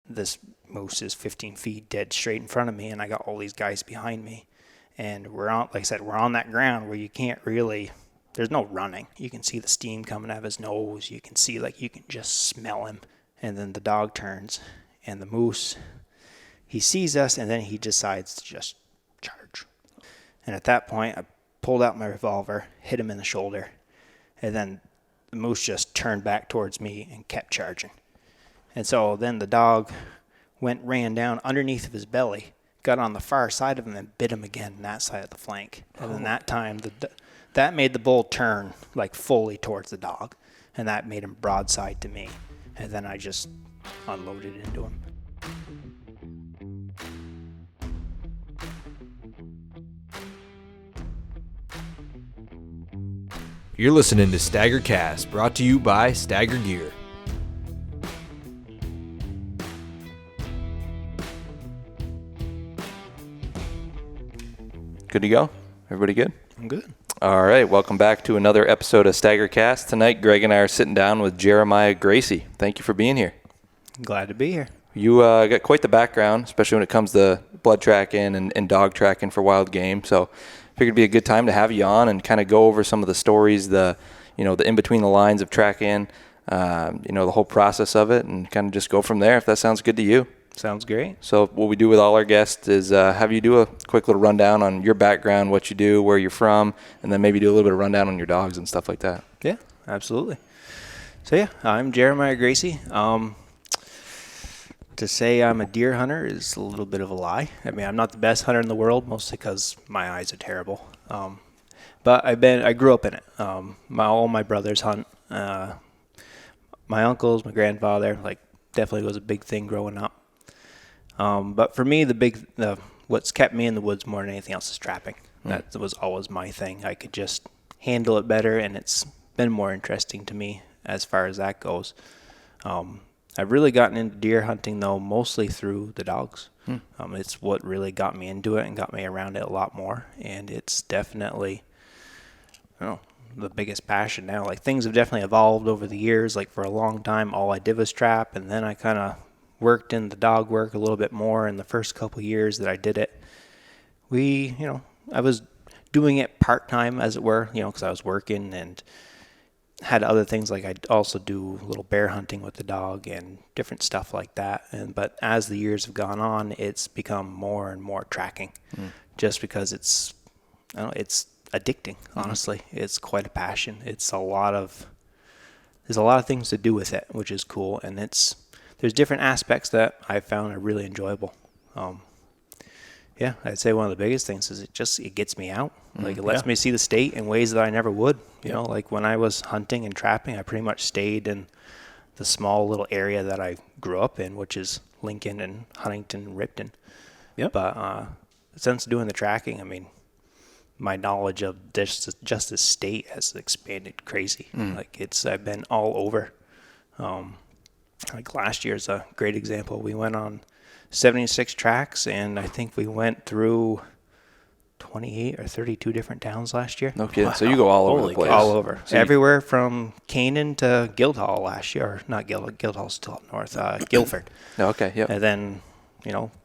this moose is 15 feet dead straight in front of me, and I got all these guys behind me. And we're on, like I said, we're on that ground where you can't really, there's no running. You can see the steam coming out of his nose. You can see, like, you can just smell him. And then the dog turns, and the moose, he sees us, and then he decides to just charge. And at that point, I pulled out my revolver, hit him in the shoulder, and then the moose just turned back towards me and kept charging. And so then the dog ran down underneath of his belly, got on the far side of him, and bit him again on that side of the flank. And then that time, that made the bull turn, like, fully towards the dog, and that made him broadside to me. And then I just unloaded into him. You're listening to STAGR Cast, brought to you by STAGR Gear. Good to go? Everybody good? I'm good. All right, welcome back to another episode of STAGR Cast. Tonight, Greg and I are sitting down with Jeremiah Gracie. Thank you for being here. Glad to be here. You got quite the background, especially when it comes to blood tracking and dog tracking for wild game. So figured it'd be a good time to have you on and kind of go over some of the stories, the in between the lines of tracking, the whole process of it, and kind of just go from there if that sounds good to you. Sounds great. So what we do with all our guests is have you do a quick little rundown on your background, what you do, where you're from, and then maybe do a little bit of rundown on your dogs and stuff like that. Yeah, absolutely. So yeah, I'm Jeremiah Gracie. To say I'm a deer hunter is a little bit of a lie. I mean, I'm not the best hunter in the world, mostly because my eyes are terrible. But I grew up in it. All my brothers hunt. My uncles, my grandfather, definitely was a big thing growing up. But for me, what's kept me in the woods more than anything else is trapping. That was always my thing. I could just handle it better, and it's been more interesting to me as far as that goes. I've really gotten into deer hunting, though, mostly through the dogs. It's what really got me into it and got me around it a lot more. And it's definitely, the biggest passion now. Like, things have definitely evolved over the years. Like, for a long time, all I did was trap, and then I kind of worked in the dog work a little bit more in the first couple of years that I did it. I was doing it part-time, as it were, because I was working and had other things. Like, I'd also do a little bear hunting with the dog and different stuff like that. But as the years have gone on, it's become more and more tracking, just because it's addicting. Honestly, it's quite a passion. There's a lot of things to do with it, which is cool, and there's different aspects that I found are really enjoyable. I'd say one of the biggest things is it gets me out. Like, it lets me see the state in ways that I never would. Like, when I was hunting and trapping, I pretty much stayed in the small little area that I grew up in, which is Lincoln and Huntington and Ripton. Yep. But since doing the tracking, I mean, my knowledge of just the state has expanded crazy. I've been all over. Like, last year's a great example. We went on 76 tracks, and I think we went through 28 or 32 different towns last year. No kidding. Wow. So you go all over the place. All over. So everywhere from Canaan to Guildhall last year. Or not Guildhall's still up north. Guilford. Okay, yep. And then,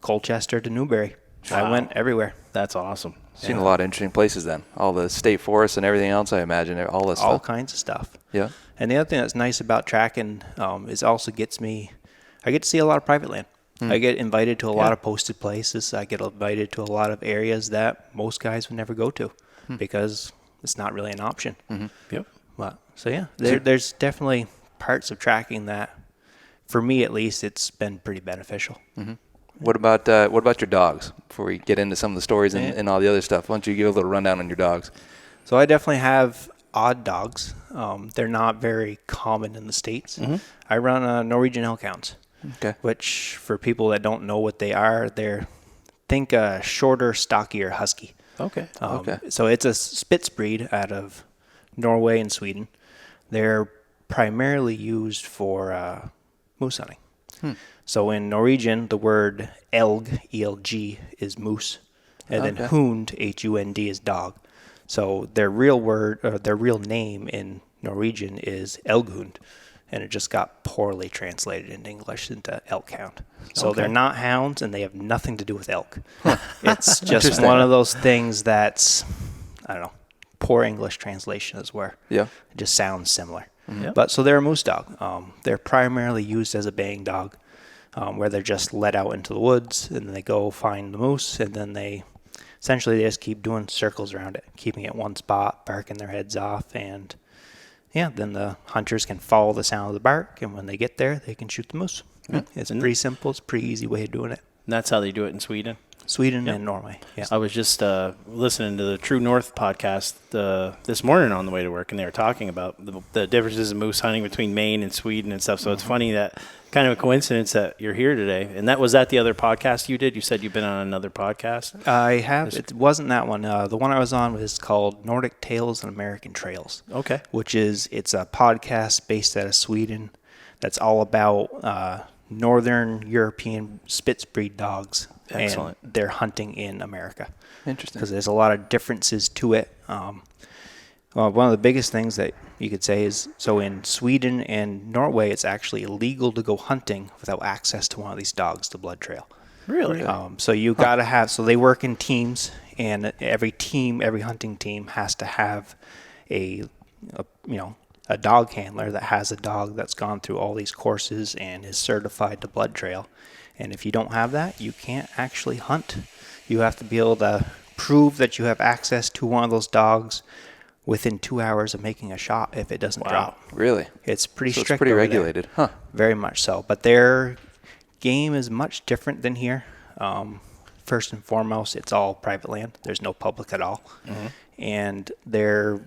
Colchester to Newberry. Wow. I went everywhere. That's awesome. Seen a lot of interesting places then. All the state forests and everything else, I imagine. All this stuff. All kinds of stuff. Yeah. And the other thing that's nice about tracking is also I get to see a lot of private land. I get invited to a lot of posted places. I get invited to a lot of areas that most guys would never go to because it's not really an option. Yep. But, there's definitely parts of tracking that, for me at least, it's been pretty beneficial. What about your dogs? Before we get into some of the stories and all the other stuff, why don't you give a little rundown on your dogs? So I definitely have odd dogs. They're not very common in the States. I run Norwegian Elkhounds. Okay. Which, for people that don't know what they are, think a shorter, stockier husky. Okay. So it's a Spitz breed out of Norway and Sweden. They're primarily used for moose hunting. So in Norwegian, the word elg, E-L-G, is moose, and then hund, H-U-N-D, is dog. So their real name in Norwegian is elghund. and it just got poorly translated into English into elk hound. So they're not hounds, and they have nothing to do with elk. It's just one of those things that's, I don't know, poor English translation is where it just sounds similar. But so they're a moose dog. They're primarily used as a baying dog, where they're just let out into the woods, and then they go find the moose, and then they just keep doing circles around it, keeping it one spot, barking their heads off, and then the hunters can follow the sound of the bark, and when they get there, they can shoot the moose. It's pretty simple. It's a pretty easy way of doing it. And that's how they do it in Sweden? Sweden and Norway. Yeah. I was just listening to the True North podcast this morning on the way to work, and they were talking about the differences in moose hunting between Maine and Sweden and stuff. So it's funny that kind of a coincidence that you're here today. And was that the other podcast you did? You said you've been on another podcast? I have. It wasn't that one. The one I was on was called Nordic Tales and American Trails. Okay. It's a podcast based out of Sweden that's all about Northern European Spitz breed dogs. Excellent. And they're hunting in America. Interesting. Because there's a lot of differences to it. One of the biggest things that you could say is, so in Sweden and Norway, it's actually illegal to go hunting without access to one of these dogs, the blood trail. Really? So you got to have, so they work in teams, and every hunting team has to have a dog handler that has a dog that's gone through all these courses and is certified to blood trail. And if you don't have that, you can't actually hunt. You have to be able to prove that you have access to one of those dogs within 2 hours of making a shot if it doesn't drop. Really? It's pretty strict. It's pretty regulated. Huh. Very much so. But their game is much different than here. First and foremost, it's all private land. There's no public at all. Mm-hmm. And their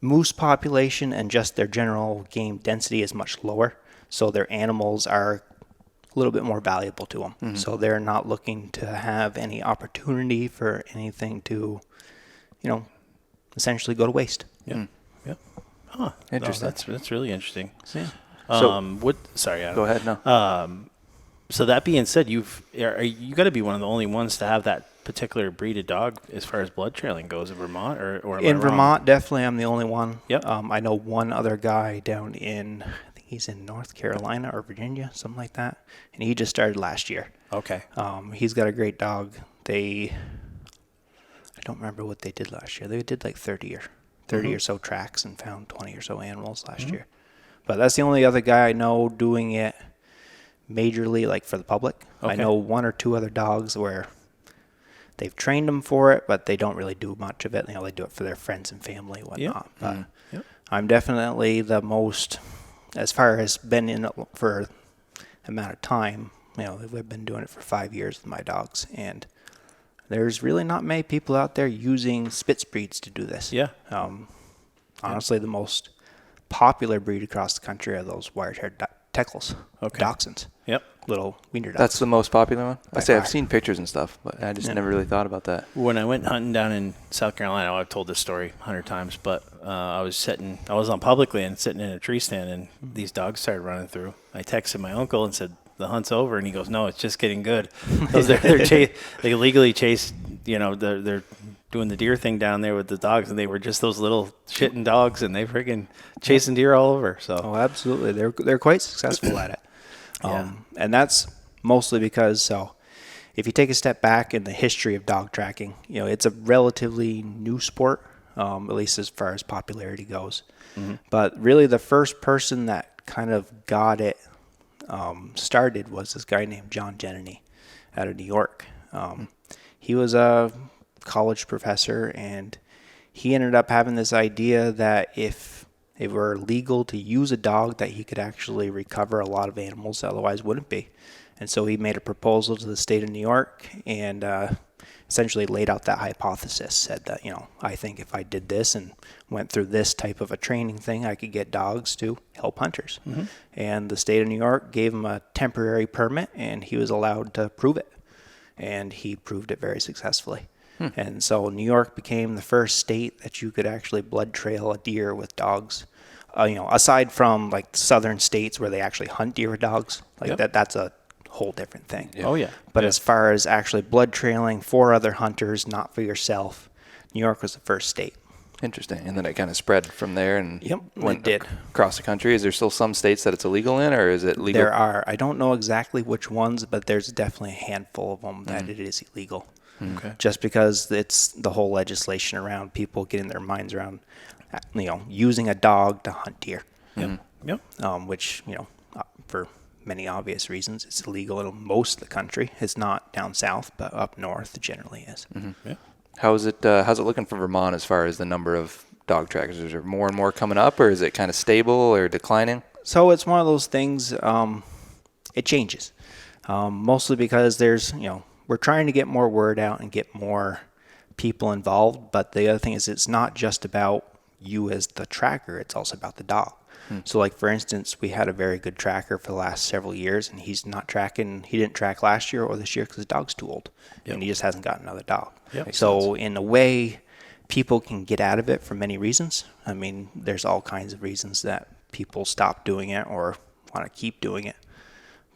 moose population and just their general game density is much lower. So their animals are a little bit more valuable to them. Mm-hmm. So they're not looking to have any opportunity for anything to, essentially go to waste. Yeah. Mm. Yep. Huh. Interesting. No, that's really interesting. Yeah. Sorry, Adam. Go ahead. No. So that being said, you got to be one of the only ones to have that particular breed of dog as far as blood trailing goes in Vermont, or am I in wrong? Vermont, definitely I'm the only one. Yep. I know one other guy down in, I think he's in North Carolina or Virginia, something like that, and he just started last year. Okay. He's got a great dog. I don't remember what they did last year. They did like 30 or so tracks and found 20 or so animals last year. But that's the only other guy I know doing it majorly, like for the public. Okay. I know one or two other dogs where they've trained them for it, but they don't really do much of it. They do it for their friends and family and whatnot. But I'm definitely the most, as far as been in it for amount of time, we've been doing it for 5 years with my dogs, and there's really not many people out there using Spitz breeds to do this. Yeah. Honestly, the most popular breed across the country are those wire-haired Teckles, Dachshunds. Yep. Little wiener dogs. That's the most popular one? By far. I've seen pictures and stuff, but I just never really thought about that. When I went hunting down in South Carolina, I've told this story 100 times, but I was on public land sitting in a tree stand, and these dogs started running through. I texted my uncle and said, the hunt's over, and he goes, no, it's just getting good. They legally chase, they're doing the deer thing down there with the dogs, and they were just those little shitting dogs, and they friggin' chasing deer all over. So absolutely, they're quite successful at it. And that's mostly because, if you take a step back in the history of dog tracking, it's a relatively new sport, at least as far as popularity goes. Mm-hmm. But really, the first person that kind of got it started was this guy named John Jennany out of New York. He was a college professor, and he ended up having this idea that if it were legal to use a dog, that he could actually recover a lot of animals that otherwise wouldn't be. And so he made a proposal to the state of New York and essentially laid out that hypothesis, said that, I think if I did this and went through this type of a training thing, I could get dogs to help hunters. Mm-hmm. And the state of New York gave him a temporary permit, and he was allowed to prove it. And he proved it very successfully. And so New York became the first state that you could actually blood trail a deer with dogs. Aside from like southern states where they actually hunt deer with dogs, that's a whole different thing. Yep. Oh yeah. But as far as actually blood trailing for other hunters, not for yourself, New York was the first state. Interesting. And then it kind of spread from there and Yep, went it did. across the country. Is there still some states that it's illegal in, or is it legal? There are. I don't know exactly which ones, but there's definitely a handful of them that it is illegal. Okay. Just because it's the whole legislation around people getting their minds around, using a dog to hunt deer. Yep. Yep. Which, for many obvious reasons, it's illegal in most of the country. It's not down south, but up north it generally is. Yeah. How's it looking for Vermont as far as the number of dog trackers? Is there more and more coming up, or is it kind of stable or declining? So it's one of those things, it changes. Mostly because we're trying to get more word out and get more people involved. But the other thing is it's not just about you as the tracker, it's also about the dog. So like, for instance, we had a very good tracker for the last several years, and he didn't track last year or this year because the dog's too old. Yep. And he just hasn't got another dog. Yep. So in a way, people can get out of it for many reasons. I mean, there's all kinds of reasons that people stop doing it or want to keep doing it.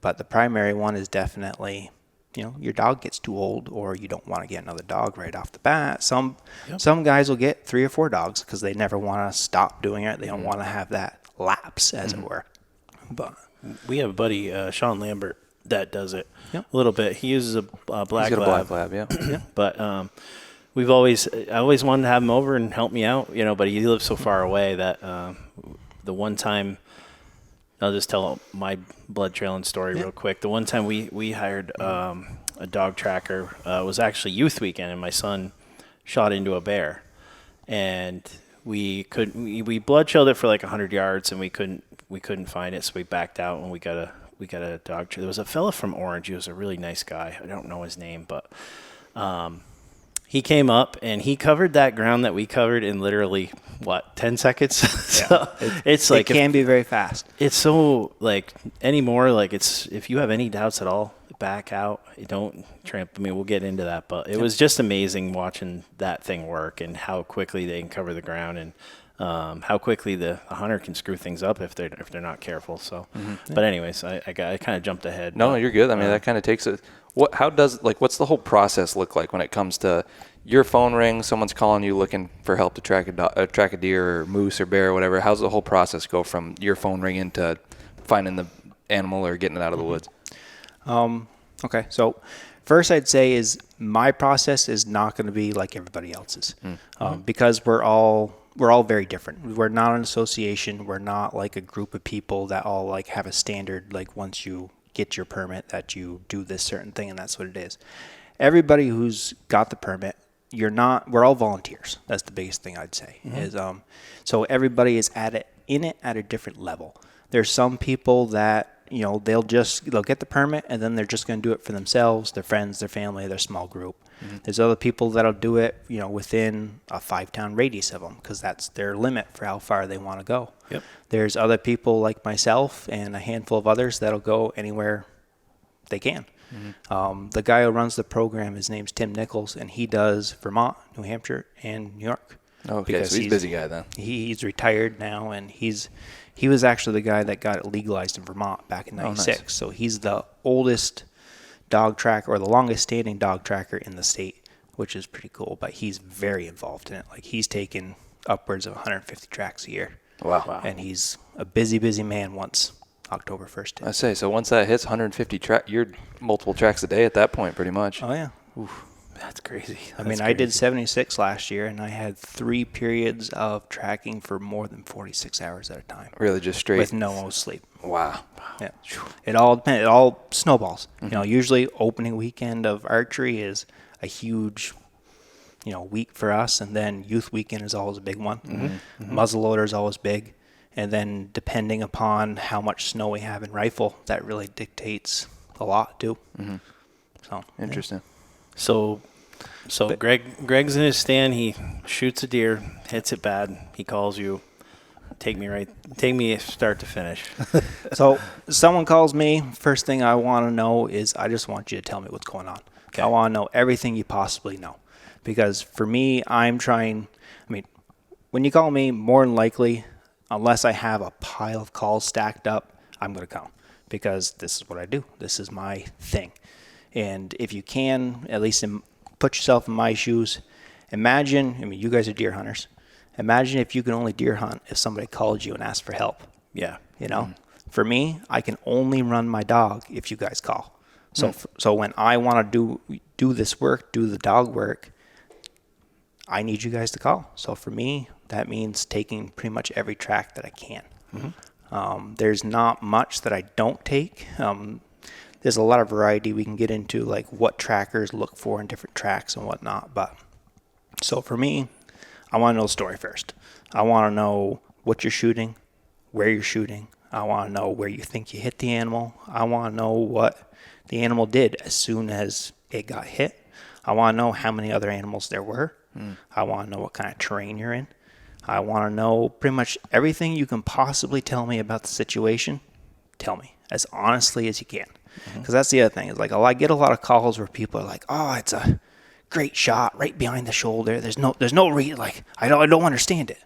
But the primary one is definitely, your dog gets too old, or you don't want to get another dog right off the bat. Some guys will get 3 or 4 dogs because they never want to stop doing it. They don't want to have that lapse, as it were. But We have a buddy, Sean Lambert, that does it Yep. a little bit. He uses a black He's got a lab. black lab, yeah. But I always wanted to have him over and help me out, but he lives so far away that the one time, I'll just tell my blood trailing story real quick. The one time we hired a dog tracker, it was actually youth weekend, and my son shot into a bear, and we blood trailed it for like 100 yards, and we couldn't find it, so we backed out, and we got a dog tracker. There was a fella from Orange. He was a really nice guy. I don't know his name, but he came up and he covered that ground that we covered in literally 10 seconds. So it's like, it can be very fast. it's so like anymore. Like if you have any doubts at all, back out. Don't tramp. I mean, we'll get into that, but it was just amazing watching that thing work and how quickly they can cover the ground, and how quickly the hunter can screw things up if they're not careful. So, but anyways, I kind of jumped ahead. No, but, you're good. I mean, that kind of takes it. What's the whole process look like when it comes to your phone rings, someone's calling you looking for help to track a deer or moose or bear or whatever? How's the whole process go from your phone ringing to finding the animal or getting it out of the woods? Okay, so first I'd say is my process is not going to be like everybody else's, because we're all very different. We're not an association. We're not like a group of people that all like have a standard, like once you get your permit that you do this certain thing and that's what it is. Everybody who's got the permit, we're all volunteers. That's the biggest thing I'd say is, so everybody is in it at a different level. There's some people that, they'll get the permit and then they're just going to do it for themselves, their friends, their family, their small group. There's other people that'll do it, within a 5-town radius of them because that's their limit for how far they want to go. Yep. There's other people like myself and a handful of others that'll go anywhere they can. The guy who runs the program, his name's Tim Nichols, and he does Vermont, New Hampshire, and New York. Okay, so he's a busy guy then. He's retired now, and he was actually the guy that got it legalized in Vermont back in '96. Nice. So he's the oldest dog tracker, or the longest standing dog tracker in the state, which is pretty cool. But he's very involved in it. Like, he's taken upwards of 150 tracks a year. Wow. And he's a busy man once October 1st hit. I say, so once that hits 150 you're multiple tracks a day at that point, pretty much. Oh, yeah. That's crazy. I mean, I did 76 last year, and I had 3 periods of tracking for more than 46 hours at a time. Really, just straight. With no sleep. Wow. Yeah. It all depends. It all snowballs. Usually opening weekend of archery is a huge, week for us, and then youth weekend is always a big one. Muzzleloader is always big. And then depending upon how much snow we have in rifle, that really dictates a lot too. So Interesting. So Greg's in his stand. He shoots a deer, hits it bad. He calls you. Take me start to finish. So someone calls me. First thing I want to know is I just want you to tell me what's going on. Okay. I want to know everything you possibly know, because for me, when you call me, more than likely, unless I have a pile of calls stacked up, I'm going to come, because this is what I do. This is my thing. And if you can, at least put yourself in my shoes, imagine, you guys are deer hunters. Imagine if you can only deer hunt if somebody called you and asked for help. Yeah. You know, for me, I can only run my dog if you guys call. So, so when I want to do this work, do the dog work, I need you guys to call. So for me, that means taking pretty much every track that I can. There's not much that I don't take. There's a lot of variety we can get into, like what trackers look for in different tracks and whatnot. But so for me, I want to know the story first. I want to know what you're shooting, where you're shooting. I want to know where you think you hit the animal. I want to know what the animal did as soon as it got hit. I want to know how many other animals there were. I want to know what kind of terrain you're in. I want to know pretty much everything you can possibly tell me about the situation. Tell me as honestly as you can. Because that's the other thing. Is like, I get a lot of calls where people are like, "Oh, it's a great shot right behind the shoulder. There's no reason. Like, I don't understand it."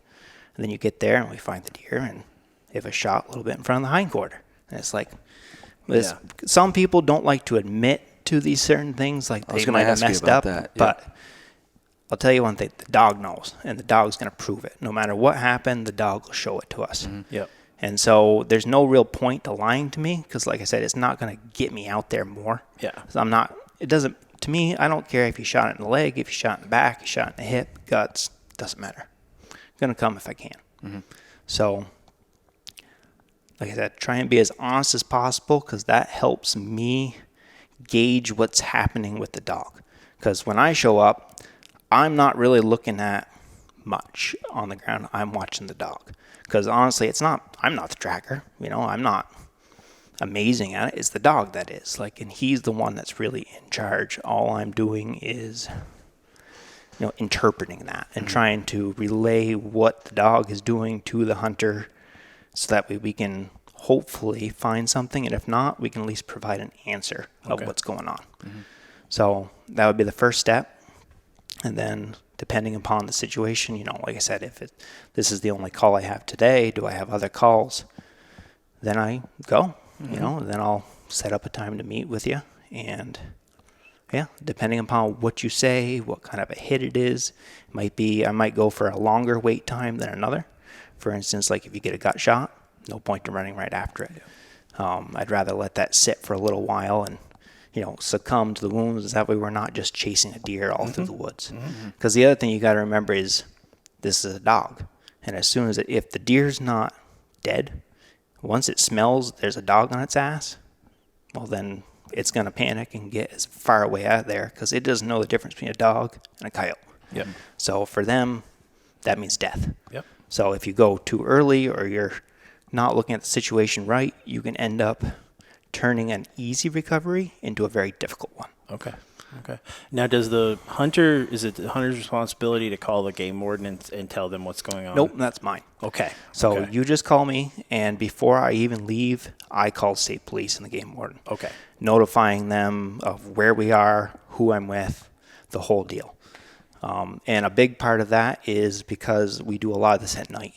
And then you get there and we find the deer and they have a shot a little bit in front of the hind quarter. And it's like, some people don't like to admit to these certain things, like they might have messed up. But I'll tell you one thing: the dog knows, and the dog's going to prove it. No matter what happened, the dog will show it to us. Yep. And so there's no real point to lying to me because, like I said, it's not going to get me out there more. Yeah. So to me, I don't care if you shot it in the leg, if you shot in the back, you shot in the hip, guts, doesn't matter. I'm going to come if I can. So, like I said, try and be as honest as possible because that helps me gauge what's happening with the dog. Because when I show up, I'm not really looking at much on the ground. I'm watching the dog. Because honestly, I'm not the tracker. I'm not amazing at it. It's the dog that is. And he's the one that's really in charge. All I'm doing is, interpreting that and trying to relay what the dog is doing to the hunter so that way we can hopefully find something. And if not, we can at least provide an answer of what's going on. So that would be the first step. And then depending upon the situation, like I said, if this is the only call I have today, do I have other calls? Then I go, then I'll set up a time to meet with you. And depending upon what you say, what kind of a hit it is, I might go for a longer wait time than another. For instance, like if you get a gut shot, no point in running right after it. I'd rather let that sit for a little while and succumb to the wounds. That way we're not just chasing a deer all through the woods. Because the other thing you got to remember is this is a dog. And as soon as if the deer's not dead, once it smells there's a dog on its ass, well then it's going to panic and get as far away out of there because it doesn't know the difference between a dog and a coyote. Yep. So for them, that means death. Yep. So if you go too early or you're not looking at the situation right, you can end up turning an easy recovery into a very difficult one. Okay. Now, is it the hunter's responsibility to call the game warden and tell them what's going on? Nope, that's mine. Okay. So you just call me, and before I even leave, I call state police and the game warden. Okay. Notifying them of where we are, who I'm with, the whole deal. And a big part of that is because we do a lot of this at night.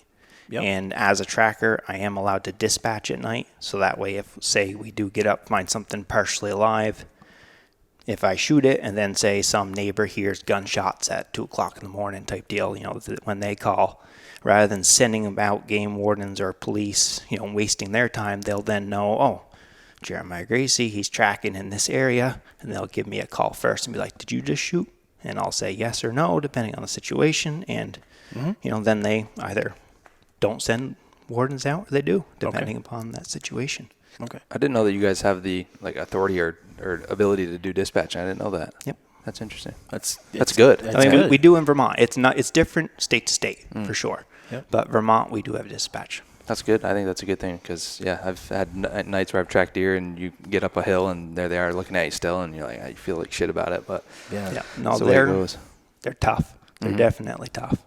Yep. And as a tracker, I am allowed to dispatch at night. So that way, if, say, we do get up, find something partially alive, if I shoot it and then, say, some neighbor hears gunshots at 2 o'clock in the morning type deal, when they call, rather than sending about game wardens or police, wasting their time, they'll then know, oh, Jeremiah Gracie, he's tracking in this area. And they'll give me a call first and be like, did you just shoot? And I'll say yes or no, depending on the situation. And, then they either don't send wardens out, or they do, depending upon that situation. Okay. I didn't know that you guys have the authority or ability to do dispatch. I didn't know that. Yep. That's interesting. That's good. Good. We do in Vermont. It's different state to state for sure. Yep. But Vermont, we do have dispatch. That's good. I think that's a good thing because, I've had nights where I've tracked deer and you get up a hill and there they are looking at you still and you're like, you feel like shit about it. But No, they're tough. They're definitely tough.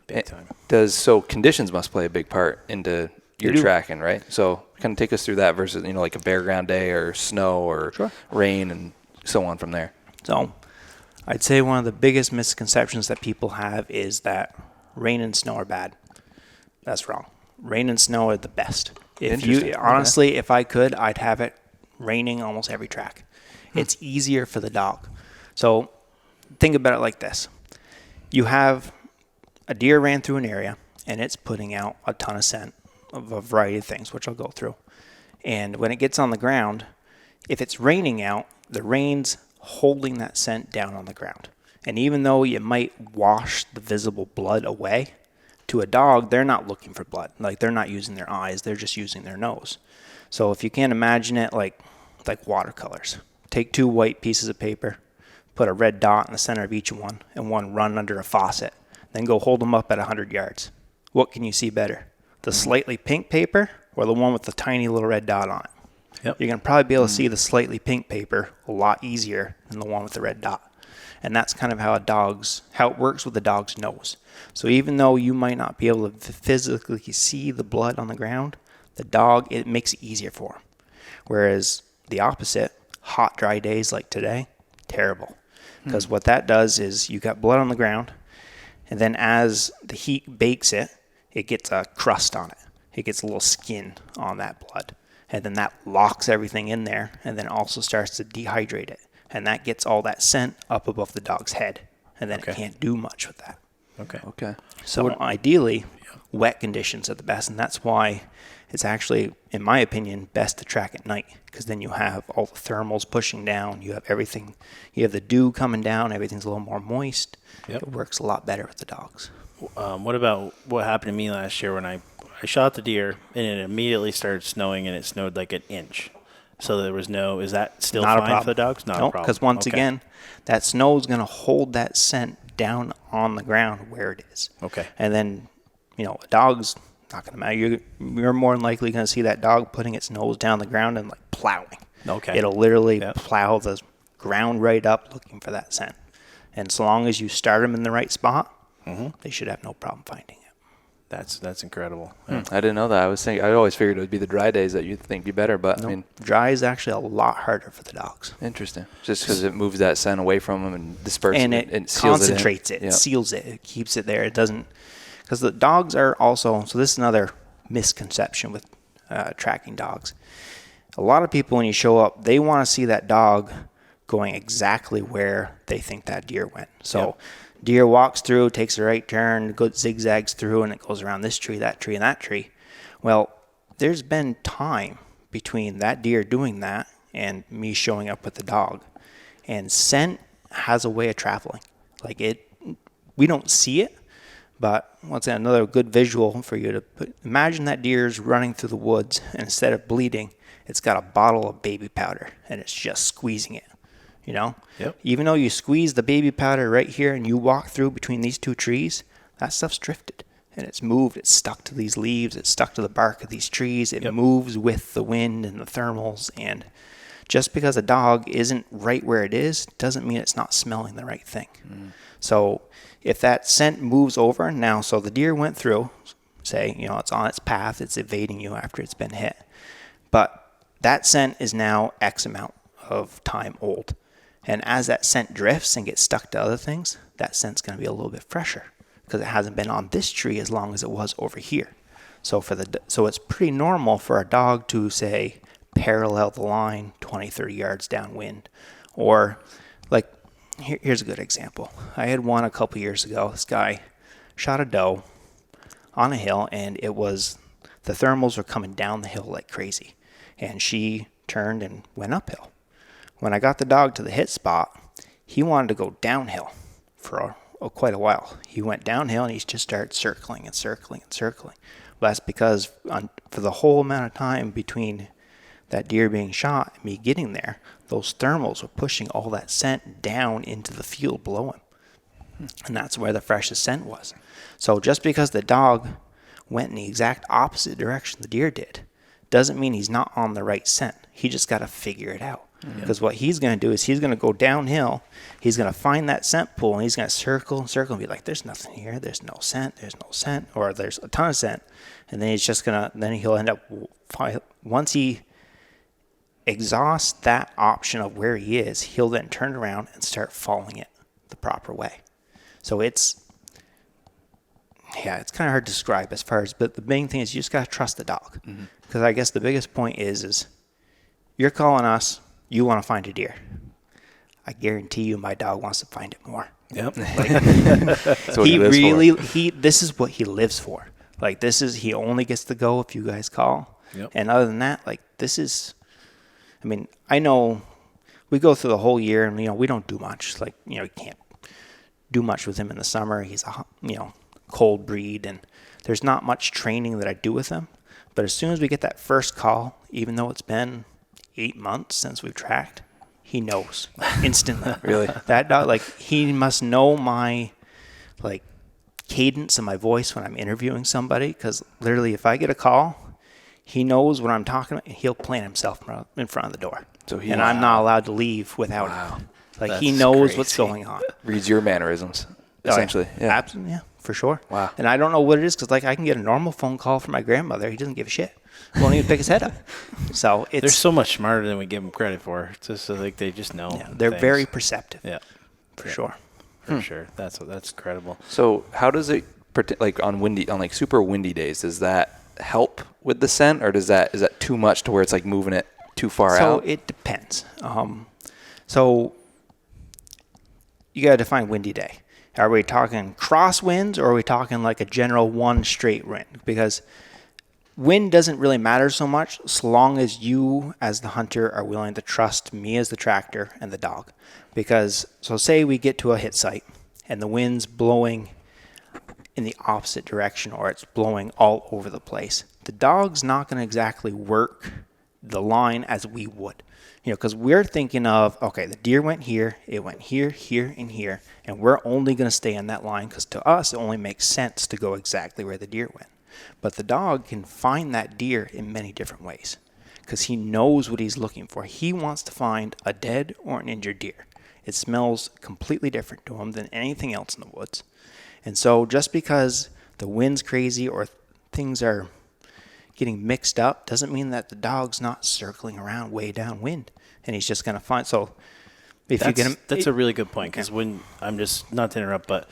Big time. So conditions must play a big part into your tracking, right? So kind of take us through that versus, like a bare ground day or snow or rain and so on from there. So I'd say one of the biggest misconceptions that people have is that rain and snow are bad. That's wrong. Rain and snow are the best. If I could, I'd have it raining almost every track. It's easier for the dog. So think about it like this. You have a deer ran through an area and it's putting out a ton of scent of a variety of things, which I'll go through. And when it gets on the ground, if it's raining out, the rain's holding that scent down on the ground. And even though you might wash the visible blood away, to a dog, they're not looking for blood. Like, they're not using their eyes, they're just using their nose. So if you can't imagine it like watercolors, take 2 white pieces of paper, put a red dot in the center of each one, and one run under a faucet. Then go hold them up at 100 yards. What can you see better? The slightly pink paper or the one with the tiny little red dot on it? Yep. You're going to probably be able to see the slightly pink paper a lot easier than the one with the red dot. And that's kind of how it works with the dog's nose. So even though you might not be able to physically see the blood on the ground, the dog, it makes it easier for him. Whereas the opposite, hot, dry days like today, terrible. Because what that does is you got blood on the ground, and then as the heat bakes it, it gets a crust on it. It gets a little skin on that blood. And then that locks everything in there, and then also starts to dehydrate it. And that gets all that scent up above the dog's head. And then it can't do much with that. Okay. So ideally, wet conditions are the best, and that's why it's actually, in my opinion, best to track at night, because then you have all the thermals pushing down, you have everything, you have the dew coming down, everything's a little more moist. Yep. It works a lot better with the dogs. What about what happened to me last year when I shot the deer and it immediately started snowing and it snowed like an inch? So there was no, is that still Not a fine problem. for the dogs? Not a Nope, problem. because once again, that snow is going to hold that scent down on the ground where it is. Okay. And then, a dog's not going to matter. You're more than likely going to see that dog putting its nose down the ground and like plowing. Okay. It'll literally plow the ground right up looking for that scent. And so long as you start them in the right spot, they should have no problem finding it. That's incredible. I didn't know that. I always figured it would be the dry days that you'd think be better, but I mean, dry is actually a lot harder for the dogs. interesting. Just because it moves that scent away from them and disperses And it, it seals concentrates it, it seals it, it keeps it there. It doesn't, because the dogs are also, so this is another misconception with tracking dogs. A lot of people, when you show up, they want to see that dog going exactly where they think that deer went. So deer walks through, takes a right turn, zigzags through, and it goes around this tree, and that tree. Well, there's been time between that deer doing that and me showing up with the dog. And scent has a way of traveling. Like we don't see it, but once again, another good visual for you to imagine that deer's running through the woods, and instead of bleeding, it's got a bottle of baby powder, and it's just squeezing it. Yep. Even though you squeeze the baby powder right here and you walk through between these 2 trees, that stuff's drifted and it's moved. It's stuck to these leaves. It's stuck to the bark of these trees. It moves with the wind and the thermals. And just because a dog isn't right where it is doesn't mean it's not smelling the right thing. So if that scent moves over now, so the deer went through, say, it's on its path, it's evading you after it's been hit. But that scent is now X amount of time old. And as that scent drifts and gets stuck to other things, that scent's going to be a little bit fresher because it hasn't been on this tree as long as it was over here. So it's pretty normal for a dog to, say, parallel the line 20, 30 yards downwind. Or, like, here's a good example. I had one a couple years ago. This guy shot a doe on a hill, and the thermals were coming down the hill like crazy. And she turned and went uphill. When I got the dog to the hit spot, he wanted to go downhill for quite a while. He went downhill and he just started circling and circling and circling. Well, that's because for the whole amount of time between that deer being shot and me getting there, those thermals were pushing all that scent down into the field below him. And that's where the freshest scent was. So just because the dog went in the exact opposite direction the deer did, doesn't mean he's not on the right scent. He just got to figure it out. Because what he's going to do is he's going to go downhill. He's going to find that scent pool, and he's going to circle and circle and be like, there's nothing here. There's no scent. Or there's a ton of scent. And then he'll end up, once he exhausts that option of where he is, he'll then turn around and start following it the proper way. So it's kind of hard to describe but the main thing is you just got to trust the dog. Because I guess the biggest point is you're calling us, you want to find a deer. I guarantee you my dog wants to find it more. Yep. Like, That's what he lives for. really, this is what he lives for. Like, he only gets to go if you guys call. Yep. And other than that, like, I mean, I know we go through the whole year and, we don't do much. Like, you can't do much with him in the summer. He's a, cold breed, and there's not much training that I do with him. But as soon as we get that first call, even though it's been 8 months since we've tracked, he knows instantly. Really? That dog, like, he must know my, like, cadence of my voice when I'm interviewing somebody, because literally if I get a call, he knows what I'm talking about, and he'll plant himself in front of the door. So I'm not allowed to leave without him. Like, he That's knows crazy. what's going on. Reads your mannerisms, essentially. Yeah. Absolutely, yeah, for sure. Wow. And I don't know what it is, because, like, I can get a normal phone call from my grandmother. He doesn't give a shit. Won't even pick his head up. So They're so much smarter than we give them credit for. It's just like they just know. yeah, they're things. very perceptive. Yeah, For sure. for sure. That's incredible. So how does it, like on like super windy days, does that help with the scent, or is that too much to where it's like moving it too far So out? it depends. So you got to define windy day. Are we talking crosswinds, or are we talking like a general one straight wind? Because wind doesn't really matter so much so long as you as the hunter are willing to trust me as the tractor and the dog. Because, so say we get to a hit site and the wind's blowing in the opposite direction, or it's blowing all over the place. The dog's not going to exactly work the line as we would. Because we're thinking of, okay, the deer went here, it went here, here, and here, and we're only going to stay in that line because to us it only makes sense to go exactly where the deer went. But the dog can find that deer in many different ways because he knows what he's looking for. He wants to find a dead or an injured deer. It smells completely different to him than anything else in the woods. And so just because the wind's crazy or things are getting mixed up doesn't mean that the dog's not circling around way downwind, and he's just going to find. So if you get him, That's a really good point, because when I'm just not to interrupt, but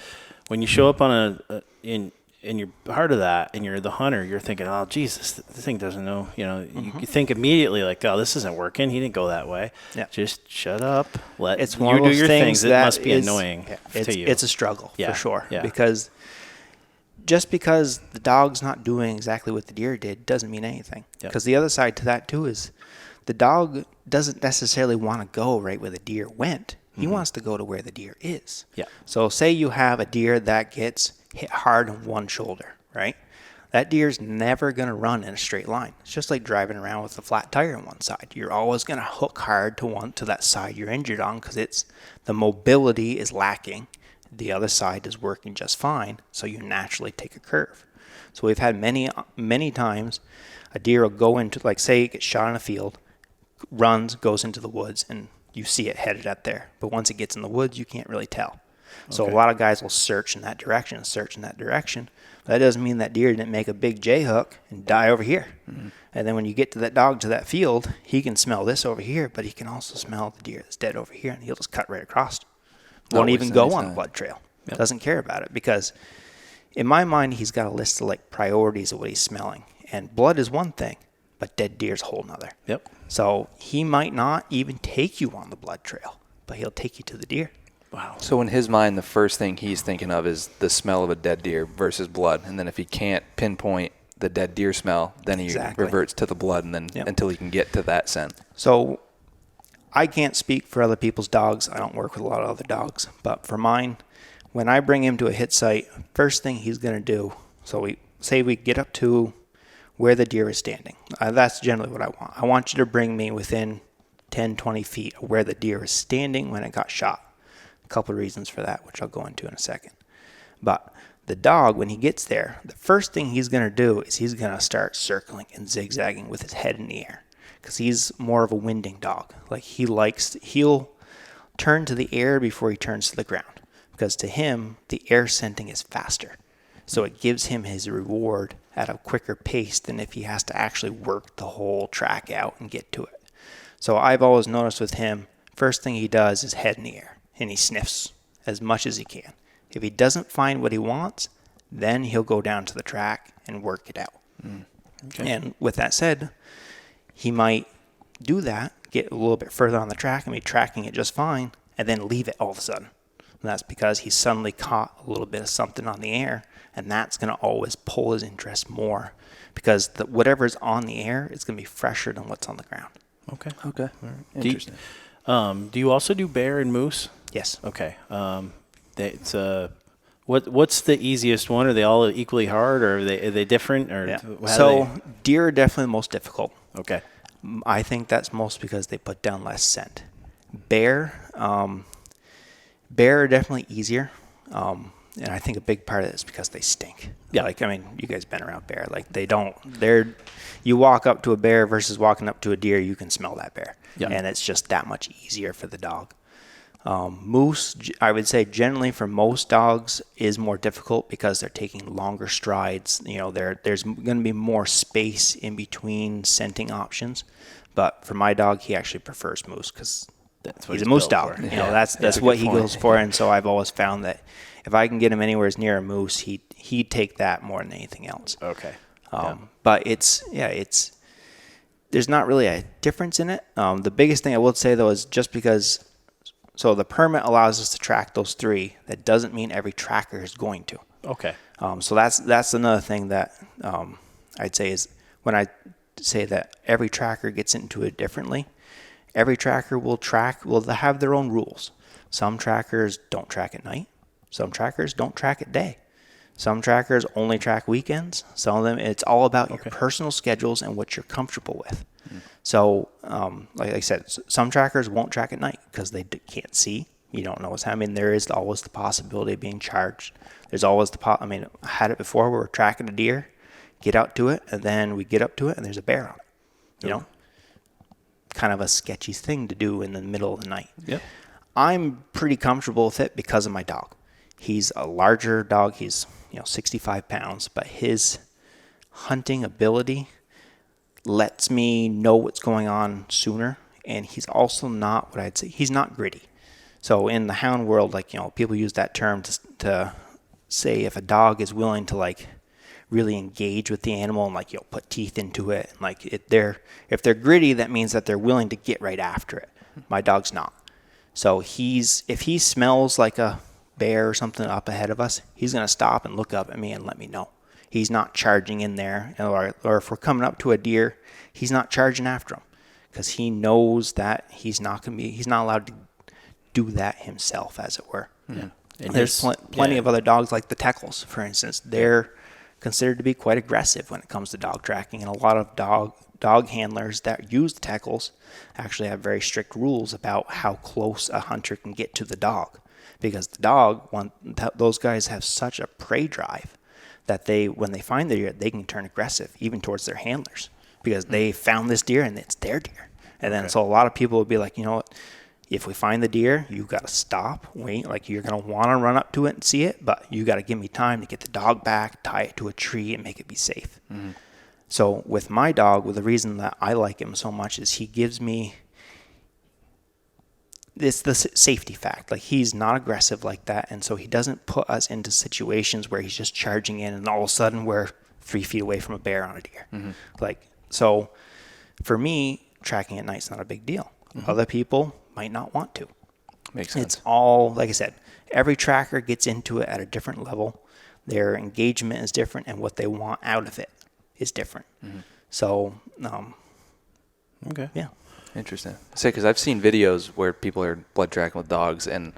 when you show up on in you're part of that and you're the hunter, you're thinking, oh Jesus, the thing doesn't know. You think immediately like, oh, this isn't working. He didn't go that way. Yeah. Just shut up. Let it's you one of do those your things It that must be is- annoying to you. It's a struggle Yeah, for sure. yeah. Because just because the dog's not doing exactly what the deer did doesn't mean anything. Yep. Because the other side to that too is the dog doesn't necessarily want to go right where the deer went. He wants to go to where the deer is. Yeah. So say you have a deer that gets hit hard on one shoulder, right? That deer's never going to run in a straight line. It's just like driving around with a flat tire on one side. You're always going to hook hard to that side you're injured on because the mobility is lacking. The other side is working just fine, so you naturally take a curve. So we've had many times a deer will go into, like, say it gets shot in a field, runs, goes into the woods, and you see it headed up there. But once it gets in the woods, you can't really tell. So Okay. a lot of guys will search in that direction. But that doesn't mean that deer didn't make a big J hook and die over here. Mm-hmm. And then when you get to that dog to that field, he can smell this over here, but he can also smell the deer that's dead over here, and he'll just cut right across. Won't even go on the blood trail. Yep. Doesn't care about it because in my mind, he's got a list of like priorities of what he's smelling. And blood is one thing, but dead deer's a whole nother. Yep. So he might not even take you on the blood trail, but he'll take you to the deer. Wow. So in his mind, the first thing he's thinking of is the smell of a dead deer versus blood. And then if he can't pinpoint the dead deer smell, then he Exactly. reverts to the blood and then Yep. until he can get to that scent. So I can't speak for other people's dogs. I don't work with a lot of other dogs. But for mine, when I bring him to a hit site, first thing he's going to do, so we get up to where the deer is standing. That's generally what I want. I want you to bring me within 10, 20 feet of where the deer is standing when it got shot. A couple of reasons for that, which I'll go into in a second. But the dog, when he gets there, the first thing he's going to do is he's going to start circling and zigzagging with his head in the air because he's more of a winding dog. Like he'll turn to the air before he turns to the ground because to him, the air scenting is faster. So it gives him his reward at a quicker pace than if he has to actually work the whole track out and get to it. So I've always noticed with him, first thing he does is head in the air and he sniffs as much as he can. If he doesn't find what he wants, then he'll go down to the track and work it out. Okay. And with that said, he might do that, get a little bit further on the track and be tracking it just fine, and then leave it all of a sudden. And that's because he suddenly caught a little bit of something on the air, and that's going to always pull his interest more because whatever's on the air is going to be fresher than what's on the ground. Okay. Okay. Interesting. Do you also do bear and moose? Yes. Okay. It's what's the easiest one? Are they all equally hard, or are they different? Or Yeah. So deer are definitely the most difficult. Okay. I think that's most because they put down less scent. Bear are definitely easier. And I think a big part of it is because they stink. Yeah. Like, I mean, you guys been around bear. Like, you walk up to a bear versus walking up to a deer, you can smell that bear. Yeah. And it's just that much easier for the dog. Moose, I would say generally for most dogs is more difficult because they're taking longer strides. You know, there's going to be more space in between scenting options. But for my dog, he actually prefers moose because he's a moose dog. You know, that's what he goes for. And so I've always found that if I can get him anywhere near a moose, he'd take that more than anything else. Okay. But there's not really a difference in it. The biggest thing I will say though is just because, so the permit allows us to track those 3. That doesn't mean every tracker is going to. Okay. So that's another thing that I'd say is when I say that every tracker gets into it differently. Every tracker will have their own rules. Some trackers don't track at night. Some trackers don't track at day. Some trackers only track weekends. Some of them, it's all about your personal schedules and what you're comfortable with. So, like I said, some trackers won't track at night because they can't see. You don't know what's happening. There is always the possibility of being charged. There's always I had it before where we're tracking a deer, get out to it, and then we get up to it and there's a bear on it. You know? Kind of a sketchy thing to do in the middle of the night. Yep. I'm pretty comfortable with it because of my dog. He's a larger dog. He's 65 pounds, but his hunting ability lets me know what's going on sooner. And he's also not what I'd say. He's not gritty. So in the hound world, like people use that term to say if a dog is willing to like really engage with the animal and like put teeth into it, and like if they're gritty, that means that they're willing to get right after it. My dog's not. So if he smells like a bear or something up ahead of us, he's going to stop and look up at me and let me know. He's not charging in there, or if we're coming up to a deer, he's not charging after him because he knows that he's not allowed to do that himself, as it were. Yeah. And there's plenty of other dogs like the Teckles, for instance. They're considered to be quite aggressive when it comes to dog tracking, and a lot of dog handlers that use the Teckles actually have very strict rules about how close a hunter can get to the dog, because the dog, those guys have such a prey drive that when they find the deer, they can turn aggressive even towards their handlers because they found this deer and it's their deer. And then so a lot of people would be like, you know what? If we find the deer, you got to stop, wait, like you're going to want to run up to it and see it, but you got to give me time to get the dog back, tie it to a tree and make it be safe. Mm-hmm. So with my dog, the reason that I like him so much is he gives me, it's the safety fact. Like he's not aggressive like that. And so he doesn't put us into situations where he's just charging in and all of a sudden we're 3 feet away from a bear on a deer. Mm-hmm. So for me, tracking at night's not a big deal. Mm-hmm. Other people might not want to. Makes sense. It's all, like I said, every tracker gets into it at a different level. Their engagement is different and what they want out of it is different. Mm-hmm. So, okay. Yeah. Interesting. Because I've seen videos where people are blood tracking with dogs, and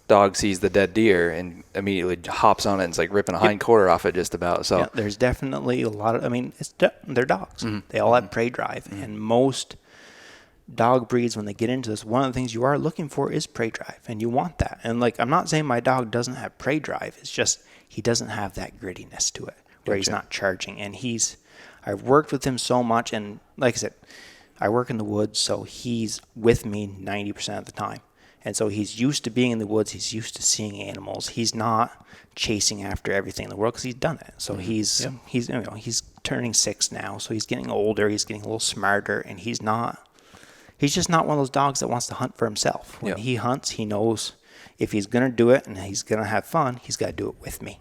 dog sees the dead deer and immediately hops on it and it's like ripping a hind quarter off it just about. So there's definitely a lot of, they're dogs. Mm-hmm. They all have prey drive, and most dog breeds, when they get into this, one of the things you are looking for is prey drive, and you want that. And like, I'm not saying my dog doesn't have prey drive. It's just he doesn't have that grittiness to it where he's not charging. And I've worked with him so much, and like I said, I work in the woods, so he's with me 90% of the time. And so he's used to being in the woods. He's used to seeing animals. He's not chasing after everything in the world because he's done it. So he's turning 6 now, so he's getting older. He's getting a little smarter, and he's just not one of those dogs that wants to hunt for himself. When he hunts, he knows if he's going to do it and he's going to have fun, he's got to do it with me.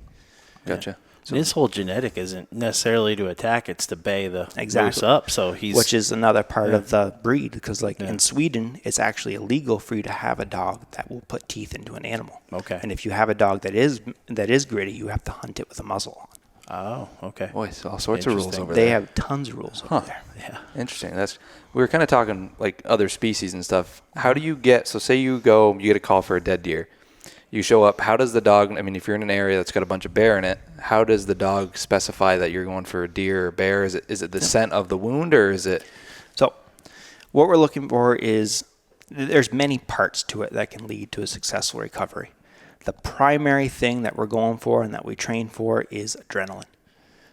Gotcha. So his whole genetic isn't necessarily to attack; it's to bay the moose up. So which is another part of the breed, because in Sweden, it's actually illegal for you to have a dog that will put teeth into an animal. Okay. And if you have a dog that is gritty, you have to hunt it with a muzzle on. Oh, okay. Boy, so all sorts of rules over there. They have tons of rules over there. Yeah. Interesting. We were kind of talking like other species and stuff. How do you get, so say you get a call for a dead deer. You show up. How does the dog, I mean, if you're in an area that's got a bunch of bear in it, how does the dog specify that you're going for a deer or bear? Is it the scent of the wound, or is it? So what we're looking for is, there's many parts to it that can lead to a successful recovery. The primary thing that we're going for and that we train for is adrenaline.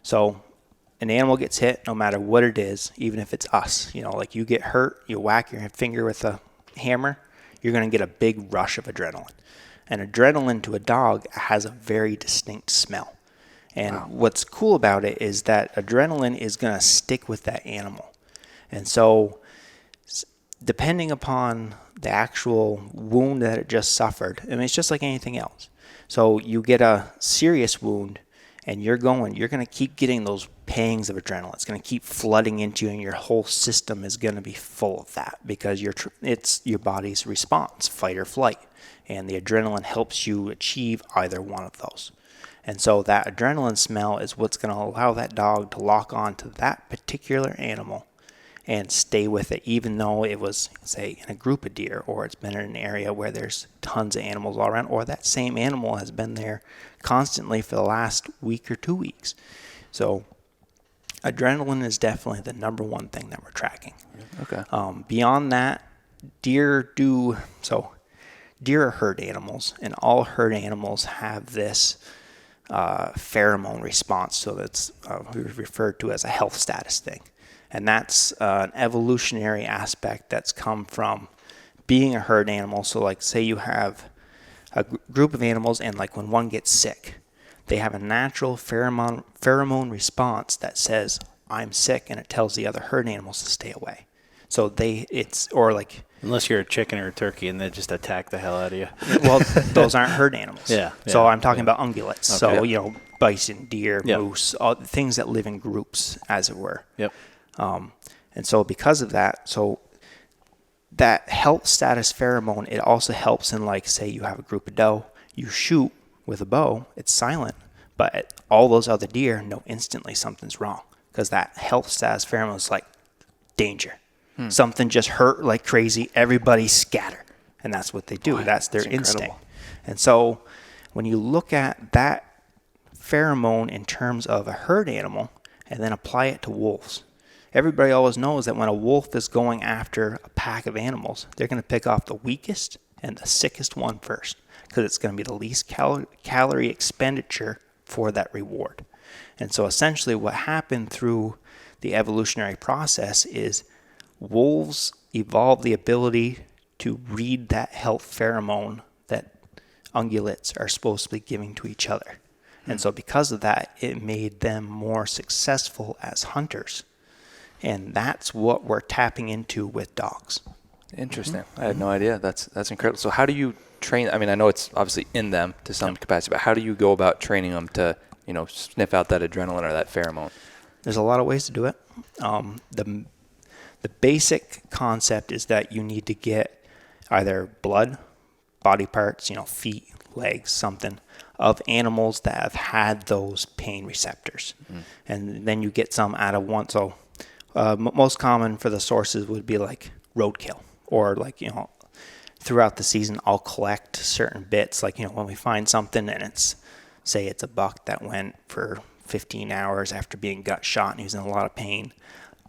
So an animal gets hit, no matter what it is, even if it's us, like you get hurt, you whack your finger with a hammer, you're going to get a big rush of adrenaline. And adrenaline to a dog has a very distinct smell. And what's cool about it is that adrenaline is going to stick with that animal. And so depending upon the actual wound that it just suffered, I mean, it's just like anything else. So you get a serious wound and you're going to keep getting those pangs of adrenaline. It's going to keep flooding into you, and your whole system is going to be full of that, because it's your body's response, fight or flight. And the adrenaline helps you achieve either one of those. And so that adrenaline smell is what's going to allow that dog to lock on to that particular animal and stay with it, even though it was, say, in a group of deer, or it's been in an area where there's tons of animals all around, or that same animal has been there constantly for the last week or 2 weeks. So adrenaline is definitely the number one thing that we're tracking. Okay. Beyond that, deer are herd animals, and all herd animals have this pheromone response. So that's referred to as a health status thing. And that's an evolutionary aspect that's come from being a herd animal. So like, say you have a group of animals, and like when one gets sick, they have a natural pheromone response that says, I'm sick, and it tells the other herd animals to stay away. So unless you're a chicken or a turkey and they just attack the hell out of you. Well, those aren't herd animals. Yeah. So I'm talking about ungulates. Okay. So, bison, deer, moose, all things that live in groups, as it were. Yep. And so because of that, that health status pheromone, it also helps in, like, say you have a group of doe, you shoot with a bow, it's silent, but all those other deer know instantly something's wrong, because that health status pheromone is like, danger. Something just hurt like crazy, everybody scatter. And that's what they do. Boy, that's their that's instinct. incredible. And so when you look at that pheromone in terms of a herd animal and then apply it to wolves, everybody always knows that when a wolf is going after a pack of animals, they're going to pick off the weakest and the sickest one first, because it's going to be the least calorie expenditure for that reward. And so essentially what happened through the evolutionary process is wolves evolved the ability to read that health pheromone that ungulates are supposed to be giving to each other. And so because of that, it made them more successful as hunters. And that's what we're tapping into with dogs. Interesting. I had no idea. That's incredible. So how do you train? I mean, I know it's obviously in them to some capacity, but how do you go about training them to, sniff out that adrenaline or that pheromone? There's a lot of ways to do it. The basic concept is that you need to get either blood, body parts, feet, legs, something, of animals that have had those pain receptors. And then you get some out of one. So most common for the sources would be like roadkill, or throughout the season I'll collect certain bits. Like, when we find something and say it's a buck that went for 15 hours after being gut shot and he was in a lot of pain.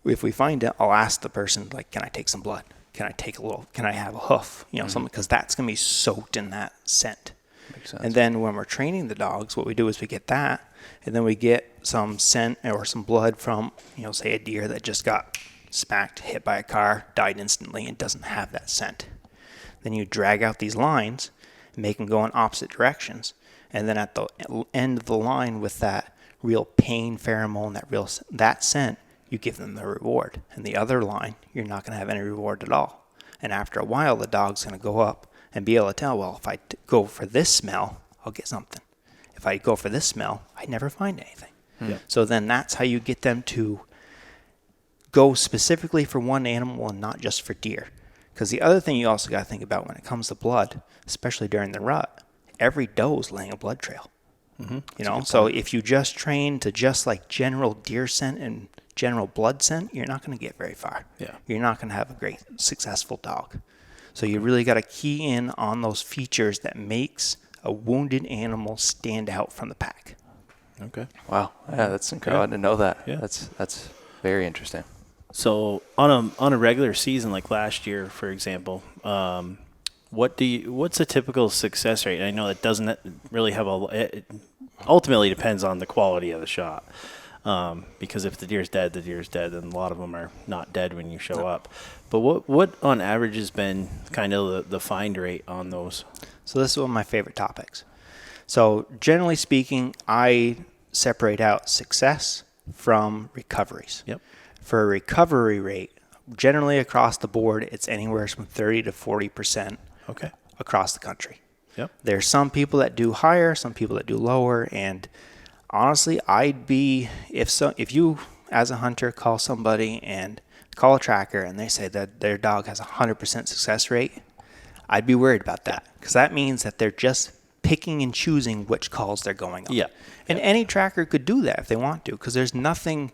If we find it, I'll ask the person, like, can I take some blood? Can I have a hoof? Something, because that's going to be soaked in that scent. Makes sense. And then when we're training the dogs, what we do is we get that, and then we get some scent or some blood from, say a deer that just got smacked, hit by a car, died instantly, and doesn't have that scent. Then you drag out these lines and make them go in opposite directions. And then at the end of the line with that real pain pheromone, that scent, you give them the reward. And the other line, you're not going to have any reward at all. And after a while, the dog's going to go up and be able to tell, well, if I go for this smell, I'll get something. if I go for this smell, I never find anything. Yeah. So then that's how you get them to go specifically for one animal and not just for deer. Because the other thing you also got to think about when it comes to blood, especially during the rut, every doe is laying a blood trail. You know, so if you just train to just like general deer scent and general blood scent, you're not going to get very far. Yeah. You're not going to have a great, successful dog. So you really got to key in on those features that makes a wounded animal stand out from the pack. Okay. Wow. Yeah, that's incredible. I didn't know that. Yeah. That's very interesting. So on a regular season like last year, for example, what's a typical success rate? I know it doesn't really have it ultimately depends on the quality of the shot. Because if the deer's dead, and a lot of them are not dead when you show up. But what on average has been kind of the find rate on those? So this is one of my favorite topics. So generally speaking, I separate out success from recoveries. Yep. For a recovery rate, generally across the board, it's anywhere from 30 to 40% Okay. across the country. Yep. There's some people that do higher, some people that do lower, and honestly, I'd be if you as a hunter call somebody and call a tracker and they say that their dog has a 100% success rate, I'd be worried about that because that means that they're just picking and choosing which calls they're going on. Yeah. And any tracker could do that if they want to because there's nothing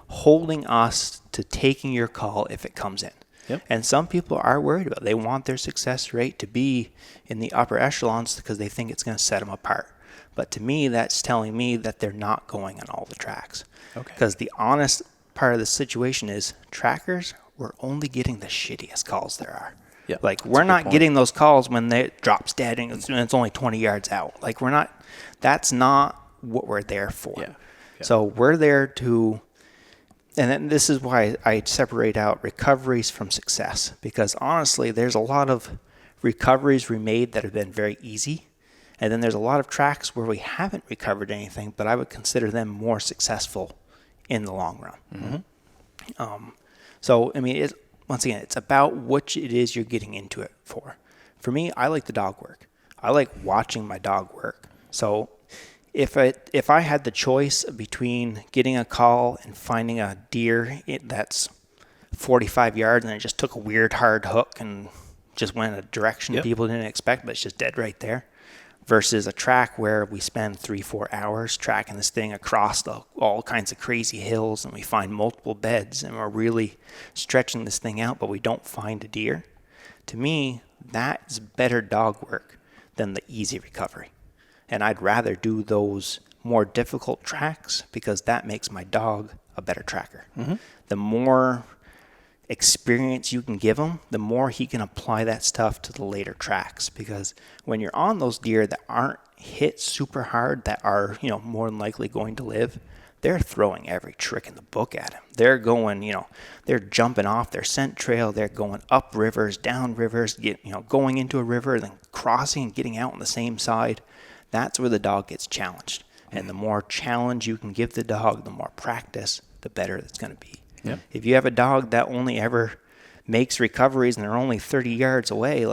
holding us to taking your call if it comes in. Yep. And some people are worried about it. They want their success rate to be in the upper echelons because they think it's going to set them apart. But to me, that's telling me that they're not going on all the tracks. Okay. Because the honest part of the situation is trackers, we're only getting the shittiest calls there are. Yeah, Like, we're not getting those calls when it drops dead and it's only 20 yards out. Like, that's not what we're there for. Yeah. So we're there to, and then this is why I separate out recoveries from success. Because honestly, there's a lot of recoveries we made that have been very easy. And then there's a lot of tracks where we haven't recovered anything, but I would consider them more successful in the long run. Mm-hmm. So, I mean, once again, it's about what it is you're getting into it for. For me, I like the dog work. I like watching my dog work. So if I had the choice between getting a call and finding a deer that's 45 yards and it just took a weird hard hook and just went in a direction people didn't expect, but it's just dead right there, versus a track where we spend 3-4 hours tracking this thing across all kinds of crazy hills and we find multiple beds and we're really stretching this thing out, but we don't find a deer. To me, that is better dog work than the easy recovery. And I'd rather do those more difficult tracks because that makes my dog a better tracker. Mm-hmm. The more experience you can give him, the more he can apply that stuff to the later tracks. Because when you're on those deer that aren't hit super hard, that are, more than likely going to live, they're throwing every trick in the book at him. They're going, they're jumping off their scent trail. They're going up rivers, down rivers, going into a river, then crossing and getting out on the same side. That's where the dog gets challenged. And the more challenge you can give the dog, the more practice, the better it's going to be. Yep. If you have a dog that only ever makes recoveries and they're only 30 yards away,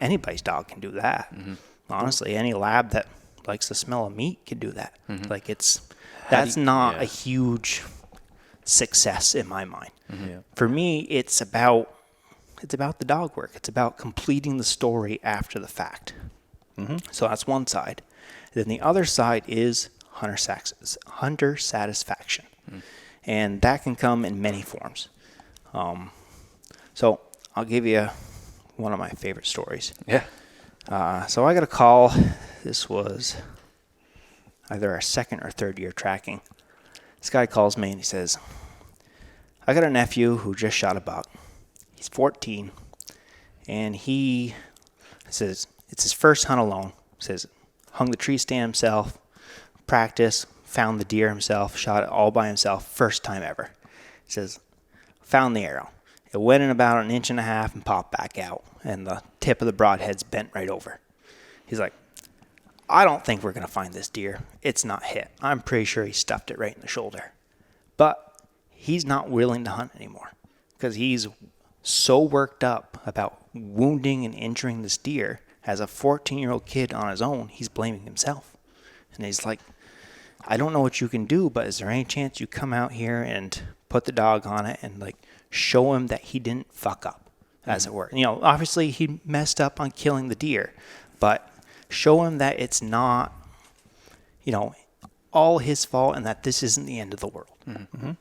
anybody's dog can do that. Mm-hmm. Honestly, any lab that likes the smell of meat can do that. Mm-hmm. That's not a huge success in my mind. Mm-hmm. Yeah. For me, it's about the dog work. It's about completing the story after the fact. Mm-hmm. So that's one side. Then the other side is hunter satisfaction. Mm. And that can come in many forms. So I'll give you one of my favorite stories. Yeah. So I got a call. This was either our second or third year tracking. This guy calls me and he says, I got a nephew who just shot a buck. He's 14. And he says it's his first hunt alone. He says, hung the tree stand himself, practice, found the deer himself, shot it all by himself, first time ever. He says, found the arrow. It went in about 1.5 inches and popped back out, and the tip of the broadhead's bent right over. He's like, I don't think we're going to find this deer. It's not hit. I'm pretty sure he stuffed it right in the shoulder. But he's not willing to hunt anymore because he's so worked up about wounding and injuring this deer As a 14-year-old kid on his own, he's blaming himself. And he's like, I don't know what you can do, but is there any chance you come out here and put the dog on it and like show him that he didn't fuck up, as it were? You know, obviously he messed up on killing the deer, but show him that it's not, you know, all his fault and that this isn't the end of the world. Mm-hmm.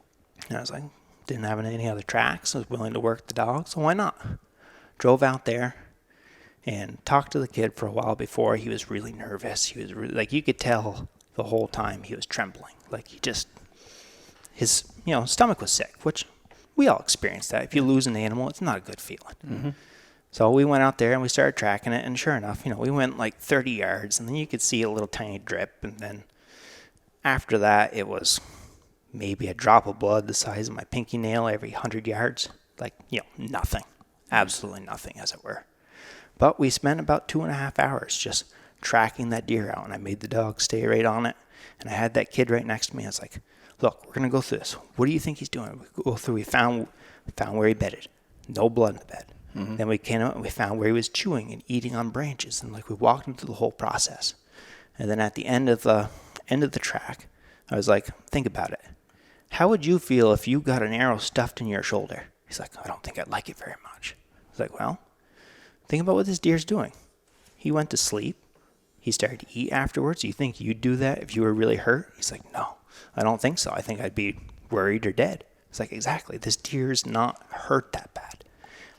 And I was like, didn't have any other tracks. I was willing to work the dog, so why not? Drove out there and talked to the kid for a while before. He was really nervous. He was really, like, you could tell the whole time he was trembling. Like, his, you know, stomach was sick, which we all experience that. If you lose an animal, it's not a good feeling. Mm-hmm. So we went out there and we started tracking it, and sure enough, you know, we went like 30 yards, and then you could see a little tiny drip, and then after that, it was maybe a drop of blood the size of my pinky nail every 100 yards. Like, you know, nothing. Absolutely nothing, as it were. But we spent about 2.5 hours just tracking that deer out, and I made the dog stay right on it. And I had that kid right next to me. I was like, look, we're going to go through this. What do you think he's doing? We go through, we found where he bedded. No blood in the bed. Mm-hmm. Then we came out and we found where he was chewing and eating on branches. And like, we walked him through the whole process. And then at the end of the track, I was like, think about it. How would you feel if you got an arrow stuffed in your shoulder? He's like, I don't think I'd like it very much. I was like, well, think about what this deer's doing. He went to sleep. He started to eat afterwards. You think you'd do that if you were really hurt? He's like, no, I don't think so. I think I'd be worried or dead. It's like, exactly. This deer's not hurt that bad.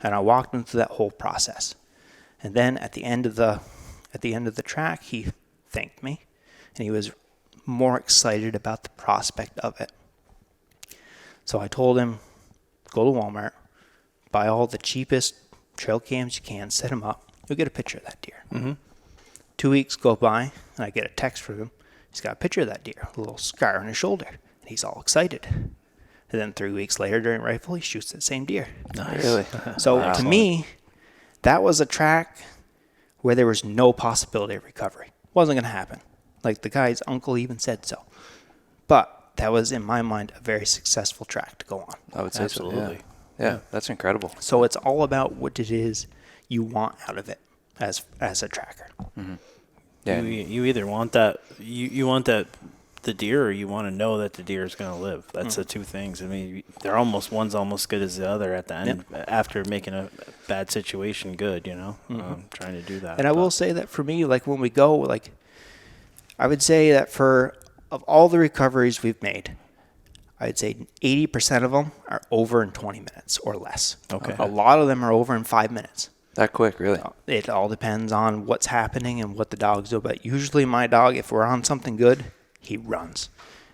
And I walked him through that whole process. And then at the end of the track, he thanked me, and he was more excited about the prospect of it. So I told him, go to Walmart, buy all the cheapest trail cams you can, set them up. You'll get a picture of that deer. Mm-hmm. 2 weeks go by, and I get a text from him. He's got a picture of that deer, a little scar on his shoulder, and he's all excited. And then 3 weeks later, during rifle, he shoots that same deer. Nice. Really? So to me, that was a track where there was no possibility of recovery. Wasn't going to happen. Like, the guy's uncle even said so. But that was, in my mind, a very successful track to go on. I would say Absolutely. so. Yeah, that's incredible. So it's all about what it is you want out of it as a tracker. Mm-hmm. Yeah. You either want that you want that the deer, or you want to know that the deer is going to live. That's the two things. I mean, one's almost good as the other at the end. Yep. After making a bad situation good, you know, trying to do that. And I will say that for me, like, when we go, like, I would say that of all the recoveries we've made, I'd say 80% of them are over in 20 minutes or less. Okay. A lot of them are over in 5 minutes. That quick, really? It all depends on what's happening and what the dogs do. But usually my dog, if we're on something good, he runs.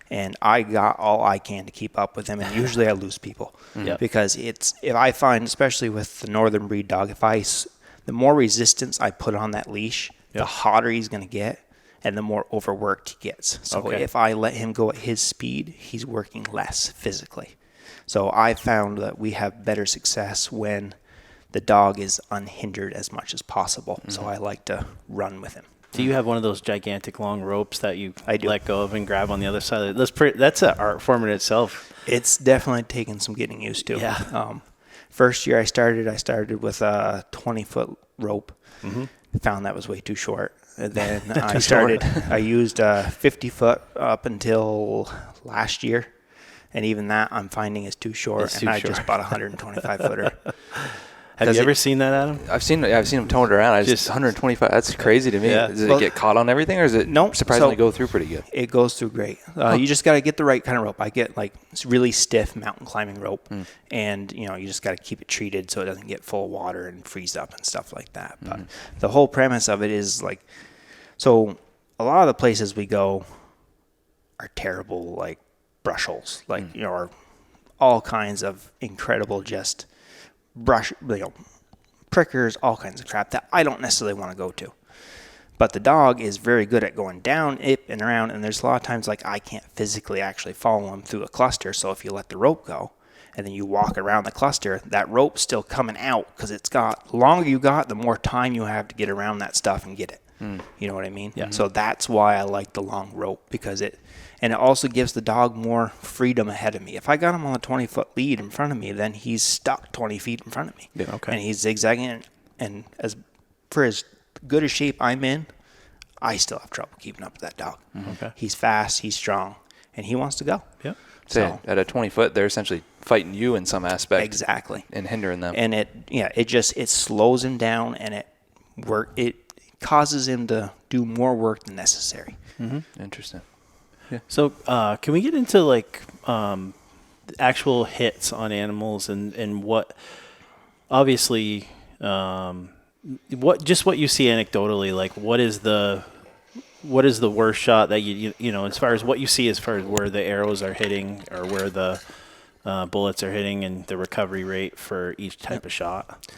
And I got all I can to keep up with him. And usually I lose people. Yep. Because if I find, especially with the northern breed dog, the more resistance I put on that leash, the hotter he's going to get. And the more overworked he gets. So if I let him go at his speed, he's working less physically. So I found that we have better success when the dog is unhindered as much as possible. Mm-hmm. So I like to run with him. Do you have one of those gigantic long ropes that you I do. let go of and grab on the other side? That's an art form in itself. It's definitely taken some getting used to. Yeah. First year I started with a 20-foot rope. Mm-hmm. Found that was way too short. And then I used a 50-foot up until last year. And even that I'm finding is too short. I just bought a 125-footer. Have you ever seen that, Adam? I've seen them towing it around. Just 125. That's crazy to me. Yeah. Does it get caught on everything, or is it surprisingly go through pretty good? It goes through great. You just got to get the right kind of rope. I get like this really stiff mountain climbing rope, and you just got to keep it treated so it doesn't get full of water and freeze up and stuff like that. But the whole premise of it is like, so a lot of the places we go are terrible, like brush holes, like or all kinds of incredible just prickers, all kinds of crap that I don't necessarily want to go to. But the dog is very good at going down, up, and around, and there's a lot of times like I can't physically actually follow him through a cluster, so if you let the rope go, and then you walk around the cluster, that rope's still coming out, because the longer you got, the more time you have to get around that stuff and get it. You know what I mean? Yeah. So that's why I like the long rope, because it also gives the dog more freedom ahead of me. If I got him on a 20-foot lead in front of me, then he's stuck 20 feet in front of me. Yeah, okay. And he's zigzagging, and as for his good a shape I'm in, I still have trouble keeping up with that dog. Okay. He's fast, he's strong, and he wants to go. Yep. So at a 20 foot, they're essentially fighting you in some aspect. Exactly. And hindering them. And it slows him down, and it causes him to do more work than necessary. Interesting. So can we get into like actual hits on animals and what obviously what you see anecdotally, like what is the worst shot that you know as far as what you see as far as where the arrows are hitting or where the bullets are hitting and the recovery rate for each type of shot?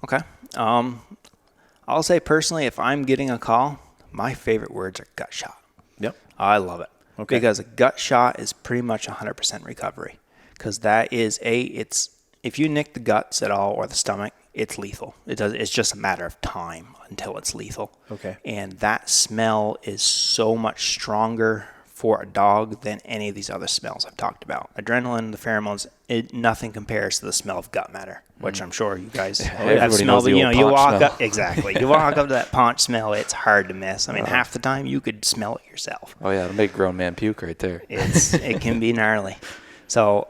Okay. I'll say personally, if I'm getting a call, my favorite words are gut shot. Yep. I love it. Okay. Because a gut shot is pretty much 100% recovery. Because that is if you nick the guts at all or the stomach, it's lethal. It's just a matter of time until it's lethal. Okay. And that smell is so much stronger for a dog than any of these other smells I've talked about. Adrenaline, the pheromones, nothing compares to the smell of gut matter, which I'm sure you guys have Everybody smelled. knows the old You paunch walk smell. up exactly. You walk up to that paunch smell, it's hard to miss. I mean, half the time you could smell it yourself. Oh, yeah. It'll make a grown man puke right there. It can be gnarly. So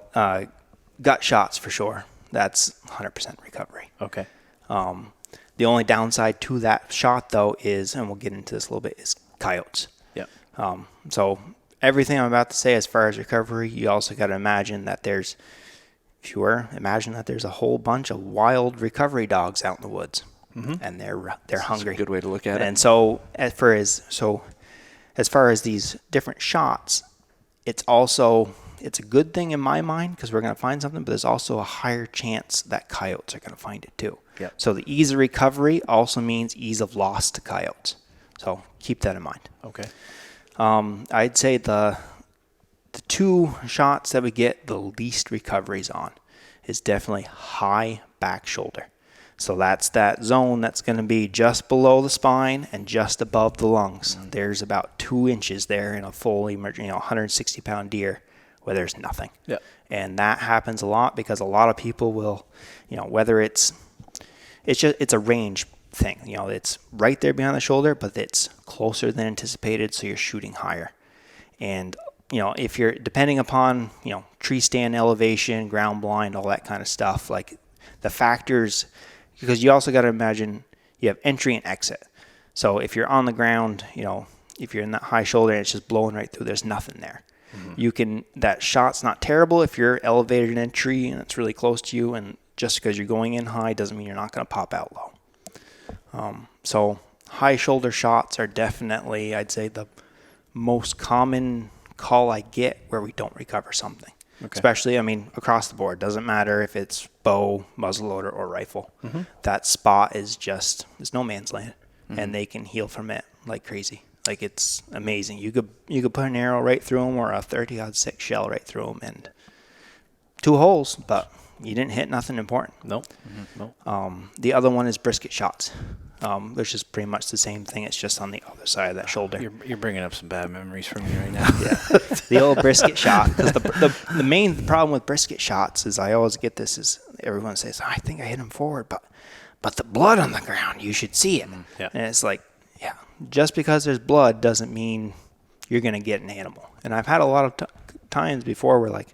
gut shots for sure. That's 100% recovery. Okay. The only downside to that shot, though, is, and we'll get into this a little bit, is coyotes. Yeah. So everything I'm about to say as far as recovery, you also got to imagine that there's a whole bunch of wild recovery dogs out in the woods, and they're hungry. a good way to look at it. And so as far as these different shots, it's a good thing in my mind because we're going to find something, but there's also a higher chance that coyotes are going to find it too. Yep. So the ease of recovery also means ease of loss to coyotes. So keep that in mind. Okay. I'd say the two shots that we get the least recoveries on is definitely high back shoulder. So that's that zone that's going to be just below the spine and just above the lungs. There's about 2 inches there in a fully 160-pound deer where there's nothing. Yeah. And that happens a lot because a lot of people will, whether it's a range thing. It's right there behind the shoulder, but it's closer than anticipated, so you're shooting higher. And, if you're depending upon, tree stand elevation, ground blind, all that kind of stuff, like the factors, because you also got to imagine you have entry and exit. So if you're on the ground, if you're in that high shoulder and it's just blowing right through, there's nothing there. That shot's not terrible if you're elevated in a tree and it's really close to you, and just because you're going in high doesn't mean you're not going to pop out low. So high shoulder shots are definitely, I'd say, the most common call I get where we don't recover something. Okay. Especially, across the board. Doesn't matter if it's bow, muzzleloader, or rifle. That spot is it's no man's land, and they can heal from it like crazy. Like, it's amazing. You could put an arrow right through them or a 30-06 shell right through them, and 2 holes, but you didn't hit nothing important. Nope. Nope. The other one is brisket shots, which is pretty much the same thing. It's just on the other side of that shoulder. You're bringing up some bad memories for me right now. Yeah, the old brisket shot. Because the main problem with brisket shots is I always get this is everyone says, I think I hit him forward, but the blood on the ground, you should see it. Yeah. And it's like, yeah, just because there's blood doesn't mean you're going to get an animal. And I've had a lot of times before where, like,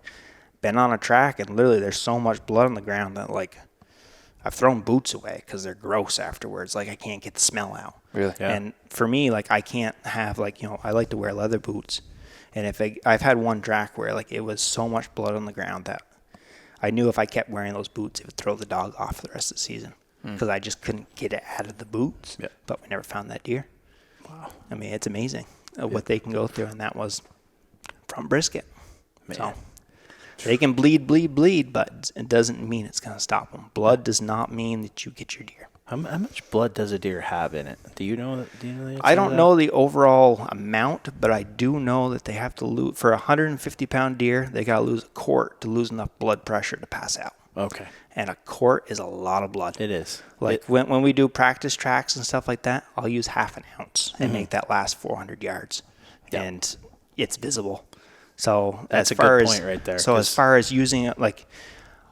been on a track and literally there's so much blood on the ground that, like, I've thrown boots away because they're gross afterwards. Like, I can't get the smell out. Really? Yeah. And for me, like, I can't have, like, I like to wear leather boots. And I've had one track where, like, it was so much blood on the ground that I knew if I kept wearing those boots, it would throw the dog off for the rest of the season because I just couldn't get it out of the boots. Yeah. But we never found that deer. Wow. It's amazing what they can go through, and that was from brisket. Man. So they can bleed, but it doesn't mean it's going to stop them. Blood does not mean that you get your deer. How much blood does a deer have in it? Do you know the answer I don't to that? know the overall amount, but I do know that they have to lose, for a 150-pound deer, they got to lose a quart to lose enough blood pressure to pass out. Okay. And a quart is a lot of blood. It is. Like, when we do practice tracks and stuff like that, I'll use half an ounce and make that last 400 yards. Yeah. And it's visible. So That's as a far good as, point right there, So as 'cause- far as using it, like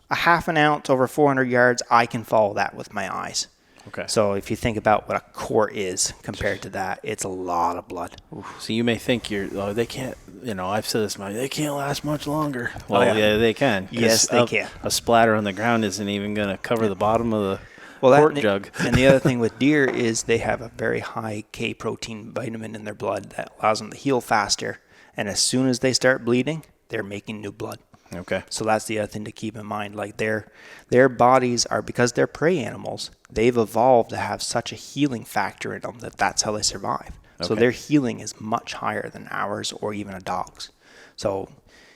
a half an ounce over 400 yards, I can follow that with my eyes. Okay. So if you think about what a quart is compared to that, it's a lot of blood. So you may think they can't, I've said this, they can't last much longer. Well, yeah. yeah, they can. 'Cause Yes, they can. A splatter on the ground isn't even going to cover the bottom of the quart jug. And the other thing with deer is they have a very high K protein vitamin in their blood that allows them to heal faster. And as soon as they start bleeding, they're making new blood. Okay. So that's the other thing to keep in mind. Like their bodies are, because they're prey animals, they've evolved to have such a healing factor in them that's how they survive. So Okay. their healing is much higher than ours or even a dog's. So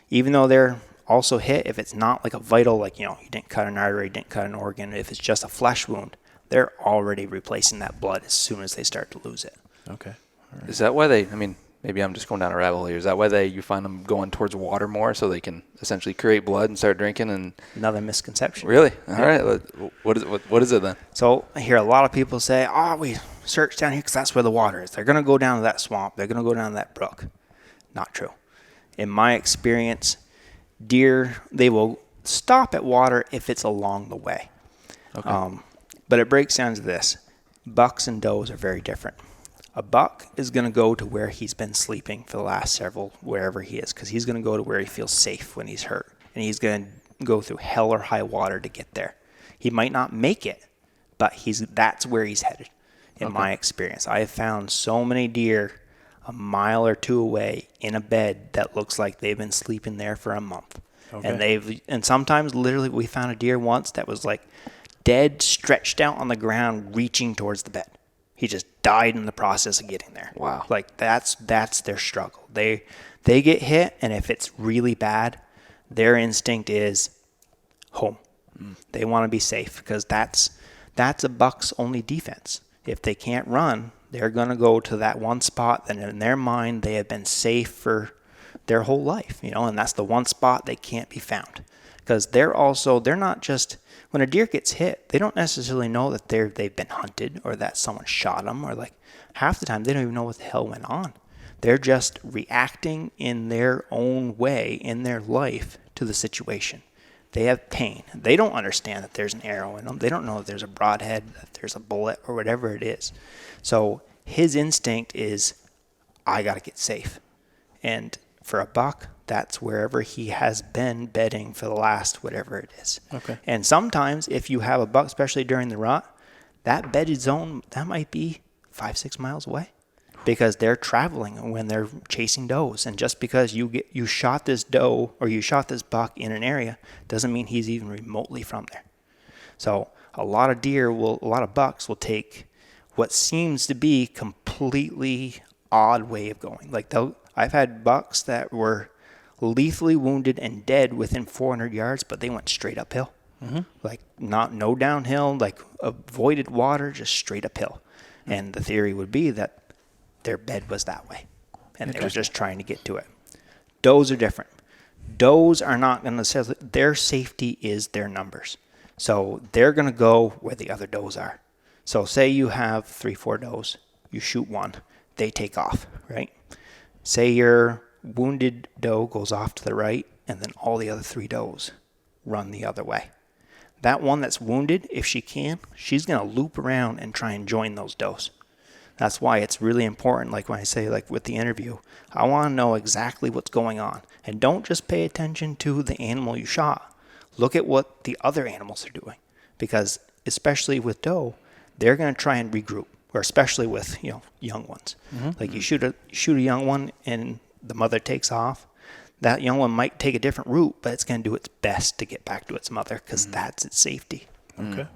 even though they're also hit, if it's not like a vital, like, you didn't cut an artery, didn't cut an organ, if it's just a flesh wound, they're already replacing that blood as soon as they start to lose it. Okay. Is that why maybe I'm just going down a rabbit hole here. Is that why you find them going towards water more so they can essentially create blood and start drinking? And Another misconception. really? All right. What is it then? So I hear a lot of people say, we search down here because that's where the water is. They're going to go down to that swamp. They're going to go down to that brook. Not true. In my experience, deer, they will stop at water if it's along the way. Okay. But it breaks down to this. Bucks and does are very different. A buck is going to go to where he's been sleeping for the last wherever he is, because he's going to go to where he feels safe when he's hurt. And he's going to go through hell or high water to get there. He might not make it, but that's where he's headed, in my experience. I have found so many deer a mile or two away in a bed that looks like they've been sleeping there for a month. Okay. And sometimes literally we found a deer once that was like dead, stretched out on the ground, reaching towards the bed. He just died in the process of getting there. Wow. Like that's their struggle. They get hit, and if it's really bad, their instinct is home. They want to be safe because that's a buck's only defense. If they can't run, they're going to go to that one spot that in their mind they have been safe for their whole life, and that's the one spot they can't be found. Because they're not just, when a deer gets hit, they don't necessarily know that they've been hunted or that someone shot them, or like half the time they don't even know what the hell went on. They're just reacting in their own way in their life to the situation. They have pain. They don't understand that there's an arrow in them. They don't know that there's a broadhead, that there's a bullet, or whatever it is. So his instinct is, I got to get safe. And for a buck, that's wherever he has been bedding for the last whatever it is. Okay. And sometimes if you have a buck, especially during the rut, that bedded zone, that might be 5-6 miles away, because they're traveling when they're chasing does. And just because you shot this doe or you shot this buck in an area doesn't mean he's even remotely from there. So a lot of bucks will take what seems to be completely odd way of going. Like I've had bucks that were lethally wounded and dead within 400 yards, but they went straight uphill. Mm-hmm. Like no downhill, like avoided water, just straight uphill. Mm-hmm. And the theory would be that their bed was that way, and they were just trying to get to it. Does are different. Does are not going to say, their safety is their numbers. So they're going to go where the other does are. So say you have 3-4 does, you shoot one, they take off, right? Say your wounded doe goes off to the right, and then all the other 3 does run the other way. That one that's wounded, if she can, she's going to loop around and try and join those does. That's why it's really important, like when I say, like with the interview, I want to know exactly what's going on. And don't just pay attention to the animal you shot. Look at what the other animals are doing. Because especially with doe, they're going to try and regroup, or especially with young ones. Mm-hmm. Like you shoot a young one and the mother takes off, that young one might take a different route, but it's going to do its best to get back to its mother because that's its safety. Okay.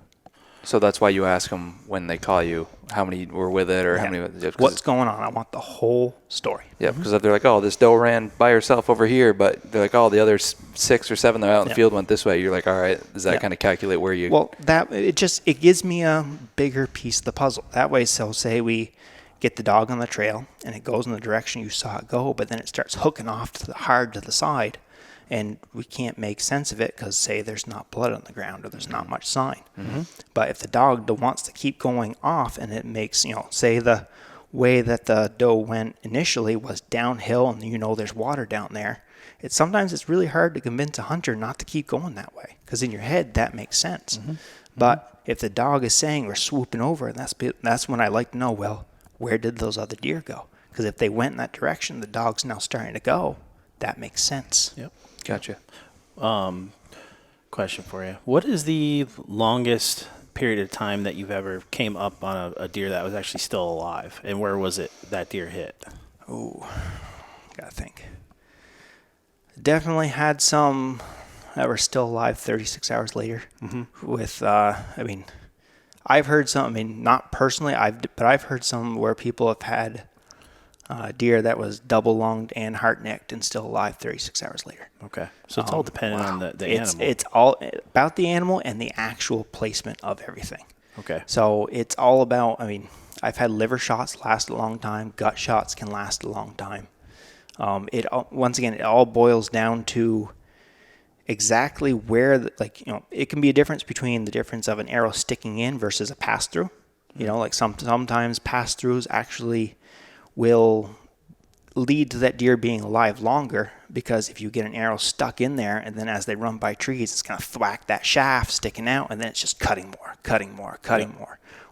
So that's why you ask them when they call you how many were with it, or how many. What's going on? I want the whole story. Yeah, because if they're like, oh, this doe ran by herself over here, but they're like, oh, the other 6 or 7 that are out in the field went this way. You're like, all right, does that kind of calculate where you? Well, it gives me a bigger piece of the puzzle. That way, so say we get the dog on the trail and it goes in the direction you saw it go, but then it starts hooking off hard to the side. And we can't make sense of it because, say, there's not blood on the ground or there's not much sign. Mm-hmm. But if the dog wants to keep going off and it makes, say the way that the doe went initially was downhill and there's water down there, sometimes it's really hard to convince a hunter not to keep going that way because in your head that makes sense. Mm-hmm. But if the dog is saying we're swooping over, and that's when I like to know, well, where did those other deer go? Because if they went in that direction, the dog's now starting to go. That makes sense. Yep. Gotcha. Question for you. What is the longest period of time that you've ever came up on a deer that was actually still alive? And where was it that deer hit? Oh, gotta think. Definitely had some that were still alive 36 hours later. With, I've heard some, not personally, but I've heard some where people have had deer that was double lunged and heart necked and still alive 36 hours later. Okay. So it's all dependent on the animal. It's all about the animal and the actual placement of everything. Okay. So it's all about, I've had liver shots last a long time. Gut shots can last a long time. Once again, it all boils down to exactly where, it can be a difference between the difference of an arrow sticking in versus a pass through. Sometimes pass throughs actually will lead to that deer being alive longer, because if you get an arrow stuck in there and then as they run by trees, it's going to thwack that shaft sticking out, and then it's just cutting more.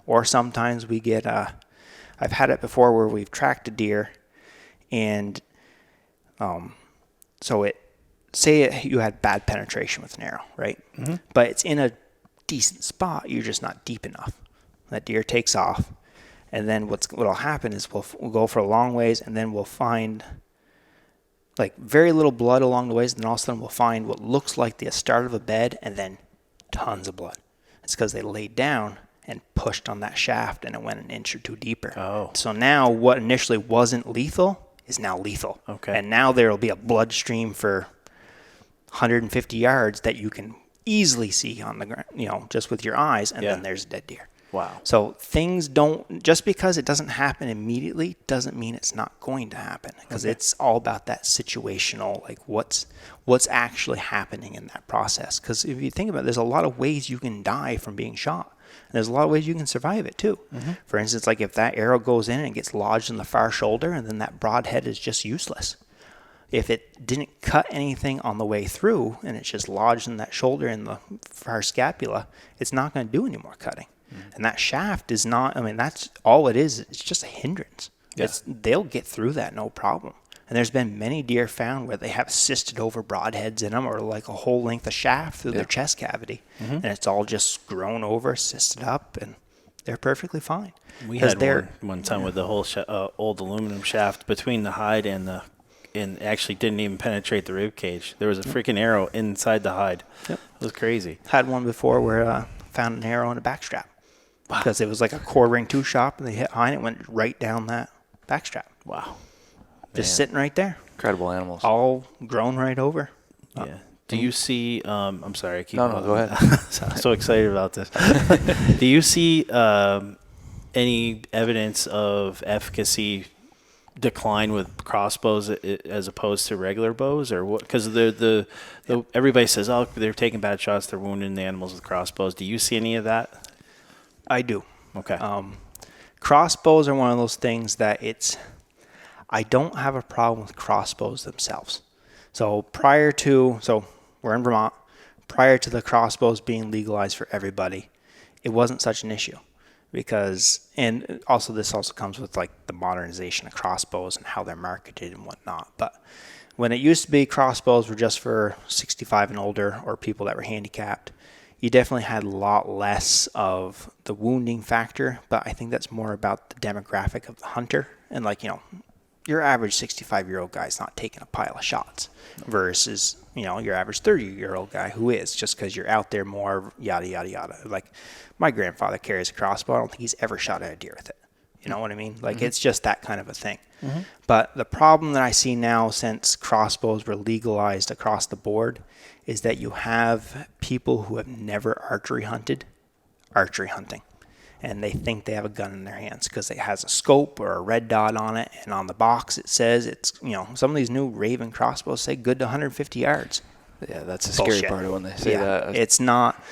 Or sometimes we get, I've had it before where we've tracked a deer and you had bad penetration with an arrow, right? But it's in a decent spot. You're just not deep enough. That deer takes off. And then what'll happen is we'll go for a long ways, and then we'll find very little blood along the ways, and then all of a sudden we'll find what looks like the start of a bed, and then tons of blood. It's because they laid down and pushed on that shaft, and it went an inch or two deeper. Oh. So now what initially wasn't lethal is now lethal. Okay. And now there will be a blood stream for 150 yards that you can easily see on the ground, just with your eyes, and then there's a dead deer. Wow. So things don't, just because it doesn't happen immediately doesn't mean it's not going to happen, because it's all about that situational, what's actually happening in that process. Because if you think about it, there's a lot of ways you can die from being shot. And there's a lot of ways you can survive it too. For instance, if that arrow goes in and it gets lodged in the far shoulder, and then that broadhead is just useless. If it didn't cut anything on the way through and it's just lodged in that shoulder in the far scapula, it's not going to do any more cutting. And that shaft is not, that's all it is. It's just a hindrance. Yeah. They'll get through that, no problem. And there's been many deer found where they have cysted over broadheads in them, or a whole length of shaft through their chest cavity. And it's all just grown over, cysted up, and they're perfectly fine. We had one time with the whole old aluminum shaft between the hide and actually didn't even penetrate the rib cage. There was a freaking arrow inside the hide. Yep. It was crazy. Had one before where found an arrow in a backstrap. Wow. Because it was like a cord ring 2 shot, and they hit high, and it went right down that backstrap. Wow. Just sitting right there. Incredible animals. All grown right over. Yeah. Do you see, I'm sorry, I keep No, go ahead. I'm so excited about this. Do you see any evidence of efficacy decline with crossbows as opposed to regular bows, or what? Because everybody says, they're taking bad shots, they're wounding the animals with crossbows. Do you see any of that? I do. Okay. Crossbows are one of those things that I don't have a problem with crossbows themselves. So we're in Vermont. Prior to the crossbows being legalized for everybody, it wasn't such an issue. And also this also comes with the modernization of crossbows and how they're marketed and whatnot. But when it used to be crossbows were just for 65 and older, or people that were handicapped, you definitely had a lot less of the wounding factor. But I think that's more about the demographic of the hunter. And your average 65-year-old guy is not taking a pile of shots versus, your average 30-year-old guy who is, just because you're out there more, yada, yada, yada. My grandfather carries a crossbow. I don't think he's ever shot at a deer with it. You know what I mean? It's just that kind of a thing. But the problem that I see now, since crossbows were legalized across the board, is that you have people who have never archery hunting. And they think they have a gun in their hands because it has a scope or a red dot on it. And on the box it says it's, some of these new Raven crossbows say good to 150 yards. Yeah, that's the scary part of when they say that. It's not.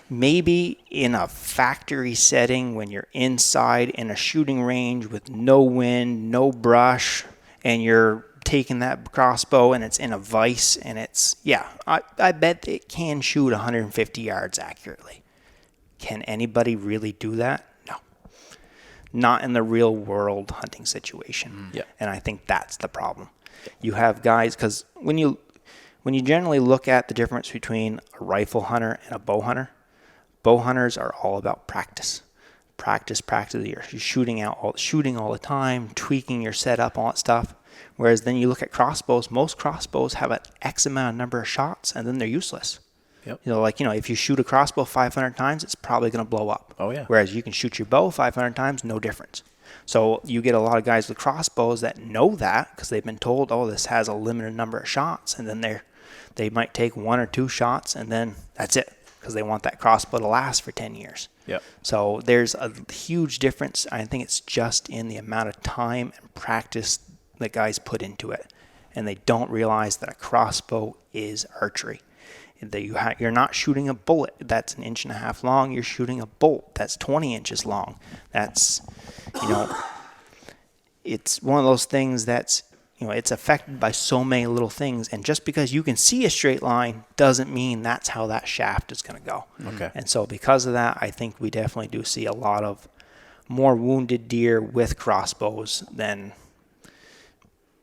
Maybe in a factory setting when you're inside in a shooting range with no wind, no brush, and you're taking that crossbow and it's in a vise and I bet it can shoot 150 yards accurately. Can anybody really do that? No. Not in the real world hunting situation. Yeah. And I think that's the problem. You have guys, because when you generally look at the difference between a rifle hunter and a bow hunters are all about practice. Practice. You're shooting all the time, tweaking your setup, all that stuff. Whereas then you look at crossbows, most crossbows have an X amount of number of shots and then they're useless. Yep. If you shoot a crossbow 500 times, it's probably going to blow up. Oh, yeah. Whereas Whereas you can shoot your bow 500 times, no difference. So you get a lot of guys with crossbows that know that because they've been told, oh, this has a limited number of shots. And then they might take 1 or 2 shots and then that's it because they want that crossbow to last for 10 years. Yep. So there's a huge difference. I think it's just in the amount of time and practice that guys put into it. And they don't realize that a crossbow is archery. That you're not shooting a bullet that's 1.5 inches long. You're shooting a bolt that's 20 inches long. That's, it's one of those things that's, it's affected by so many little things. And just because you can see a straight line doesn't mean that's how that shaft is going to go. Okay. And so because of that, I think we definitely do see a lot of more wounded deer with crossbows than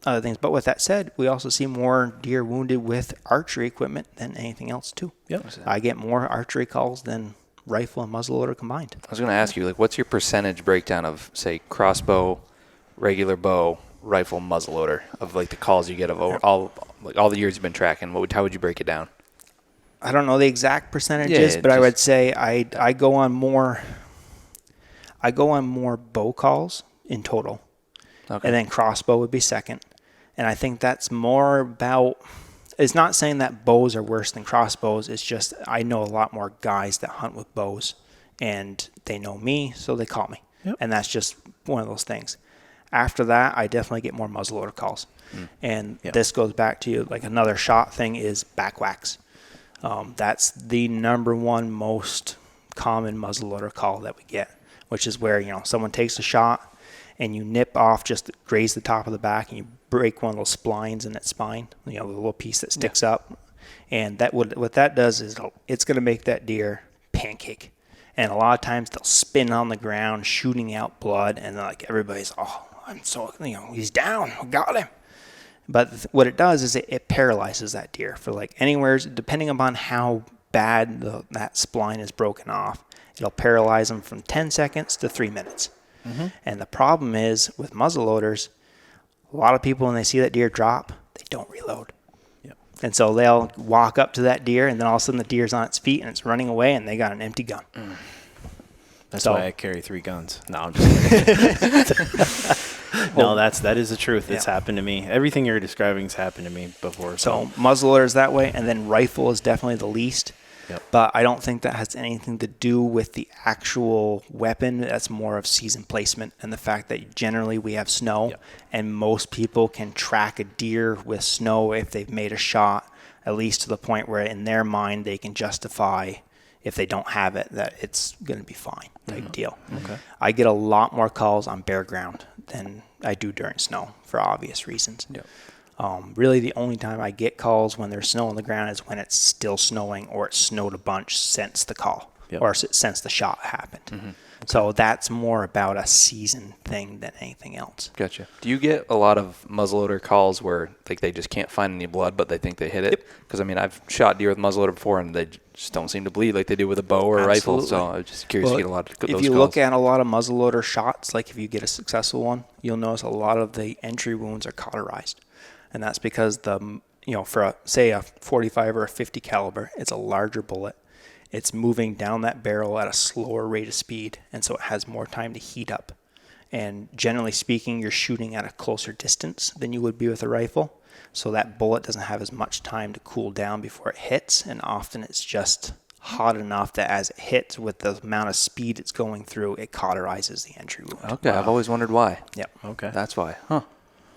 other things. But with that said, we also see more deer wounded with archery equipment than anything else too. Yep. I get more archery calls than rifle and muzzleloader combined. I was going to ask you, what's your percentage breakdown of, say, crossbow, regular bow, rifle, muzzleloader of the calls you get of all the years you've been tracking? How would you break it down? I don't know the exact percentages, but I would say I go on more bow calls in total. Okay. And then crossbow would be second. And I think that's more about, it's not saying that bows are worse than crossbows. It's just I know a lot more guys that hunt with bows and they know me, so they call me. Yep. And that's just one of those things. After that, I definitely get more muzzleloader calls. And this goes back to another shot thing is back wax. That's the number one most common muzzleloader call that we get, which is where, someone takes a shot and you nip off, just graze the top of the back, and you break one of those splines in its spine, the little piece that sticks up. And what that does is it's going to make that deer pancake. And a lot of times they'll spin on the ground, shooting out blood, and everybody's, I'm so, he's down, we got him. But what it does is it paralyzes that deer for anywhere, depending upon how bad that spline is broken off, it'll paralyze them from 10 seconds to 3 minutes. Mm-hmm. And the problem is with muzzleloaders, a lot of people, when they see that deer drop, they don't reload. Yep. And so they'll walk up to that deer, and then all of a sudden the deer's on its feet and it's running away, and they got an empty gun. That's why I carry 3 guns. No, I'm just kidding. No, that is the truth. It's happened to me. Everything you're describing has happened to me before. So muzzleloader is that way, and then rifle is definitely the least. Yep. But I don't think that has anything to do with the actual weapon. That's more of season placement and the fact that generally we have snow, and most people can track a deer with snow if they've made a shot, at least to the point where in their mind they can justify, if they don't have it, that it's going to be fine type deal. Okay. I get a lot more calls on bare ground than I do during snow for obvious reasons. Yep. Really, the only time I get calls when there's snow on the ground is when it's still snowing or it snowed a bunch since the call or since the shot happened. Mm-hmm. Okay. So that's more about a season thing than anything else. Gotcha. Do you get a lot of muzzleloader calls where they just can't find any blood, but they think they hit it? Because, I've shot deer with muzzleloader before, and they just don't seem to bleed like they do with a bow or a rifle. So I'm just curious to get a lot of those calls. If you look at a lot of muzzleloader shots, if you get a successful one, you'll notice a lot of the entry wounds are cauterized. And that's because for say a 45 or a 50 caliber, it's a larger bullet. It's moving down that barrel at a slower rate of speed, and so it has more time to heat up. And generally speaking, you're shooting at a closer distance than you would be with a rifle, so that bullet doesn't have as much time to cool down before it hits, and often it's just hot enough that as it hits with the amount of speed it's going through, it cauterizes the entry wound. Okay, wow. I've always wondered why. Yep. Okay. That's why. Huh.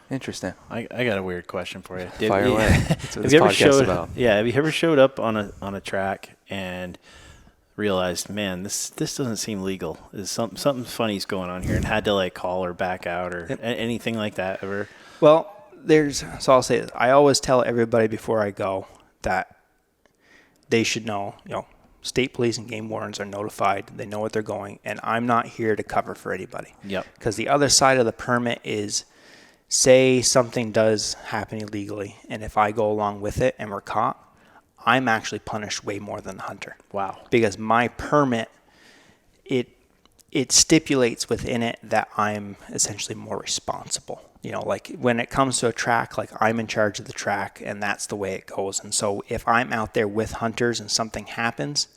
Interesting. I got a weird question for you. Fire away. That's what Have this podcast is about. Yeah. Have you ever showed up on a track and realized, man, this doesn't seem legal? Is something funny's going on here, and had to call or back out or anything like that ever? Well, so I'll say this. I always tell everybody before I go that they should know, state police and game wardens are notified. They know what they're going, and I'm not here to cover for anybody. Yep. Because the other side of the permit is, say something does happen illegally, and if I go along with it and we're caught, I'm actually punished way more than the hunter. Wow. Because my permit, it stipulates within it that I'm essentially more responsible. You know, like when it comes to a track, like I'm in charge of the track and that's the way it goes. And so if I'm out there with hunters and something happens,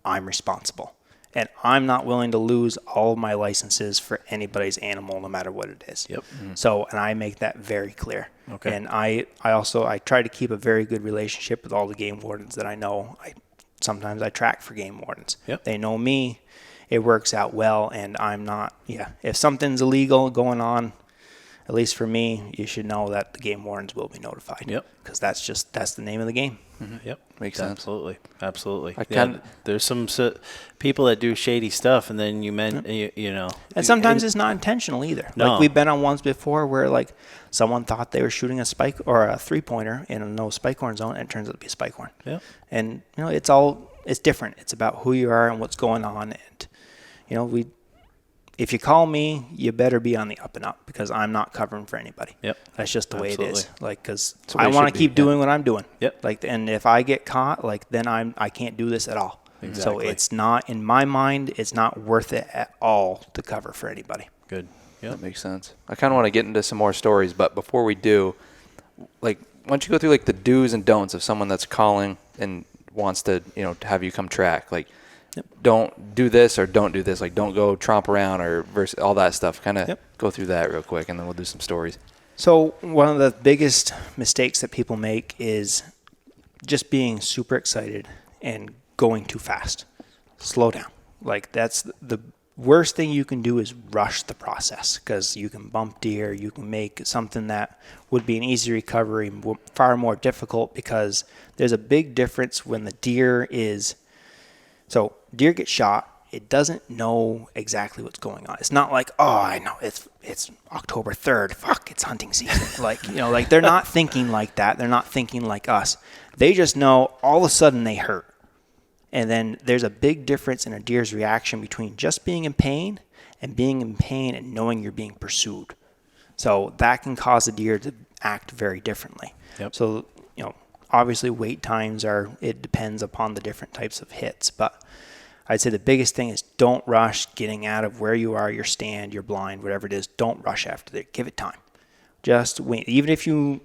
I'm responsible. And I'm not willing to lose all of my licenses for anybody's animal, no matter what it is. Yep. So, and I make that very clear. Okay. And I try to keep a very good relationship with all the game wardens that I know. Sometimes I track for game wardens. Yep. They know me. It works out well, and I'm not, if something's illegal going on, at least for me, you should know that the game wardens will be notified. Yep. Because that's the name of the game. Yep. Makes sense. Absolutely. kinda- there's some people that do shady stuff, and then you know. And sometimes it's not intentional either. No. Like we've been on ones before where like someone thought they were shooting a spike or a 3-pointer in a no spike horn zone, and it turns out to be a spike horn. Yeah. And it's different. It's about who you are and what's going on. And if you call me, you better be on the up and up, because I'm not covering for anybody. Yep. That's just the way it is. Absolutely. Like, because the way I it want should to be, keep doing what I'm doing. Yep. Like, and if I get caught, like, then I can't do this at all. Exactly. So it's not, in my mind, it's not worth it at all to cover for anybody. Good. Yep. That makes sense. I kind of want to get into some more stories, but before we do, like, why don't you go through like the do's and don'ts of someone that's calling and wants to, to have you come track? Like, don't do this or don't do this. Like, don't go tromp around or versus all that stuff. Kind of go through that real quick, and then we'll do some stories. So one of the biggest mistakes that people make is just being super excited and going too fast. Slow down. Like, that's the worst thing you can do, is rush the process, because you can bump deer. You can make something that would be an easy recovery far more difficult, because there's a big difference when the deer is... So deer gets shot. It doesn't know exactly what's going on. It's not like, oh, I know it's October 3rd. Fuck, it's hunting season. Like they're not thinking like that. They're not thinking like us. They just know all of a sudden they hurt. And then there's a big difference in a deer's reaction between just being in pain and knowing you're being pursued. So that can cause a deer to act very differently. Yep. So, obviously wait times it depends upon the different types of hits, but I'd say the biggest thing is don't rush getting out of where you are, your stand, your blind, whatever it is. Don't rush after it. Give it time. Just wait. Even if you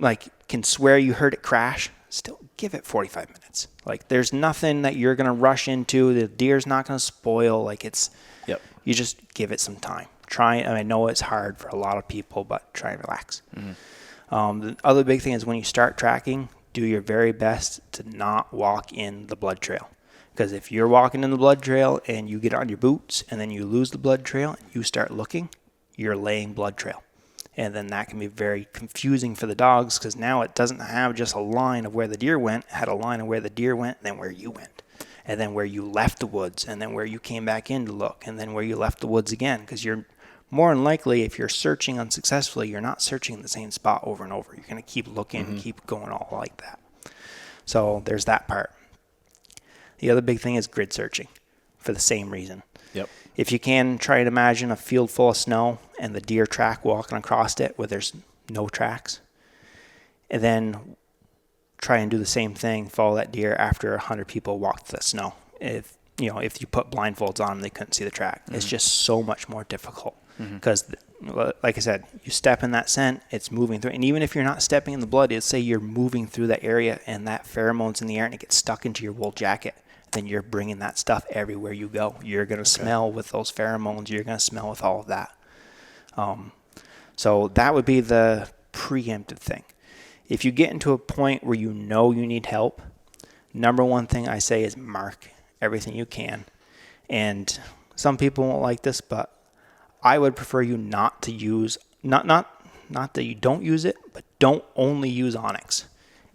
can swear you heard it crash, still give it 45 minutes. Like, there's nothing that you're going to rush into. The deer's not going to spoil. You just give it some time. I know it's hard for a lot of people, but try and relax. Mm-hmm. The other big thing is when you start tracking, do your very best to not walk in the blood trail. Because if you're walking in the blood trail and you get on your boots and then you lose the blood trail and you start looking, you're laying blood trail. And then that can be very confusing for the dogs, because now it doesn't have just a line of where the deer went. It had a line of where the deer went, and then where you went, and then where you left the woods, and then where you came back in to look, and then where you left the woods again. Because you're more than likely, if you're searching unsuccessfully, you're not searching in the same spot over and over. You're going to keep looking, keep going all like that. So there's that part. The other big thing is grid searching for the same reason. Yep. If you can, try and imagine a field full of snow and the deer track walking across it where there's no tracks. And then try and do the same thing, follow that deer after 100 people walked the snow. If you put blindfolds on them, they couldn't see the track. It's just so much more difficult. Because, like I said, you step in that scent, it's moving through. And even if you're not stepping in the blood, let's say you're moving through that area and that pheromone's in the air and it gets stuck into your wool jacket, then you're bringing that stuff everywhere you go. You're going to smell with those pheromones. You're going to smell with all of that. So that would be the preemptive thing. If you get into a point where you know you need help, number one thing I say is mark everything you can. And some people won't like this, but I would prefer you not to use, not that you don't use it, but don't only use Onyx.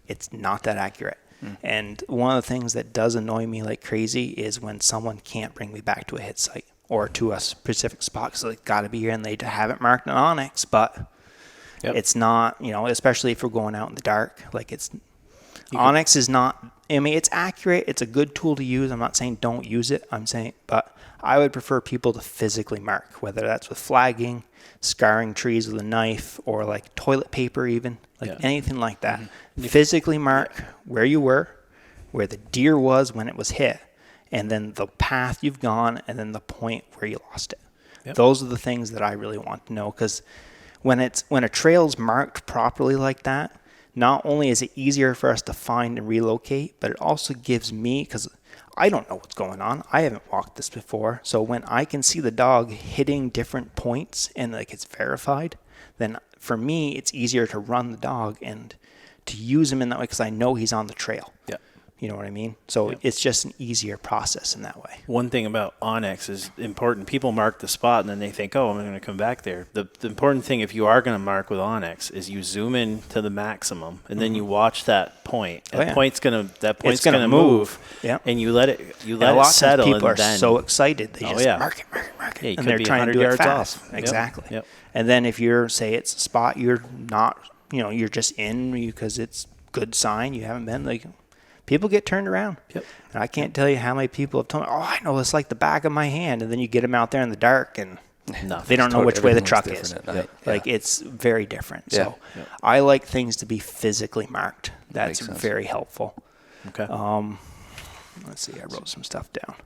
It's not that accurate. And one of the things that does annoy me like crazy is when someone can't bring me back to a hit site or to a specific spot, so it's got to be here and they have it marked in Onyx, but it's not, especially if we're going out in the dark. Like, Onyx is not, I mean, it's accurate. It's a good tool to use. I'm not saying don't use it. I'm saying, but I would prefer people to physically mark, whether that's with flagging, scarring trees with a knife, or like toilet paper even, like anything like that. Physically mark where you were, where the deer was when it was hit, and then the path you've gone, and then the point where you lost it. Those are the things that I really want to know, because when a trail's marked properly like that, not only is it easier for us to find and relocate, but it also gives me, because I don't know what's going on. I haven't walked this before. So when I can see the dog hitting different points and like it's verified, then for me, it's easier to run the dog and to use him in that way, because I know he's on the trail. Yeah. You know what I mean? So it's just an easier process in that way. One thing about Onyx is important. People mark the spot and then they think, oh, I'm going to come back there. The important thing, if you are going to mark with Onyx, is you zoom in to the maximum and then you watch that point. That point's going to move. Yeah. And you let it settle. People are then, so excited. They just mark it. Yeah, and they're trying to do it fast. Off. Exactly. Yep. And then if you're, say it's a spot you're not, you're just in because it's good sign, you haven't been, like, people get turned around. Yep. And I can't tell you how many people have told me, oh, I know it's like the back of my hand. And then you get them out there in the dark and they don't know which way the truck is. Like, it's very different. So I like things to be physically marked. That's very helpful. Okay. Let's see. I wrote some stuff down.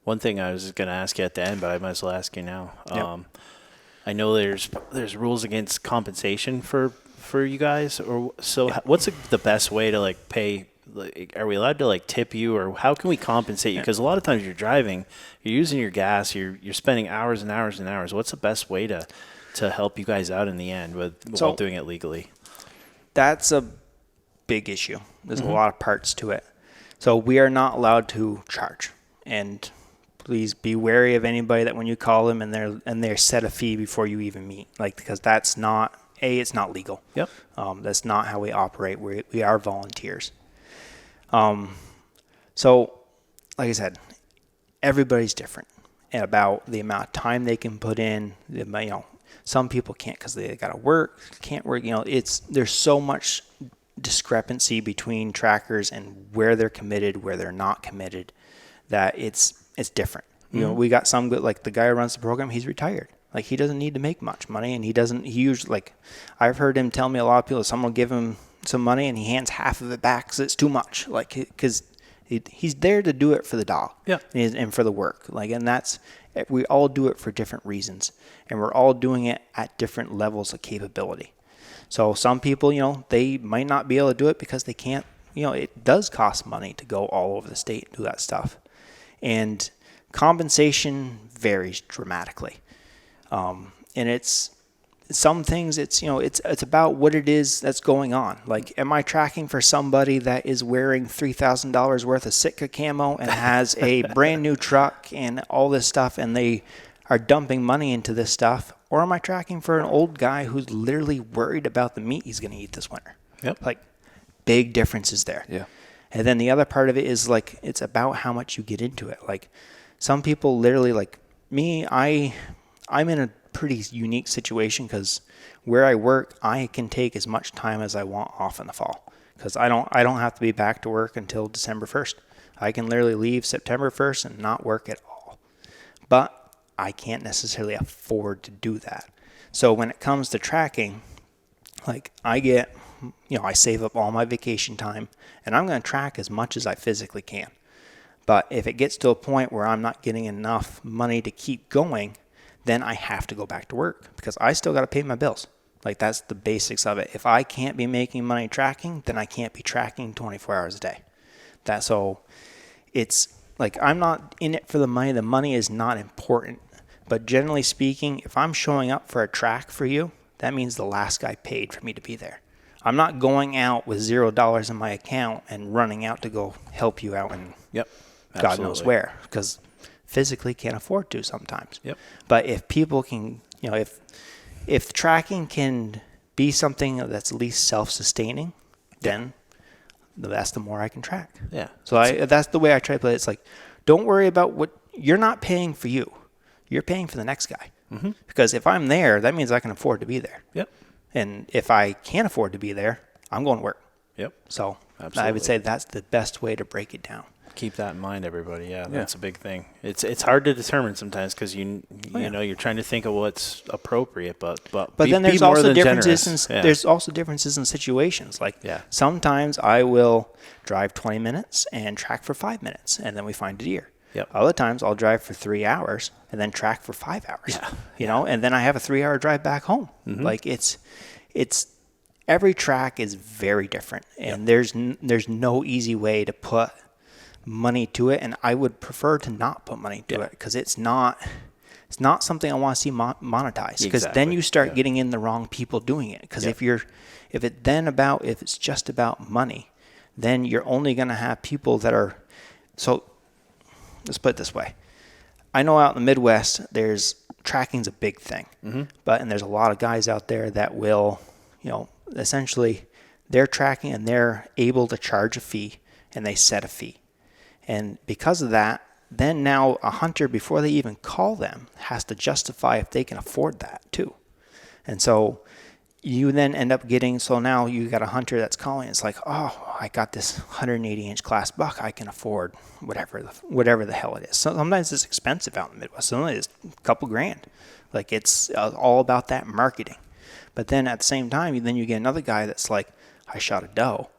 One thing I was going to ask you at the end, but I might as well ask you now. I know there's rules against compensation for you guys, or so. What's the best way to like pay? Like, are we allowed to like tip you, or how can we compensate you? Because a lot of times you're driving, you're using your gas, you're spending hours and hours and hours. What's the best way to help you guys out in the end while doing it legally? That's a big issue. There's a lot of parts to it. So we are not allowed to charge, and please be wary of anybody that when you call them and they're set a fee before you even meet, like, because that's not it's not legal. Yep. That's not how we operate. We are volunteers. So like I said, everybody's different about the amount of time they can put in. Some people can't because they got to work, can't work. There's so much discrepancy between trackers and where they're committed, where they're not committed, that it's different. We got some good, like the guy who runs the program, he's retired. Like, he doesn't need to make much money, and he usually, like, I've heard him tell me, a lot of people, someone will give him some money and he hands half of it back because it's too much. Like, because he's there to do it for the dog and for the work. Like, and we all do it for different reasons, and we're all doing it at different levels of capability. So some people, they might not be able to do it because they can't, it does cost money to go all over the state and do that stuff. And compensation varies dramatically. And it's some things, it's about what it is that's going on. Like, am I tracking for somebody that is wearing $3,000 worth of Sitka camo and has a brand new truck and all this stuff, and they are dumping money into this stuff? Or am I tracking for an old guy who's literally worried about the meat he's going to eat this winter? Yep. Like, big differences there. Yeah. And then the other part of it is, like, it's about how much you get into it. Like, some people literally, like me, I'm in a pretty unique situation because where I work, I can take as much time as I want off in the fall because I don't have to be back to work until December 1st. I can literally leave September 1st and not work at all. But I can't necessarily afford to do that. So when it comes to tracking, like, I save up all my vacation time, and I'm going to track as much as I physically can. But if it gets to a point where I'm not getting enough money to keep going, then I have to go back to work because I still got to pay my bills. Like, that's the basics of it. If I can't be making money tracking, then I can't be tracking 24 hours a day. So it's like, I'm not in it for the money. The money is not important. But generally speaking, if I'm showing up for a track for you, that means the last guy paid for me to be there. I'm not going out with $0 in my account and running out to go help you out and God knows where, because physically can't afford to sometimes. Yep. But if people can, if tracking can be something that's at least self-sustaining, then that's the more I can track. Yeah. So that's the way I try to play it. It's like, don't worry about what you're not paying for you. You're paying for the next guy. Mm-hmm. Because if I'm there, that means I can afford to be there. Yep. And if I can't afford to be there, I'm going to work. Yep. So Absolutely. I would say that's the best way to break it down. Keep that in mind, everybody. Yeah, that's a big thing. It's hard to determine sometimes because you know you're trying to think of what's appropriate, but then there's be more also than differences. generous. There's also differences in situations. Like sometimes I will drive 20 minutes and track for 5 minutes, and then we find a deer. Yep. Other times I'll drive for 3 hours and then track for 5 hours. Yeah. You know, and then I have a 3-hour drive back home. Mm-hmm. Like it's every track is very different, and there's no easy way to put money to it, and I would prefer to not put money to it because it's not something I want to see monetized, because then you start getting in the wrong people doing it, because if it's just about money, then you're only going to have people that are, so let's put it this way. I know out in the Midwest tracking's a big thing, and there's a lot of guys out there that will, essentially they're tracking and they're able to charge a fee, and they set a fee. And because of that, then now a hunter, before they even call them, has to justify if they can afford that too. And so you then end up getting, so now you got a hunter that's calling. It's like, oh, I got this 180-inch class buck. I can afford whatever the hell it is. So sometimes it's expensive out in the Midwest. Sometimes it's a couple grand. Like it's all about that marketing. But then at the same time, then you get another guy that's like, I shot a doe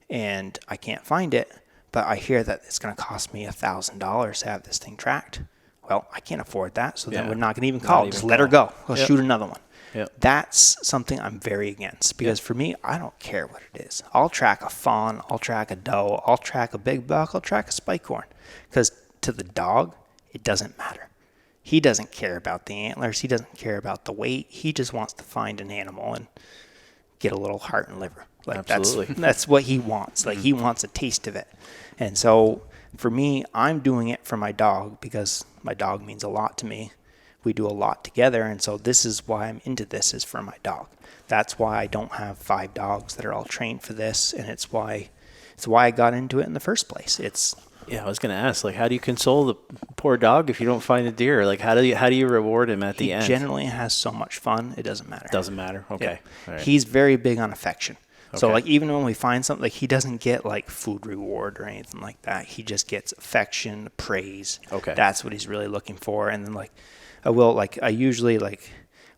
and I can't find it, but I hear that it's going to cost me $1,000 to have this thing tracked. Well, I can't afford that, so then we're not going to even call. Just let her go. We'll shoot another one. Yep. That's something I'm very against, because for me, I don't care what it is. I'll track a fawn, I'll track a doe, I'll track a big buck, I'll track a spike horn, because to the dog, it doesn't matter. He doesn't care about the antlers. He doesn't care about the weight. He just wants to find an animal and get a little heart and liver. Like that's what he wants. Like he wants a taste of it. And so for me, I'm doing it for my dog, because my dog means a lot to me. We do a lot together, and so this is why I'm into this, is for my dog. That's why I don't have 5 dogs that are all trained for this, and it's why I got into it in the first place. I was going to ask, like, how do you console the poor dog if you don't find a deer? Like, how do you reward him at the end? He generally has so much fun, it doesn't matter. Doesn't matter. Okay. Yeah. All right. He's very big on affection. Okay. So like even when we find something, like he doesn't get like food reward or anything like that. He just gets affection, praise. Okay. That's what he's really looking for. And then I usually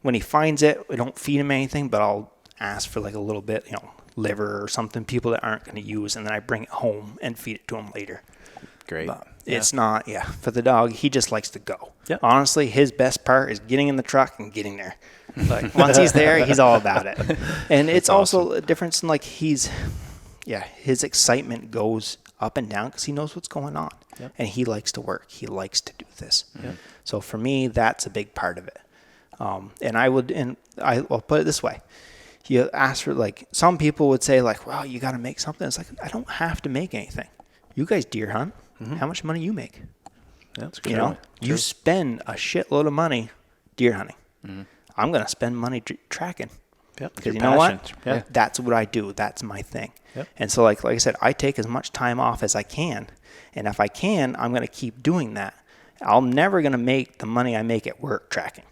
when he finds it, I don't feed him anything, but I'll ask for like a little bit, liver or something, people that aren't going to use, and then I bring it home and feed it to him later. Great. But it's not, for the dog, he just likes to go. Yep. Honestly, his best part is getting in the truck and getting there. Like once he's there, he's all about it. And it's also a difference in his excitement goes up and down because he knows what's going on. Yep. And he likes to work. He likes to do this. Yep. So for me, that's a big part of it. And I'll put it this way. You ask for some people would say well, you got to make something. It's like, I don't have to make anything. You guys deer hunt. Mm-hmm. How much money you make? Yeah, that's true. You spend a shitload of money deer hunting. Mm-hmm. I'm going to spend money tracking. Yep. Because you know what? Yeah. That's what I do. That's my thing. Yep. And so like I said, I take as much time off as I can. And if I can, I'm going to keep doing that. I'm never going to make the money I make at work tracking.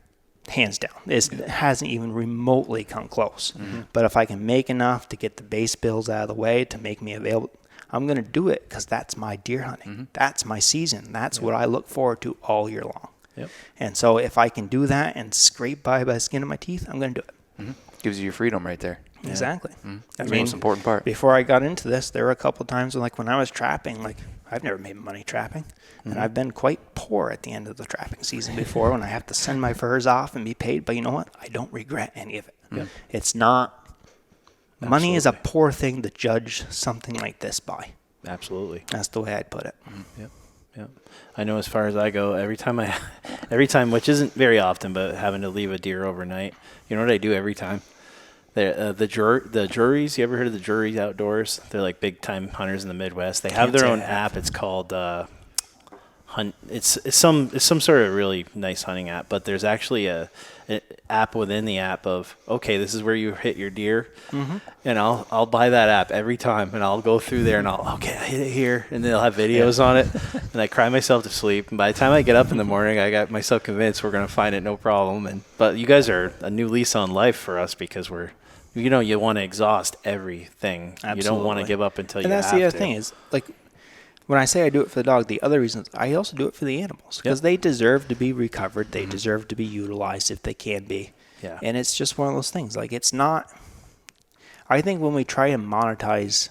Hands down. It hasn't even remotely come close. Mm-hmm. But if I can make enough to get the base bills out of the way to make me available, I'm going to do it, because that's my deer hunting. Mm-hmm. That's my season. That's what I look forward to all year long. Yep. And so if I can do that and scrape by the skin of my teeth, I'm going to do it. Mm-hmm. Gives you your freedom right there. Yeah. Exactly. Mm-hmm. That's the most important part. Before I got into this, there were a couple of times when I was trapping, I've never made money trapping. Mm-hmm. And I've been quite poor at the end of the trapping season before, when I have to send my furs off and be paid. But you know what? I don't regret any of it. Mm-hmm. It's not. Absolutely. Money is a poor thing to judge something like this by. Absolutely. That's the way I'd put it. Mm-hmm. Yep. Yep. I know as far as I go, every time, which isn't very often, but having to leave a deer overnight, you know what I do every time? The juries, you ever heard of the Juries Outdoors? They're like big time hunters in the Midwest. They have their own app. It's called hunt. It's some sort of really nice hunting app, but there's actually a app within the app of, okay, this is where you hit your deer, and I'll buy that app every time, and I'll go through there and I hit it here, and they'll have videos on it, and I cry myself to sleep. And by the time I get up in the morning, I got myself convinced we're gonna find it no problem. But you guys are a new lease on life for us because you want to exhaust everything. Absolutely. You don't want to give up until you have to. And that's the other thing is, like, when I say I do it for the dog, the other reason is I also do it for the animals because they deserve to be recovered. They deserve to be utilized if they can be. Yeah. And it's just one of those things. Like, it's not – I think when we try to monetize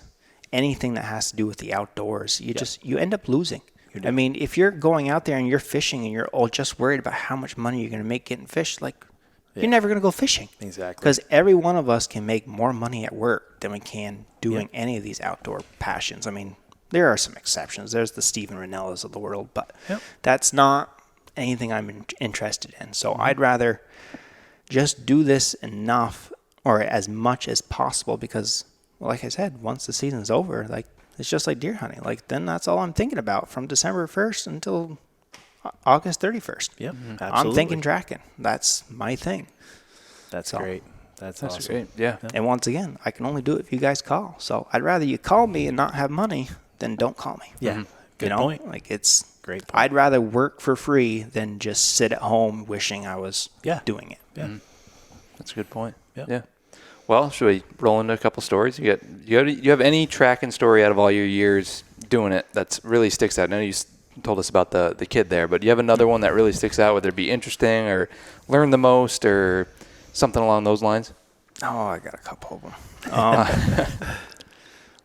anything that has to do with the outdoors, you end up losing. I mean, if you're going out there and you're fishing and you're all just worried about how much money you're going to make getting fish, like, you're never going to go fishing. Exactly. Because every one of us can make more money at work than we can doing any of these outdoor passions. I mean – there are some exceptions. There's the Stephen Ranellas of the world, but that's not anything I'm interested in. So I'd rather just do this enough or as much as possible because, like I said, once the season's over, like it's just like deer hunting. Like then that's all I'm thinking about from December 1st until August 31st. Yep, absolutely. I'm thinking tracking. That's my thing. That's great. That's awesome. great. Yeah. And once again, I can only do it if you guys call. So I'd rather you call me and not have money then don't call me. Yeah. Good point. Like it's great point. I'd rather work for free than just sit at home wishing I was doing it. Yeah. That's a good point. Yeah. Yeah. Well, should we roll into a couple stories? You have any tracking story out of all your years doing it that really sticks out? I know you told us about the kid there, but do you have another one that really sticks out, whether it be interesting or learn the most or something along those lines? Oh, I got a couple of them.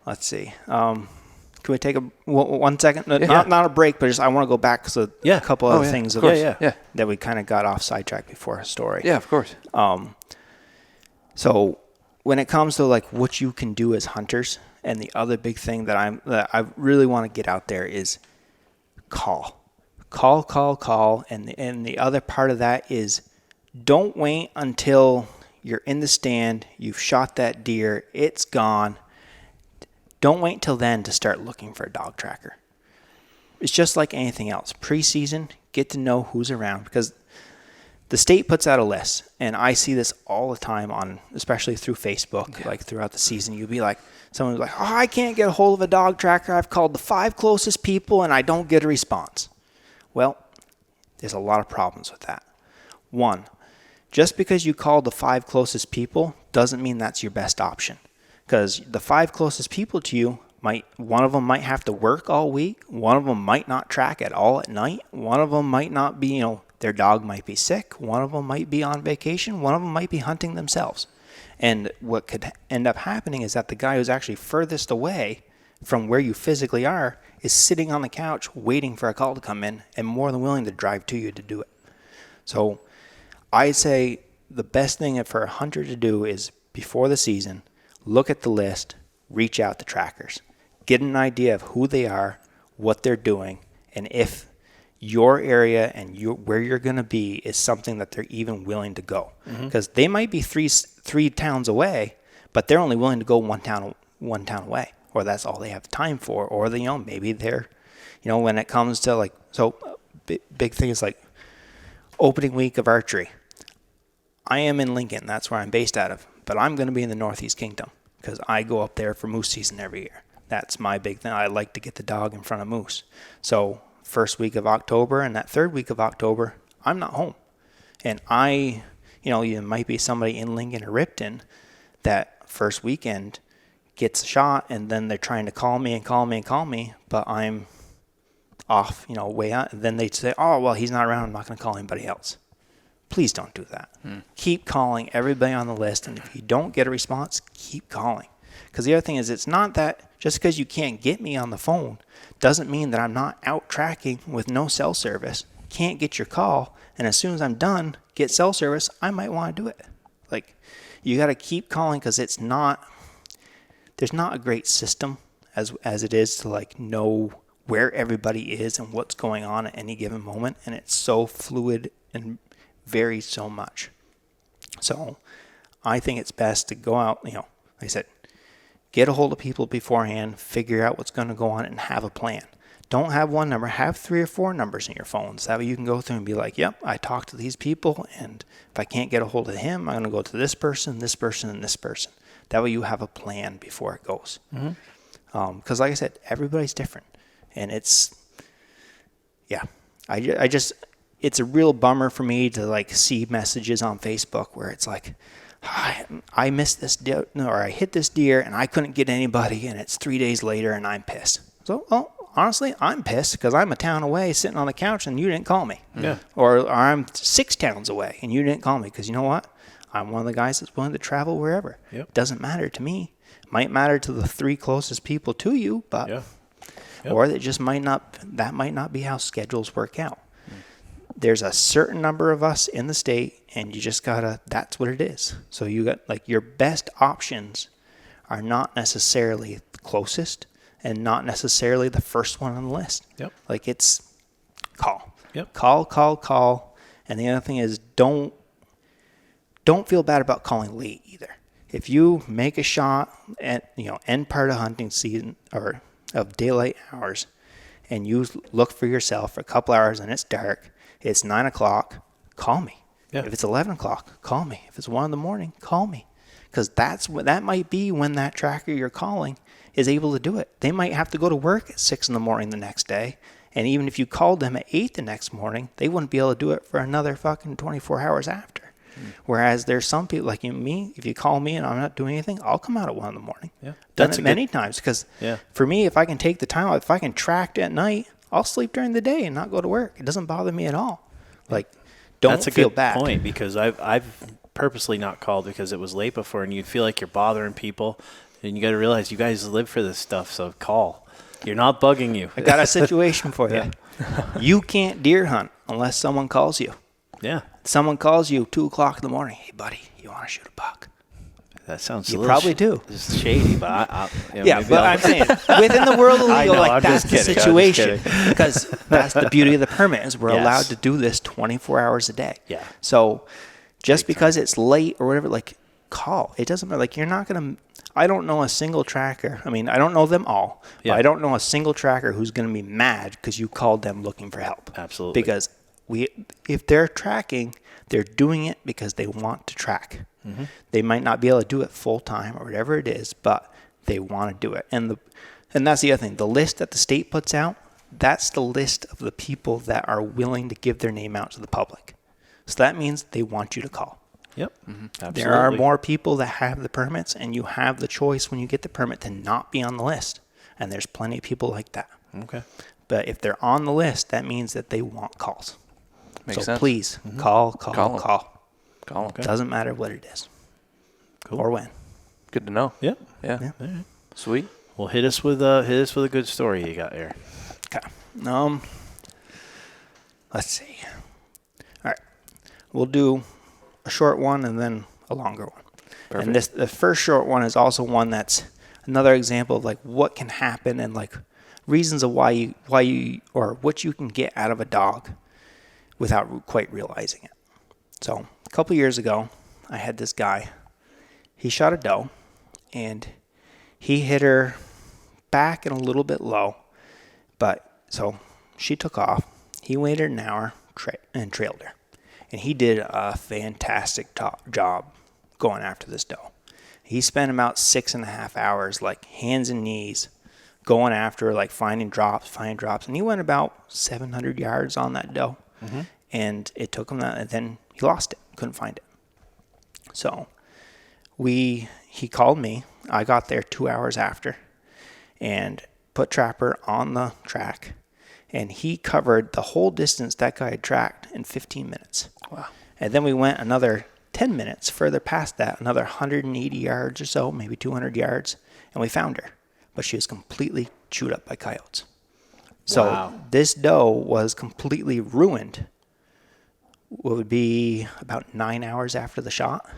Let's see. Can we take 1 second? Not a break, but just I want to go back because a couple other things that we kind of got off sidetrack before a story. Yeah, of course. So when it comes to like what you can do as hunters, and the other big thing that I really want to get out there is call, and the other part of that is don't wait until you're in the stand, you've shot that deer, it's gone. Don't wait till then to start looking for a dog tracker. It's just like anything else. Preseason, get to know who's around because the state puts out a list, and I see this all the time especially through Facebook, like throughout the season. You'll be like, someone's like, oh, I can't get a hold of a dog tracker. I've called the 5 closest people, and I don't get a response. Well, there's a lot of problems with that. One, just because you called the 5 closest people doesn't mean that's your best option. Because the 5 closest people to you one of them might have to work all week. One of them might not track at all at night. One of them might not be, their dog might be sick. One of them might be on vacation. One of them might be hunting themselves. And what could end up happening is that the guy who's actually furthest away from where you physically are is sitting on the couch waiting for a call to come in and more than willing to drive to you to do it. So I'd say the best thing for a hunter to do is before the season, look at the list, reach out to trackers, get an idea of who they are, what they're doing, and if your area and where you're going to be is something that they're even willing to go. Because they might be three towns away, but they're only willing to go one town away, or that's all they have time for, or maybe they're, when it comes to big things like opening week of archery. I am in Lincoln, that's where I'm based out of, but I'm going to be in the Northeast Kingdom because I go up there for moose season every year. That's my big thing. I like to get the dog in front of moose. So first week of October and that third week of October, I'm not home. And you might be somebody in Lincoln or Ripton that first weekend gets a shot and then they're trying to call me, but I'm off, way out. And then they'd say, oh, well, he's not around. I'm not going to call anybody else. Please don't do that. Keep calling everybody on the list, and if you don't get a response, keep calling. Because the other thing is, it's not that just because you can't get me on the phone doesn't mean that I'm not out tracking with no cell service, can't get your call, and as soon as I'm done, get cell service, I might want to do it. Like, you got to keep calling because there's not a great system as it is to know where everybody is and what's going on at any given moment, and it's so fluid and varies so much. So I think it's best to go out, like I said, get a hold of people beforehand, figure out what's going to go on and have a plan. Don't have one number. Have 3 or 4 numbers in your phones. That way you can go through and be like, yep, I talked to these people, and if I can't get a hold of him, I'm going to go to this person, and this person. That way you have a plan before it goes. Because like I said, everybody's different. And it's, I just, it's a real bummer for me to like see messages on Facebook where it's like, I missed this deer, or I hit this deer and I couldn't get anybody, and it's 3 days later and I'm pissed. So, honestly, I'm pissed because I'm a town away sitting on the couch and you didn't call me. Yeah. Or I'm 6 towns away and you didn't call me because you know what? I'm one of the guys that's willing to travel wherever. Yep. It doesn't matter to me. It might matter to the 3 closest people to you, but Yeah. Yep. or it just might not be how schedules work out. There's a certain number of us in the state, and you just gotta, that's what it is. So you got, like, your best options are not necessarily the closest and not necessarily the first one on the list. Yep. Like, it's call. Yep. Call. And the other thing is don't feel bad about calling late either. If you make a shot at, end part of hunting season or of daylight hours, and you look for yourself for a couple hours and it's dark, it's 9 o'clock, call me. Yeah. If it's 11 o'clock, call me. If it's 1 in the morning, call me. Because that might be when that tracker you're calling is able to do it. They might have to go to work at 6 in the morning the next day. And even if you called them at 8 the next morning, they wouldn't be able to do it for another fucking 24 hours after. Whereas there's some people like me, if you call me and I'm not doing anything, I'll come out at 1 in the morning. Yeah. Done it many times because Yeah. for me, if I can take the time, if I can track at night, I'll sleep during the day and not go to work. It doesn't bother me at all. Like, don't That's a feel good bad. point, because I've purposely not called because it was late before, and you feel like you're bothering people, and you got to realize you guys live for this stuff. So call. You're not bugging you. I got a situation for you. You can't deer hunt unless someone calls you. Yeah. Someone calls you 2 o'clock in the morning. Hey, buddy, you want to shoot a buck? That sounds. You probably do. It's shady, but I Yeah, but I'm saying within the world of I legal, know, like I'm that's just the kidding, I'm just situation. kidding. Because that's the beauty of the permit is we're Yes. allowed to do this 24 hours a day. Yeah. So just because it's late or whatever, like call. It doesn't matter. Like you're not gonna. I don't know a single tracker. I mean, I don't know them all. Yeah. But I don't know a single tracker who's gonna be mad because you called them looking for help. Absolutely. Because if they're tracking, they're doing it because they want to track. Mm-hmm. They might not be able to do it full time or whatever it is, but they want to do it. And that's the other thing. The list that the state puts out, that's the list of the people that are willing to give their name out to the public. So that means they want you to call. Yep. Absolutely. There are more people that have the permits, and you have the choice when you get the permit to not be on the list. And there's plenty of people like that. Okay. But if they're on the list, that means that they want calls. Makes so sense. please call. Call 'em. Call 'em. Doesn't matter what it is. Cool. Or when. Good to know. Yep. Yeah. Yeah. All right. Sweet. Well, hit us with a good story you got there. Okay. Let's see. All right. We'll do a short one and then a longer one. Perfect. And the first short one is also one that's another example of like what can happen and like reasons of why you or what you can get out of a dog without quite realizing it. So a couple years ago, I had this guy. He shot a doe, and he hit her back and a little bit low. But so she took off. He waited an hour and trailed her, and he did a fantastic job going after this doe. He spent about 6.5 hours, like hands and knees, going after her, like finding drops, and he went about 700 yards on that doe. Mm-hmm. And it took him that, and then he lost it, couldn't find it. So he called me. I got there 2 hours after and put Trapper on the track, and he covered the whole distance that guy had tracked in 15 minutes. Wow. And then we went another 10 minutes further past that, another 180 yards or so, maybe 200 yards, and we found her. But she was completely chewed up by coyotes. So Wow. this doe was completely ruined. What would be about 9 hours after the shot.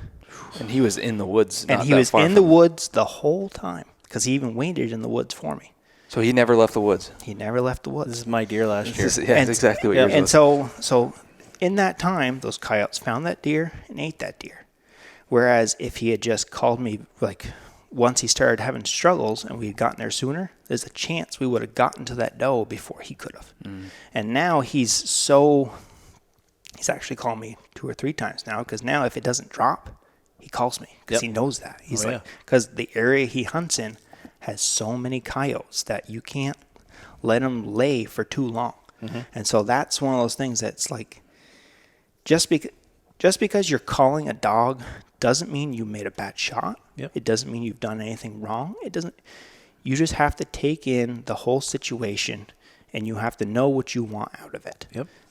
And he was in the woods. And he was in the woods the whole time because he even waited in the woods for me. So he never left the woods. He never left the This woods. is my deer last year. That's exactly what yours And was. so in that time, those coyotes found that deer and ate that deer. Whereas if he had just called me like once he started having struggles and we had gotten there sooner, there's a chance we would have gotten to that doe before he could have. And now he's actually called me 2 or 3 times now, because now if it doesn't drop, he calls me because he knows that. He's because the area he hunts in has so many coyotes that you can't let him lay for too long. And so that's one of those things that's like, just because you're calling a dog doesn't mean you made a bad shot. It doesn't mean you've done anything wrong. You just have to take in the whole situation, and you have to know what you want out of it.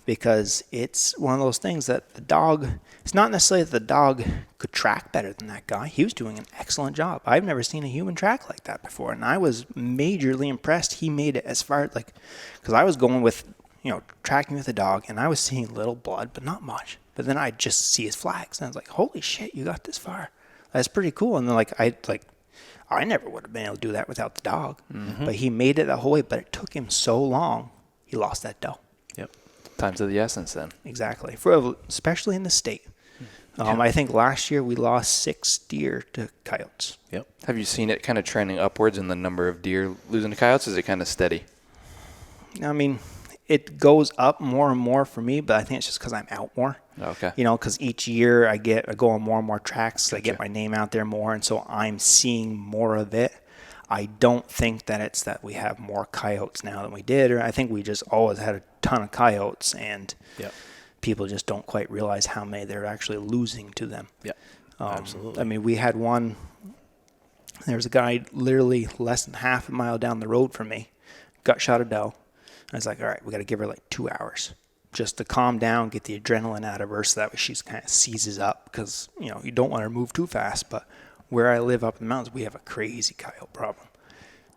Because it's one of those things that the dog, it's not necessarily that the dog could track better than that guy. He was doing an excellent job. I've never seen a human track like that before, and I was majorly impressed. He made it as far, like, because I was going with, tracking with a dog, and I was seeing little blood, but not much. But then I'd just see his flags, and I was like, holy shit, you got this far. That's pretty cool. And then, I never would have been able to do that without the dog. But he made it the whole way, but it took him so long, he lost that doe. Times of the essence then. Exactly. Especially in the state. I think last year we lost 6 deer to coyotes. Have you seen it kind of trending upwards in the number of deer losing to coyotes? Is it kind of steady? I mean, it goes up more and more for me, but I think it's just because I'm out more. Okay. Because each year I go on more and more tracks. I get my name out there more, and so I'm seeing more of it. I don't think that it's that we have more coyotes now than we did, or I think we just always had a ton of coyotes, and people just don't quite realize how many they're actually losing to them. Absolutely. I mean, we had one, there was a guy literally less than half a mile down the road from me, got shot a doe. I was like, all right, we got to give her like 2 hours just to calm down, get the adrenaline out of her, so that way she's kind of seizes up, because, you don't want her to move too fast, but where I live up in the mountains, we have a crazy coyote problem.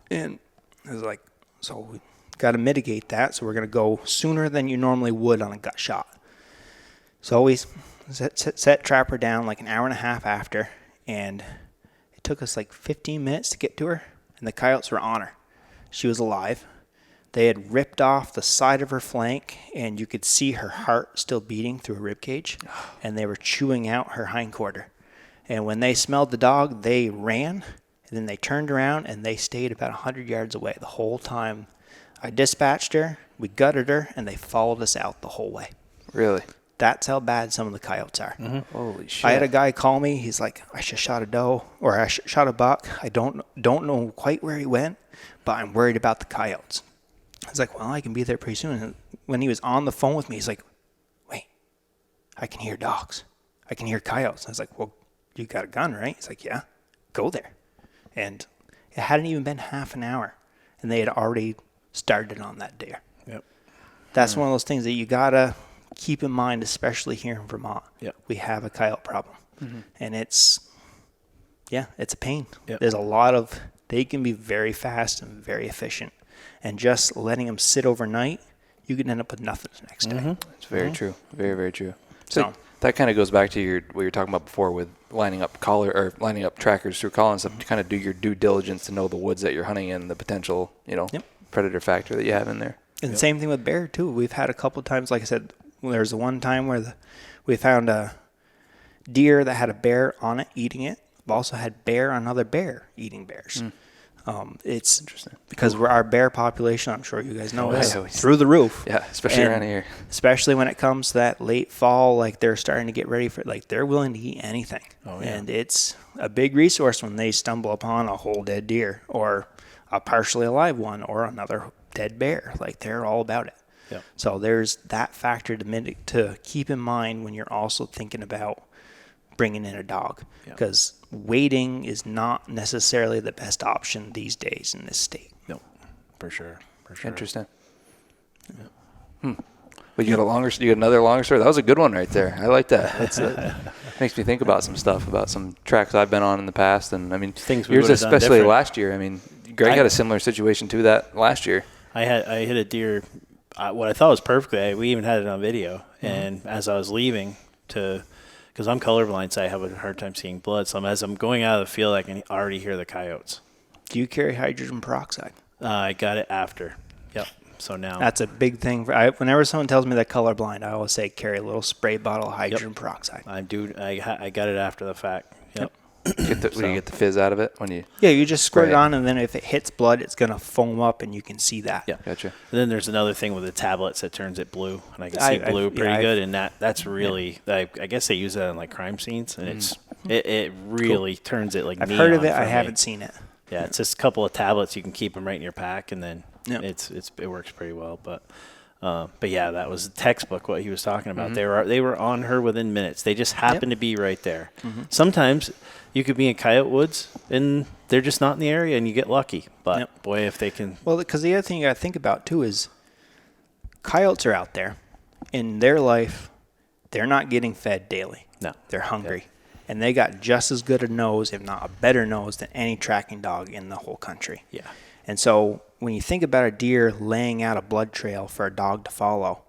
And it was like, so we got to mitigate that. So we're going to go sooner than you normally would on a gut shot. So we set trapper down like an hour and a half after, and it took us like 15 minutes to get to her, and the coyotes were on her. She was alive. They had ripped off the side of her flank, and you could see her heart still beating through her rib cage, and they were chewing out her hindquarter. And when they smelled the dog, they ran, and then they turned around, and they stayed about 100 yards away the whole time. I dispatched her, we gutted her, and they followed us out the whole way. Really? That's how bad some of the coyotes are. Holy shit. I had a guy call me. He's like, I just shot a doe, or I shot a buck. I don't know quite where he went, but I'm worried about the coyotes. I was like, well, I can be there pretty soon. And when he was on the phone with me, he's like, wait, I can hear dogs. I can hear coyotes. I was like, well, you got a gun, right? He's like, yeah, go there. And it hadn't even been half an hour, and they had already started on that deer. That's one of those things that you got to keep in mind, especially here in Vermont. We have a coyote problem, and it's a pain. There's a lot of, they can be very fast and very efficient, and just letting them sit overnight, you can end up with nothing the next day. It's very true. Very, very true. So that kind of goes back to what you were talking about before with lining up trackers through collar and stuff, to kind of do your due diligence to know the woods that you're hunting in, the potential, predator factor that you have in there. And the same thing with bear too. We've had a couple of times, like I said, there's one time where we found a deer that had a bear on it eating it. We've also had bear on another bear eating bears. It's interesting because our bear population, I'm sure you guys know, is through the roof. Yeah, especially around here. Especially when it comes to that late fall, like they're starting to get ready for it. Like they're willing to eat anything. And it's a big resource when they stumble upon a whole dead deer or a partially alive one or another dead bear. Like they're all about it. So there's that factor to keep in mind when you're also thinking about bringing in a dog, because waiting is not necessarily the best option these days in this state. No, for sure. Interesting. But you got another longer story. That was a good one right there. I like that. That's makes me think about some stuff, about some tracks I've been on in the past, and I mean, things we yours would've done especially different. last year. I mean, Greg had a similar situation to that last year. I hit a deer. What I thought was perfectly. We even had it on video. And as I was leaving because I'm colorblind, so I have a hard time seeing blood. So as I'm going out of the field, I can already hear the coyotes. Do you carry hydrogen peroxide? I got it after. So now that's a big thing. Whenever someone tells me they're colorblind, I always say carry a little spray bottle of hydrogen peroxide. I do. I got it after the fact. Do you get the fizz out of it when you? Yeah, you just squirt Spray it it. on, and then if it hits blood, it's going to foam up, and you can see that. Yeah. Gotcha. And then there's another thing with the tablets that turns it blue, and I can see blue pretty good. And that's really, I guess they use that in like crime scenes, and it really turns it like. I've neon heard of it. for I me. haven't seen it. Yeah, it's just a couple of tablets. You can keep them right in your pack, and then Yep. it works pretty well. But yeah, that was textbook what he was talking about. They were on her within minutes. They just happened to be right there. Sometimes you could be in coyote woods and they're just not in the area, and you get lucky. But boy, if they can. Well, because the other thing you got to think about too is coyotes are out there in their life. They're not getting fed daily. No, They're hungry. And they got just as good a nose, if not a better nose, than any tracking dog in the whole country. Yeah. And so when you think about a deer laying out a blood trail for a dog to follow,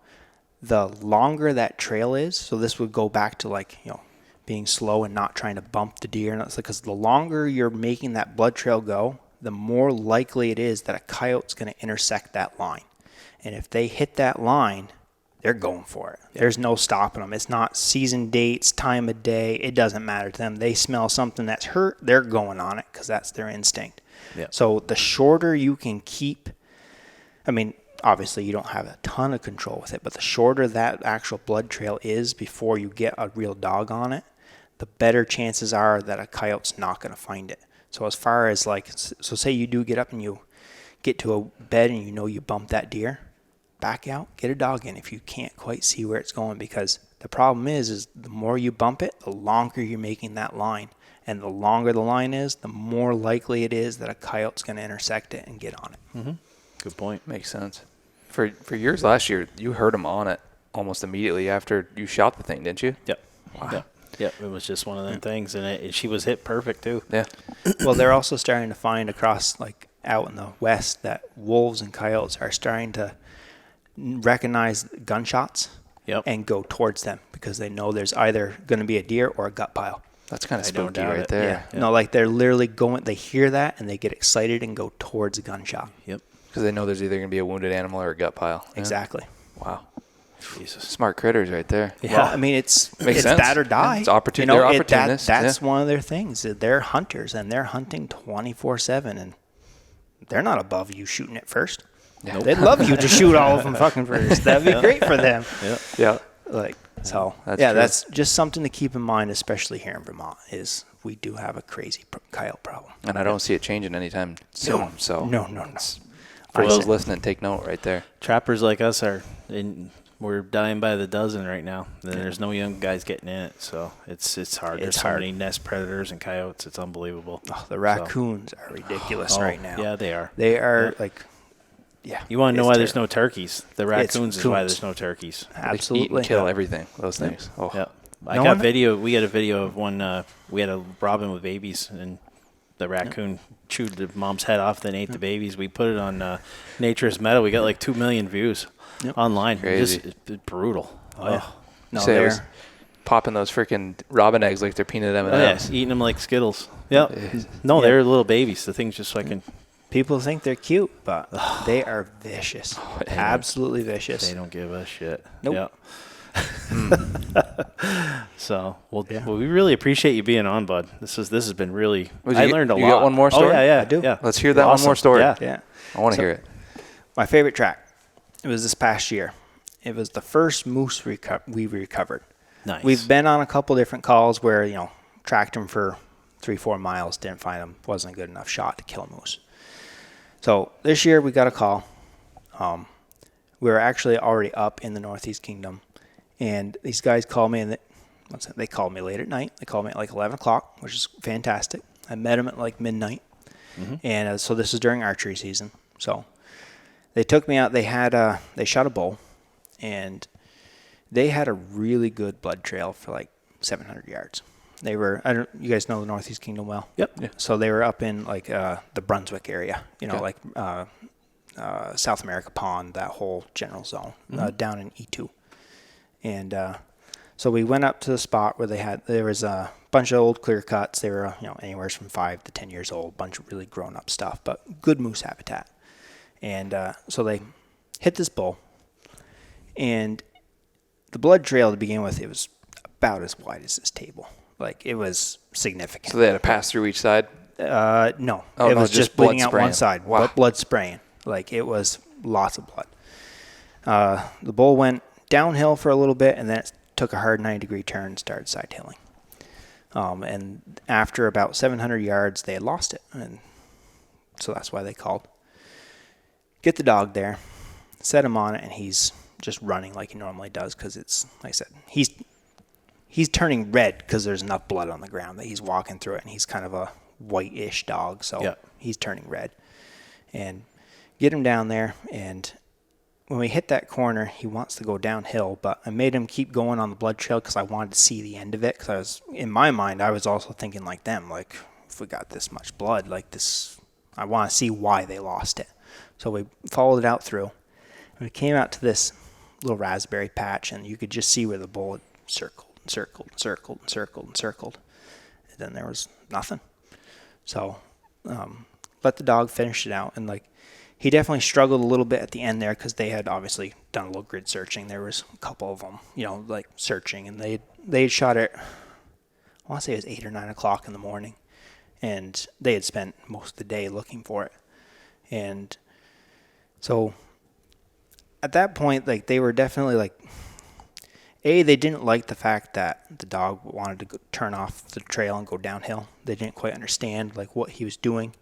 the longer that trail is, so this would go back to like, being slow and not trying to bump the deer. And it's because the longer you're making that blood trail go, the more likely it is that a coyote's going to intersect that line. And if they hit that line, they're going for it. There's no stopping them. It's not season dates, time of day. It doesn't matter to them. They smell something that's hurt, they're going on it because that's their instinct. Yeah. So the shorter you can keep, obviously you don't have a ton of control with it, but the shorter that actual blood trail is before you get a real dog on it, the better chances are that a coyote's not going to find it. So as far as so say you do get up and you get to a bed and you bump that deer, back out, get a dog in if you can't quite see where it's going, because the problem is the more you bump it, the longer you're making that line. And the longer the line is, the more likely it is that a coyote's going to intersect it and get on it. Mm-hmm. Good point. Makes sense. For yours last year, you heard him on it almost immediately after you shot the thing, didn't you? Yep. Wow. Yep. It was just one of them things, and she was hit perfect too. Yeah. Well, they're also starting to find across, out in the west, that wolves and coyotes are starting to recognize gunshots and go towards them because they know there's either going to be a deer or a gut pile. That's kind of I don't spooky doubt right it. there. Yeah. No, they're literally going, they hear that and they get excited and go towards a gunshot. Yep. Because they know there's either going to be a wounded animal or a gut pile. Yeah. Exactly. Wow. Jesus. Smart critters right there. Yeah. Well, it's sense. that or die. It's they're opportunists. That's one of their things. They're hunters and they're hunting 24/7, and they're not above you shooting it first. Yeah. They'd love you to shoot all of them fucking first. That'd be great for them. Yeah. That's true. that's just something to keep in mind, especially here in Vermont, is we do have a crazy coyote problem. And I don't see it changing anytime soon. So No. For those listening, take note right there. Trappers like us we're dying by the dozen right now. There's no young guys getting in it, so it's hard. There's so many nest predators and coyotes. It's unbelievable. Oh, the raccoons are ridiculous right now. Yeah, they are. They are You want to know why there's terrible. no turkeys? The raccoons is why coons. there's no turkeys. Absolutely. Eat and kill everything. Those things. Oh. Yeah. We had a video of one. We had a robin with babies, and the raccoon chewed the mom's head off, then ate the babies. We put it on Nature's Meadow. We got like 2 million views online. Crazy. Just brutal. Oh, yeah. No, Say I was they're popping those freaking robin eggs like they're peanut M&Ms. Oh, yeah, eating them like Skittles. Yep. No, they're little babies. The thing's just fucking. people think they're cute, but they are vicious. Absolutely vicious. They don't give a shit. Nope. Yep. So, well, we really appreciate you being on, bud. This has been really. I learned a lot. You got one more story? Oh yeah, I do. Yeah. Let's hear that one more story. Yeah. Yeah. I want to hear it. My favorite track. It was this past year. It was the first moose we recovered. Nice. We've been on a couple different calls where, tracked them for 3-4 miles, didn't find them, wasn't a good enough shot to kill a moose. So this year we got a call. We were actually already up in the Northeast Kingdom, and these guys called me, and they called me late at night. They called me at like 11 o'clock, which is fantastic. I met them at like midnight, and so this is during archery season. So they took me out. They shot a bull, and they had a really good blood trail for like 700 yards. They were, you guys know the Northeast Kingdom well? Yep. Yeah. So they were up in like the Brunswick area, like South America Pond, that whole general zone, down in E2. And so we went up to the spot where there was a bunch of old clear cuts. They were, anywhere from 5 to 10 years old, bunch of really grown up stuff, but good moose habitat. And so they hit this bull, and the blood trail to begin with, it was about as wide as this table. Like, it was significant. So they had to pass through each side? No. Oh, it no, was just just blood bleeding out spraying. one side. Wow. Blood spraying. Like, it was lots of blood. The bull went downhill for a little bit, and then it took a hard 90-degree turn and started side hilling. And after about 700 yards, they had lost it. And so that's why they called. Get the dog there, set him on it, and he's just running like he normally does because it's, like I said, he's turning red because there's enough blood on the ground that he's walking through it, and he's kind of a white-ish dog, so he's turning red. And get him down there, and when we hit that corner, he wants to go downhill, but I made him keep going on the blood trail because I wanted to see the end of it, because in my mind, I was also thinking like them, like, if we got this much blood, like this, I want to see why they lost it. So we followed it out through, and we came out to this little raspberry patch, and you could just see where the bull had circled and circled and circled and circled and circled, and then there was nothing. So let the dog finish it out, and like, he definitely struggled a little bit at the end there because they had obviously done a little grid searching. There was a couple of them, like searching, and they had shot it, I want to say it was 8 or 9 o'clock in the morning, and they had spent most of the day looking for it. And so at that point, like, they were definitely like, they didn't like the fact that the dog wanted to turn off the trail and go downhill. They didn't quite understand like what he was doing.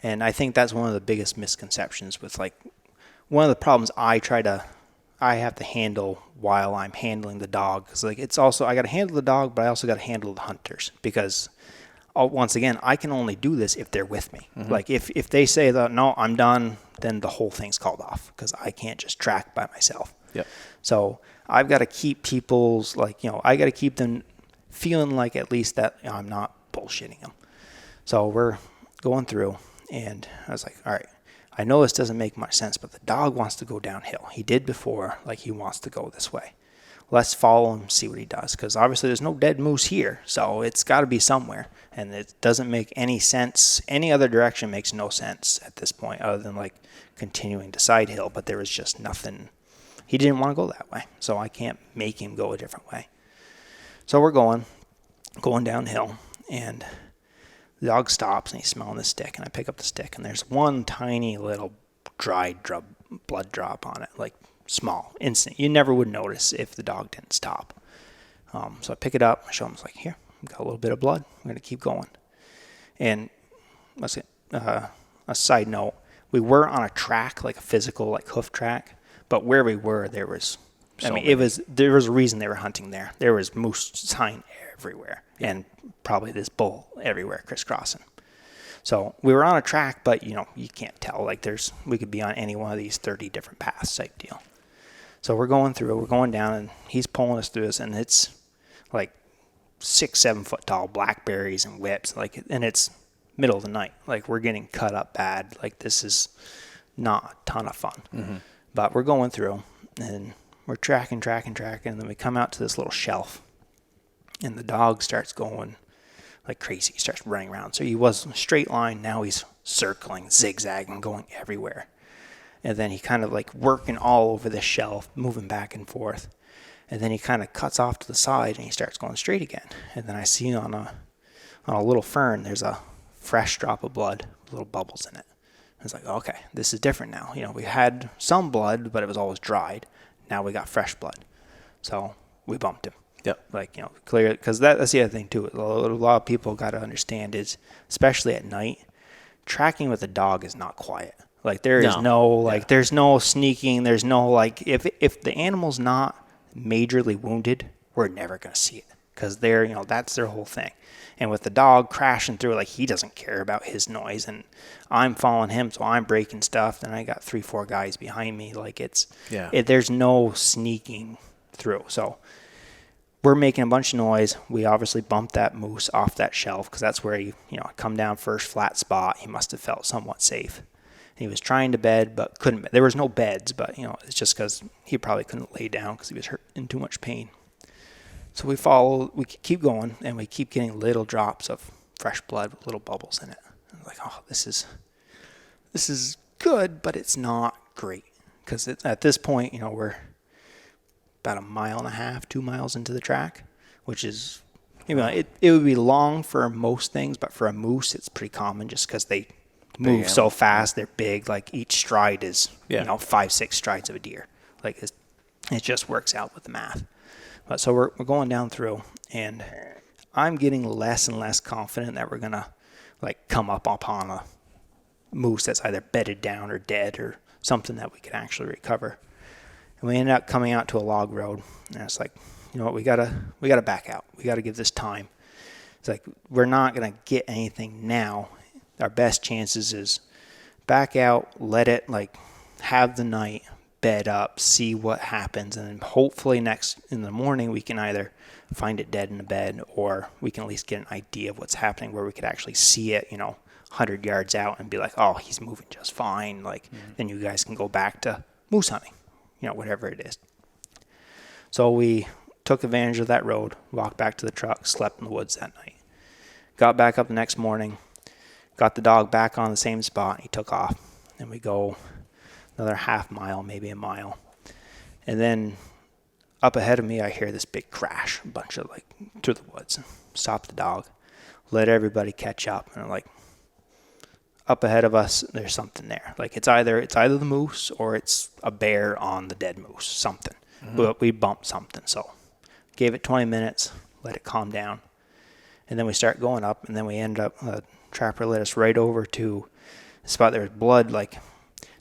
And I think that's one of the biggest misconceptions with, like, one of the problems I have to handle while I'm handling the dog. Because, like, it's also, I got to handle the dog, but I also got to handle the hunters. Because, once again, I can only do this if they're with me. Mm-hmm. Like, if they say that, no, I'm done, then the whole thing's called off. Because I can't just track by myself. Yep. So I've got to keep people's, like, I got to keep them feeling like at least that I'm not bullshitting them. So we're going through. And I was like, all right, I know this doesn't make much sense, but the dog wants to go downhill. He did before, like, he wants to go this way. Let's follow him, see what he does. Because obviously there's no dead moose here, so it's got to be somewhere. And it doesn't make any sense. Any other direction makes no sense at this point other than, like, continuing to side hill. But there was just nothing. He didn't want to go that way, so I can't make him go a different way. So we're going downhill, and the dog stops, and he's smelling the stick, and I pick up the stick, and there's one tiny little dried blood drop on it, like small, instant. You never would notice if the dog didn't stop. So I pick it up, I show him, I was like, here, I've got a little bit of blood. I'm going to keep going. And a side note, we were on a track, like a physical, like hoof track, but where we were, there was, there was a reason they were hunting there. There was moose sign everywhere, and probably this bull everywhere crisscrossing. So we were on a track, but you can't tell. Like, we could be on any one of these 30 different paths type deal. So we're going down, and he's pulling us through this, and it's like 6-7 foot tall blackberries and whips, like, and it's middle of the night. Like, we're getting cut up bad. Like, this is not a ton of fun. Mm-hmm. But we're going through, and we're tracking, and then we come out to this little shelf, and the dog starts going like crazy. He starts running around. So he was in a straight line. Now he's circling, zigzagging, going everywhere. And then he kind of like working all over the shelf, moving back and forth. And then he kind of cuts off to the side, and he starts going straight again. And then I see on a little fern, there's a fresh drop of blood, little bubbles in it. I was like, okay, this is different now. We had some blood, but it was always dried. Now we got fresh blood. So we bumped him. Yep. Like, clear, because that's the other thing too. A lot of people got to understand is, especially at night, tracking with a dog is not quiet. Like, there is there's no sneaking. There's no, like, if the animal's not majorly wounded, we're never going to see it, because that's their whole thing. And with the dog crashing through, like, he doesn't care about his noise, and I'm following him, so I'm breaking stuff, and I got 3-4 guys behind me. Like, there's no sneaking through. So we're making a bunch of noise. We obviously bumped that moose off that shelf, because that's where he, come down first flat spot. He must have felt somewhat safe. He was trying to bed, but couldn't. There was no beds, but it's just because he probably couldn't lay down because he was in too much pain. So we keep going, and we keep getting little drops of fresh blood with little bubbles in it. I'm like, oh, this is good, but it's not great, because at this point, we're about 1.5 miles, 2 miles into the track, which is You know, it would be long for most things, but for a moose, it's pretty common just because they move so fast. They're big. Like each stride is, 5-6 strides of a deer. Like it just works out with the math. But so we're going down through, and I'm getting less and less confident that we're gonna like come up upon a moose that's either bedded down or dead or something that we could actually recover. And we ended up coming out to a log road, and it's like, you know what, we gotta back out. We gotta give this time. It's like, we're not gonna get anything now. Our best chances is back out, let it like have the night, bed up, see what happens, and then hopefully next in the morning we can either find it dead in the bed, or we can at least get an idea of what's happening where we could actually see it, 100 yards out and be like, oh, he's moving just fine. Like, then you guys can go back to moose hunting, whatever it is. So we took advantage of that road, walked back to the truck, slept in the woods that night. Got back up the next morning, got the dog back on the same spot, and he took off. And we go another half mile, maybe a mile. And then up ahead of me, I hear this big crash, a bunch of like through the woods. Stop the dog, let everybody catch up. And I'm like, up ahead of us, there's something there. Like it's either the moose or it's a bear on the dead moose, something. But we bumped something. So gave it 20 minutes, let it calm down. And then we start going up, and then we end up, trapper led us right over to a spot there was blood, like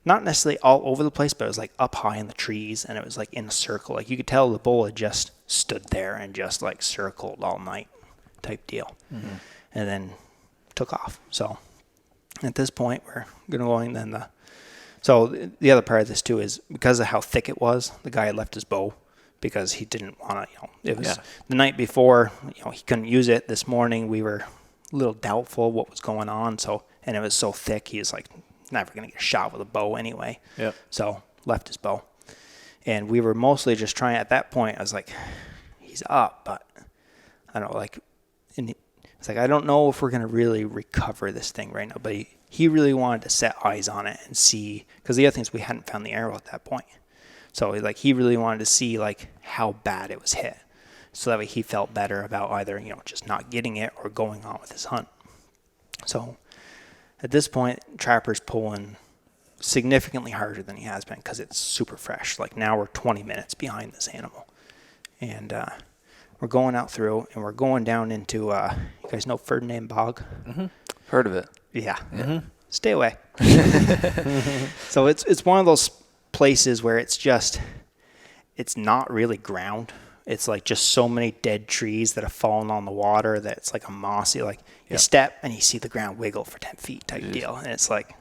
not necessarily all over the place, but it was like up high in the trees, and it was like in a circle. Like you could tell the bull had just stood there and just like circled all night type deal. And then took off. So at this point, we're going then so the other part of this too is because of how thick it was, the guy had left his bow because he didn't want to, it was the night before, he couldn't use it. This morning we were a little doubtful what was going on. So, and it was so thick, he was like never going to get shot with a bow anyway. Yep. So left his bow. And we were mostly just trying, at that point, I was like, he's up, but I don't know, like, and it's like, I don't know if we're going to really recover this thing right now, but he really wanted to set eyes on it and see, because the other thing is we hadn't found the arrow at that point. So like he really wanted to see like how bad it was hit. So that way he felt better about either, just not getting it or going on with his hunt. So at this point, Trapper's pulling significantly harder than he has been because it's super fresh. Like now we're 20 minutes behind this animal. And we're going out through, and we're going down into, you guys know Ferdinand Bog? Heard of it. Yeah. Stay away. So it's one of those places where it's not really ground. It's like just so many dead trees that have fallen on the water that it's like a mossy, like you step and you see the ground wiggle for 10 feet type deal. And it's like,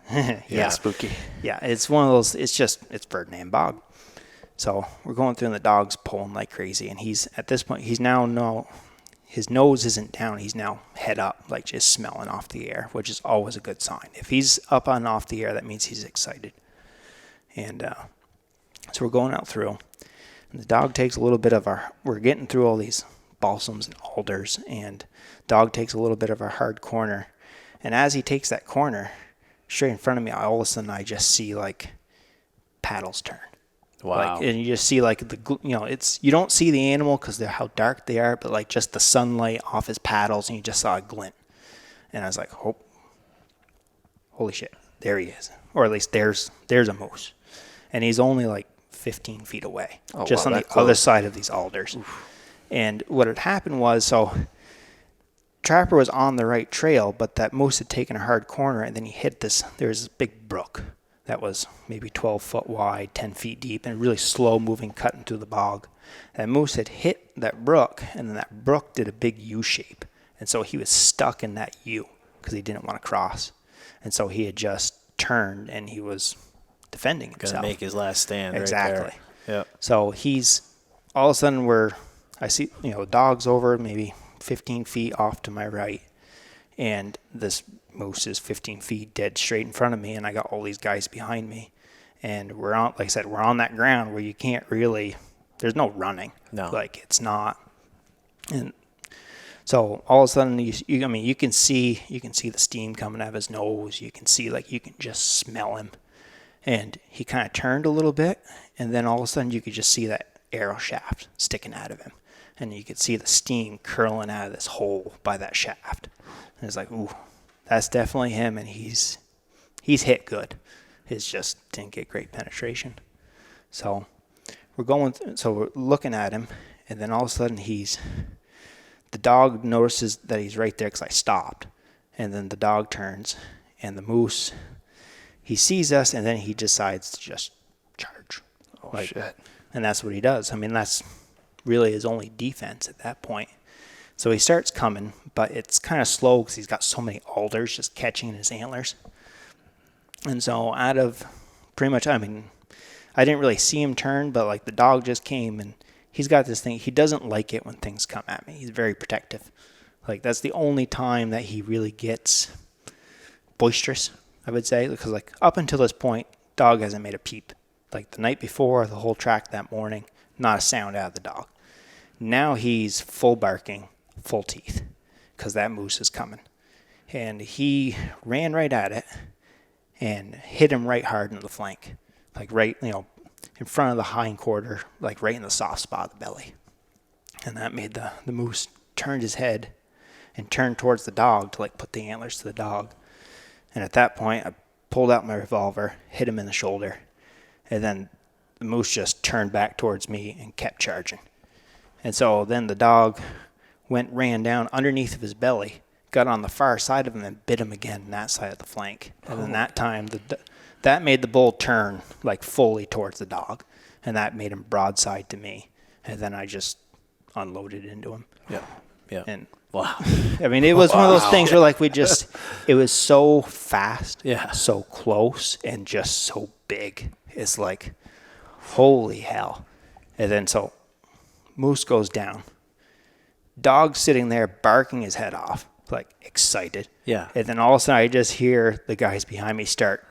spooky. Yeah, it's one of those, it's Ferdinand Bog. So we're going through and the dog's pulling like crazy. And he's, at this point, his nose isn't down. He's now head up, like just smelling off the air, which is always a good sign. If he's up and off the air, that means he's excited. And so we're going out through. And the dog takes a little bit of we're getting through all these balsams and alders, and dog takes a little bit of a hard corner. And as he takes that corner, straight in front of me, all of a sudden I just see like paddles turn. Wow. Like, and you just see like you don't see the animal because they're how dark they are, but like just the sunlight off his paddles, and you just saw a glint. And I was like, oh, holy shit, there he is. Or at least there's a moose. And he's only like 15 feet away, on the other side of these alders. Oof. And what had happened was, so Trapper was on the right trail, but that moose had taken a hard corner, and then he hit there was this big brook that was maybe 12 foot wide, 10 feet deep, and really slow moving, cutting through the bog. That moose had hit that brook, and then that brook did a big U shape. And so he was stuck in that U because he didn't want to cross. And so he had just turned, and he was defending himself. Gonna make his last stand. Exactly. Right there. Yep. So he's, all of a sudden I see, the dog's over maybe 15 feet off to my right, and this moose is 15 feet dead straight in front of me, and I got all these guys behind me, and we're on, like I said, we're on that ground where you can't really, there's no running. No. Like it's not, and so all of a sudden you can see the steam coming out of his nose. You can see, like, you can just smell him. And he kind of turned a little bit, and then all of a sudden you could just see that arrow shaft sticking out of him. and you could see the steam curling out of this hole by that shaft. And it's like, ooh, that's definitely him, and he's hit good. It's just didn't get great penetration. So we're looking at him, and then all of a sudden the dog notices that he's right there because I stopped, and then the dog turns, and the moose, he sees us, and then he decides to just charge. Oh, shit. And that's what he does. I mean, that's really his only defense at that point. So he starts coming, but it's kind of slow because he's got so many alders just catching in his antlers. And so out of pretty much, I mean, I didn't really see him turn, but like the dog just came, and he's got this thing. He doesn't like it when things come at me. He's very protective. Like that's the only time that he really gets boisterous, I would say, because like up until this point, dog hasn't made a peep. Like the night before, the whole track that morning, not a sound out of the dog. Now he's full barking, full teeth, because that moose is coming. And he ran right at it and hit him right hard in the flank. Like right, in front of the hind quarter, like right in the soft spot of the belly. And that made the moose turned his head and turned towards the dog to like put the antlers to the dog. And at that point, I pulled out my revolver, hit him in the shoulder. And then the moose just turned back towards me and kept charging. And so then the dog ran down underneath of his belly, got on the far side of him, and bit him again on that side of the flank. And then that time, that made the bull turn like fully towards the dog. And that made him broadside to me. And then I just unloaded into him. Yeah. Yeah. And wow. I mean, it was one of those things where like it was so fast, so close, and just so big. It's like, holy hell. And then so moose goes down. Dog sitting there barking his head off, like excited. Yeah. And then all of a sudden I just hear the guys behind me start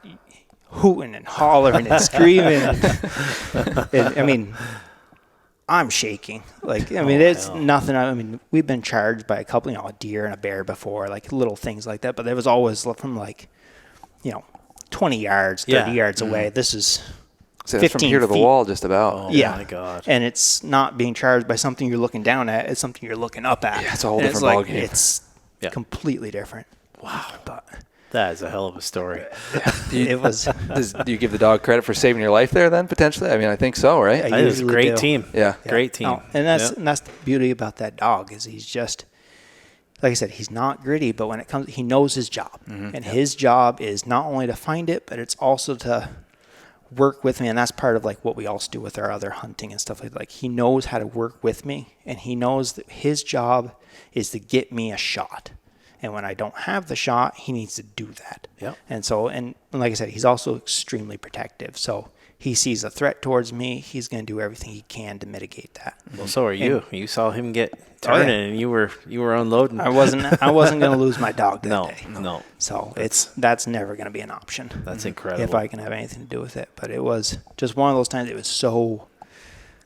hooting and hollering and screaming. And, I mean, I'm shaking. Like, I mean, it's nothing. I mean, we've been charged by a couple, a deer and a bear before, like little things like that. But there was always from like, 20 yards, 30 yards away. This is So 15 it's from here to the feet. wall, just about. Oh, yeah. my God. And it's not being charged by something you're looking down at. It's something you're looking up at. Yeah, it's a whole And different like, ballgame. It's completely different. Wow. But That is a hell of a story. it was. Do you give the dog credit for saving your life there then, potentially? I mean, I think so, right? I That is a usually great do. team. Yeah. Great team. Oh, and that's the beauty about that dog is he's just, like I said, he's not gritty, but when it comes, he knows his job. And his job is not only to find it, but it's also to work with me. And that's part of like what we also do with our other hunting and stuff like that. Like he knows how to work with me, and he knows that his job is to get me a shot. And when I don't have the shot, he needs to do that. Yep. And so, and like I said, he's also extremely protective. So he sees a threat towards me, he's going to do everything he can to mitigate that. Well, so are you. You saw him get turning, and you were unloading. I wasn't going to lose my dog that day. No. So that's never going to be an option. That's incredible. If I can have anything to do with it. But it was just one of those times. It was so.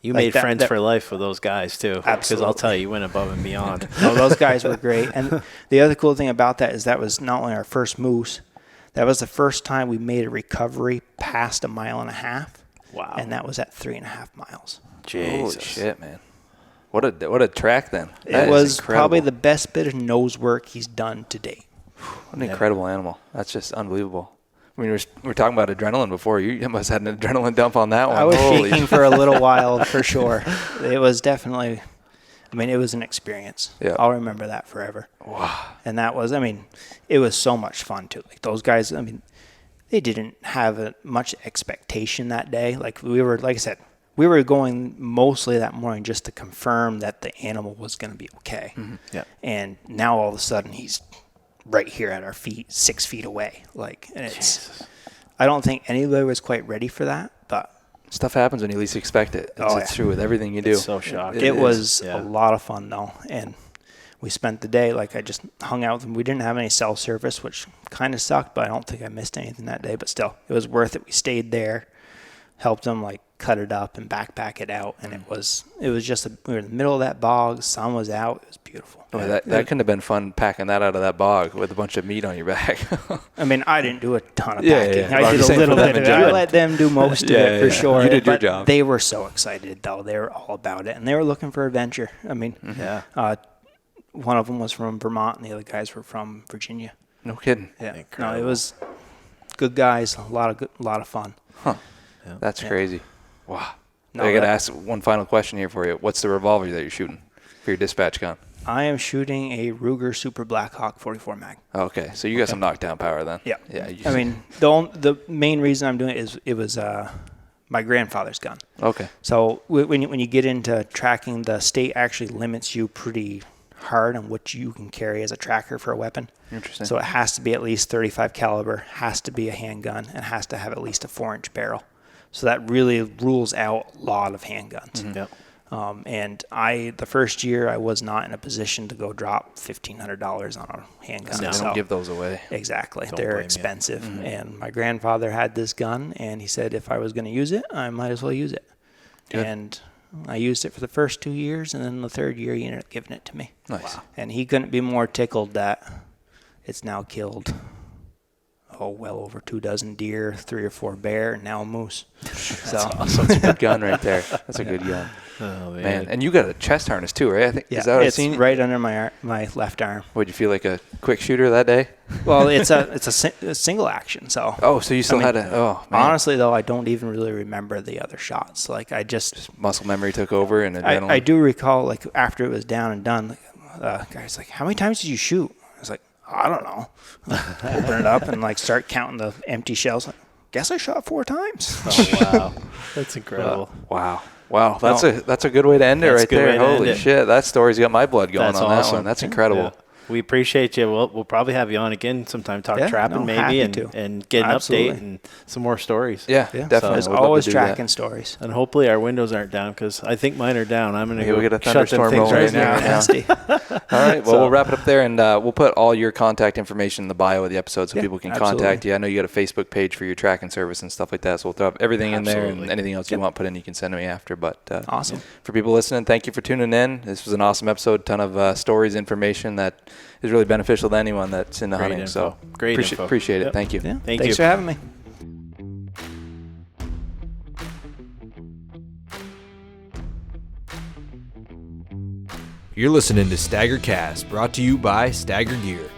You like made that- friends that- for life with those guys too. Because Absolutely. I'll tell you, you went above and beyond. No, those guys were great. And the other cool thing about that is that was not only our first moose, that was the first time we made a recovery past 1.5 miles. Wow. And that was at 3.5 miles. Holy Jesus. shit, man. What a track then. That It is was incredible. probably the best bit of nose work he's done to date. What an incredible animal. That's just unbelievable. I mean, we were talking about adrenaline before. You must have had an adrenaline dump on that one. I was Holy shaking for a little while for sure. It was definitely, it was an experience. Yeah. I'll remember that forever. Wow. And that was, it was so much fun too. Like those guys, they didn't have much expectation that day. Like like I said, we were going mostly that morning just to confirm that the animal was going to be okay. Mm-hmm. Yeah. And now all of a sudden he's right here at our feet, 6 feet away. Like, and I don't think anybody was quite ready for that, but Stuff happens when you least expect it. It's true with everything you do. It's so shocking. it is. was Yeah. a lot of fun though. And we spent the day, like I just hung out with them. We didn't have any cell service, which kind of sucked, but I don't think I missed anything that day. But still, it was worth it. We stayed there, helped them like cut it up and backpack it out, and it was just we were in the middle of that bog. Sun was out. It was beautiful. Oh, that couldn't have been fun packing that out of that bog with a bunch of meat on your back. I mean, I didn't do a ton of Yeah, packing. yeah. I did a little bit of it. I let them do most of it for sure. You did your But job. They were so excited, though. They were all about it, and they were looking for adventure. I mean, one of them was from Vermont, and the other guys were from Virginia. No kidding. Yeah, Incredible. no, it was good guys. A lot of fun. Huh. That's crazy. Wow. No, I got to ask one final question here for you. What's the revolver that you're shooting for your dispatch gun? I am shooting a Ruger Super Blackhawk 44 mag. Okay, so you got some knockdown power then. Yeah. Yeah. I mean, the main reason I'm doing it is it was my grandfather's gun. Okay. So when you get into tracking, the state actually limits you pretty hard on what you can carry as a tracker for a weapon. Interesting. So it has to be at least 35 caliber, has to be a handgun, and has to have at least a 4-inch barrel. So that really rules out a lot of handguns. Yep. And the first year I was not in a position to go drop $1,500 on a handgun. They don't give those away. Exactly. Don't They're blame you. expensive. And my grandfather had this gun, and he said if I was going to use it, I might as well use it. Good. And I used it for the first 2 years, and then the third year he ended up giving it to me. Nice. And he couldn't be more tickled that it's now killed, well over 24 deer, 3 or 4 bear, and now a moose. So That's a good gun right there. That's a good gun. Oh, Man, and you got a chest harness too, right? I think yeah, is that what I've it's seen? right under my left arm. Would you feel like a quick shooter that day? Well, it's a single action, so. Oh, so you still I mean, had a man. Honestly, though, I don't even really remember the other shots. Like I just Muscle memory took over and adrenaline. I do recall, like, after it was down and done, the guy's like, how many times did you shoot? I was like, I don't know. Open it up and, like, start counting the empty shells. Like, guess I shot 4 times. Oh, wow. That's incredible. Wow, that's a good way to end it That's a right good way there. to end Holy it. shit, that story's got my blood going That's on awesome. that one. That's incredible. Yeah. We appreciate you. We'll probably have you on again sometime, talk Yeah, trapping no, maybe, happy and to. get an Absolutely. update and some more stories. Yeah, Yeah, definitely. There's Would love to always do tracking that. stories. And hopefully our windows aren't down because I think mine are down. I'm going to Maybe go we'll get a shut them thunderstorm things rolling right in there now. right now. Nasty. All right, well, we'll wrap it up there, and we'll put all your contact information in the bio of the episode so Yeah, people can absolutely. contact you. I know you got a Facebook page for your tracking service and stuff like that, so we'll throw up everything in there, and Absolutely. anything else you want put in, you can send to me after. But Awesome. for people listening, thank you for tuning in. This was an awesome episode, ton of stories, information that is really beneficial to anyone that's into Great hunting. info. So Great info. appreciate it. Yep. Thank you. Yeah. Thank Thanks you. for having me. You're listening to STAGR Cast, brought to you by STAGR Gear.